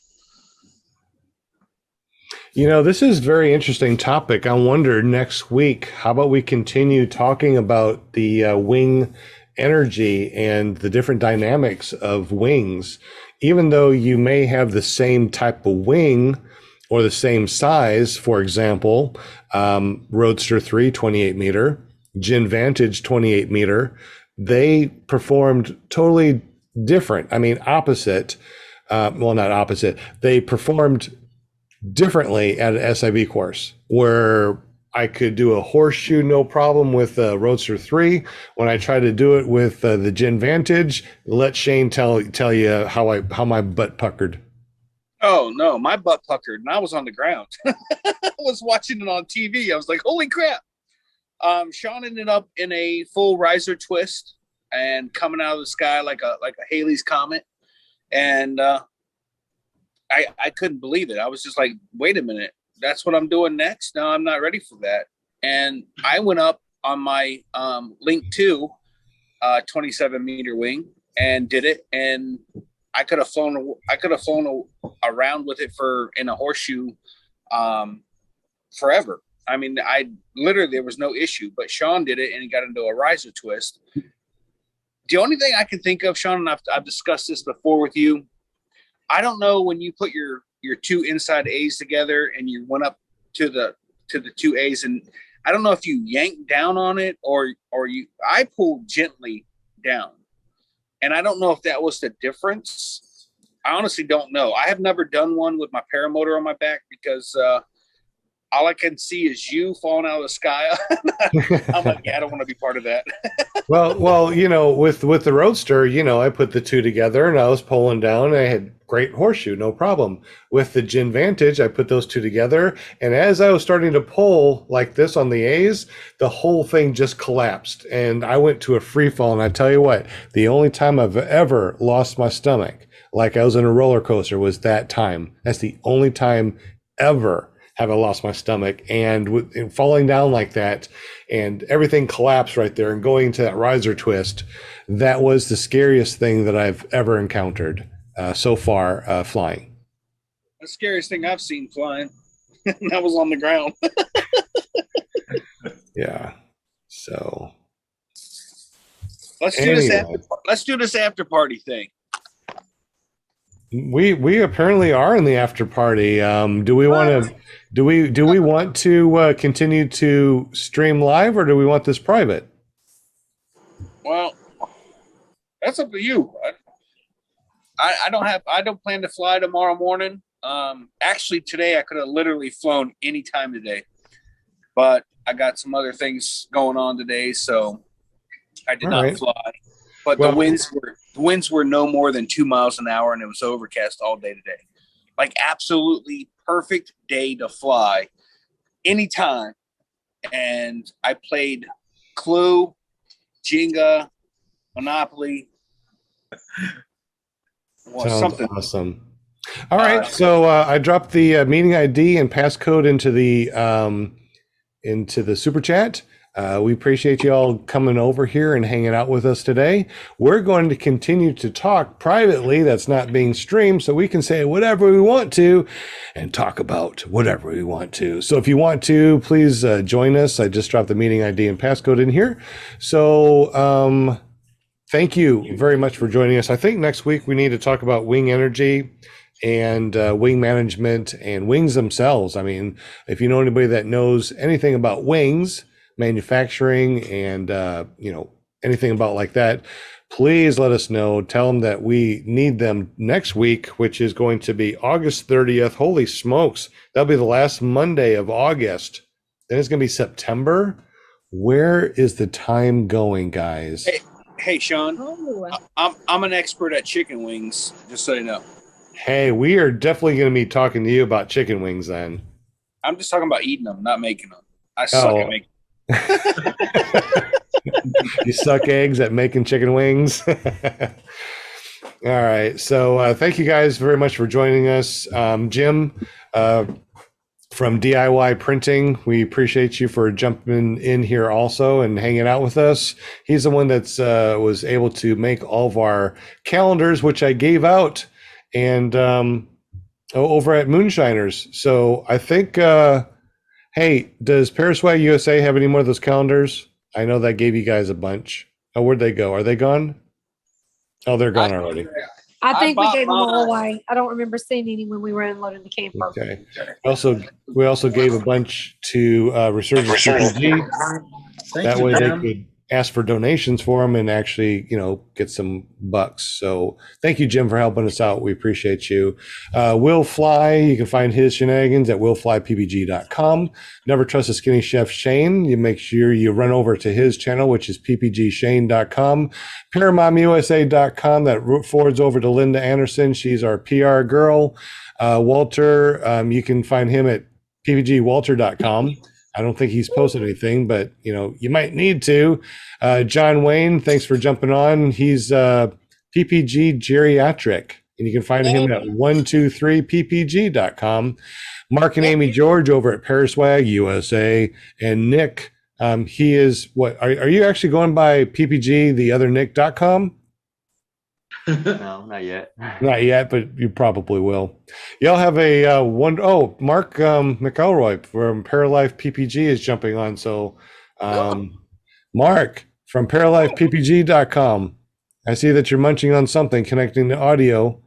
This is a very interesting topic. I wonder next week, how about we continue talking about the wing energy and the different dynamics of wings, even though you may have the same type of wing or the same size. For example, Roadster 3, 28 meter, Gin Vantage, 28 meter, they performed totally different. I mean, opposite. Well, not opposite. They performed differently at an SIV course where I could do a horseshoe no problem with Roadster 3. When I try to do it with the Gin Vantage, let Shane tell you how my butt puckered. Oh no, my butt puckered and I was on the ground. I was watching it on TV. I was like, holy crap. Sean ended up in a full riser twist and coming out of the sky like a Halley's Comet. And I couldn't believe it. I was just like, wait a minute, that's what I'm doing next? No, I'm not ready for that. And I went up on my Link 2 27 meter wing and did it. And I could have flown around with it in a horseshoe forever. I mean, there was no issue, but Sean did it and he got into a riser twist. The only thing I can think of, Sean, and I've discussed this before with you, I don't know when you put your two inside A's together and you went up to the two A's, and I don't know if you yanked down on it or I pulled gently down, and I don't know if that was the difference. I honestly don't know. I have never done one with my paramotor on my back because all I can see is you falling out of the sky. I'm like, yeah, I don't want to be part of that. Well, with the Roadster, I put the two together and I was pulling down. I had great horseshoe, no problem. With the Gin Vantage, I put those two together, and as I was starting to pull like this on the A's, the whole thing just collapsed, and I went to a free fall. And I tell you what, the only time I've ever lost my stomach, like I was in a roller coaster, was that time. That's the only time ever have I lost my stomach, and falling down like that and everything collapsed right there and going to that riser twist. That was the scariest thing that I've ever encountered so far flying. The scariest thing I've seen flying. That was on the ground. Yeah. So let's do this after party thing. We apparently are in the after party. Do we want to continue to stream live, or do we want this private? Well, that's up to you. I don't plan to fly tomorrow morning. Actually, today I could have literally flown any time today, but I got some other things going on today, so I did not fly. But the winds were no more than 2 miles an hour, and it was overcast all day today. Like, absolutely perfect day to fly anytime. And I played Clue, Jenga, Monopoly. Sounds something awesome. All right, so I dropped the meeting ID and passcode into the super chat. We appreciate you all coming over here and hanging out with us today. We're going to continue to talk privately. That's not being streamed, so we can say whatever we want to and talk about whatever we want to. So if you want to, please join us. I just dropped the meeting ID and passcode in here. So thank you very much for joining us. I think next week we need to talk about wing energy and wing management and wings themselves. I mean, if you know anybody that knows anything about wings, manufacturing, and anything about like that, please let us know. Tell them that we need them next week, which is going to be August 30th. Holy smokes, that'll be the last Monday of August. Then it's gonna be September. Where is the time going, guys? Hey Sean, I'm an expert at chicken wings, just so you know. Hey, we are definitely going to be talking to you about chicken wings then. I'm just talking about eating them, not making them. I suck at making. You suck eggs at making chicken wings. All right. So thank you guys very much for joining us. Jim from DIY Printing, we appreciate you for jumping in here also and hanging out with us. He's the one that's was able to make all of our calendars, which I gave out, and over at Moonshiners. So I think hey, does Paraswag USA have any more of those calendars? I know that gave you guys a bunch. Oh, where'd they go? Are they gone? Oh, they're gone already. I think we gave them all away. I don't remember seeing any when we were unloading the camper. Okay. We also gave a bunch to Resurgence CPG. That way they could ask for donations for them and actually, get some bucks. So thank you, Jim, for helping us out. We appreciate you. Will Fly, you can find his shenanigans at willflyppg.com. Never Trust a Skinny Chef Shane. You make sure you run over to his channel, which is ppgshane.com. ParamotMusa.com. That forwards over to Linda Anderson. She's our PR girl. Walter, you can find him at ppgwalter.com. I don't think he's posted anything, but you might need to. John Wayne, thanks for jumping on. He's PPG Geriatric, and you can find him at 123ppg.com. Mark and Amy George over at Paraswag USA, and Nick, he is what? Are you actually going by PPG the other Nick.com? No, not yet. Not yet, but you probably will. Y'all have a Mark McElroy from Paralife PPG is jumping on. So Mark from ParalifePPG.com. I see that you're munching on something connecting to audio.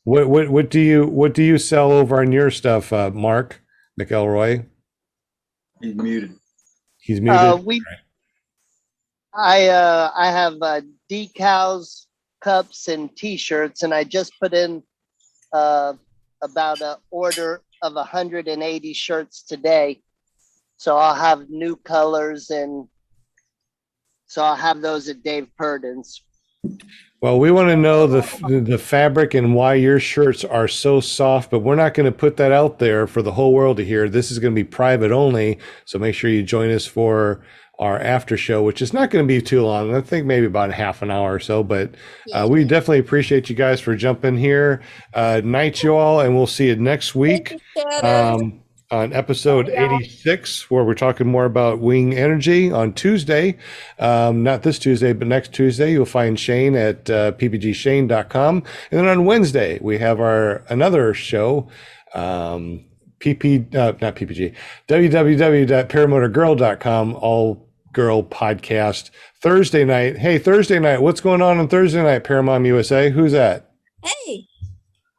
What do you sell over on your stuff, Mark McElroy? He's muted. He's muted. I have decals, cups, and T-shirts, and I just put in about an order of 180 shirts today. So I'll have new colors, and so I'll have those at Dave Purdon's. Well, we want to know the fabric and why your shirts are so soft, but we're not going to put that out there for the whole world to hear. This is going to be private only, so make sure you join us for our after show, which is not going to be too long. I think maybe about half an hour or so, but we definitely appreciate you guys for jumping here. Night, you all, and we'll see you next week on episode 86, where we're talking more about wing energy on Tuesday. Not this Tuesday, but next Tuesday. You'll find Shane at ppgshane.com. And then on Wednesday, we have another show, www.paramotorgirl.com, all girl podcast. Thursday night. Hey, Thursday night, what's going on Thursday night, Paramount USA? Who's that? Hey,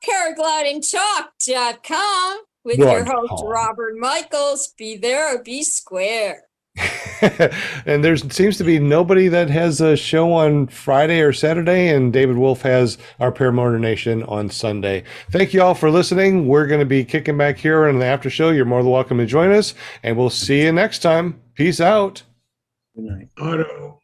paraglidingtalk.com with your host, Robert Michaels. Be there or be square. And there seems to be nobody that has a show on Friday or Saturday, and David Wolf has our Paramotor Nation on Sunday. Thank you all for listening. We're going to be kicking back here in the after show. You're more than welcome to join us, and we'll see you next time. Peace out. Good night. I don't know.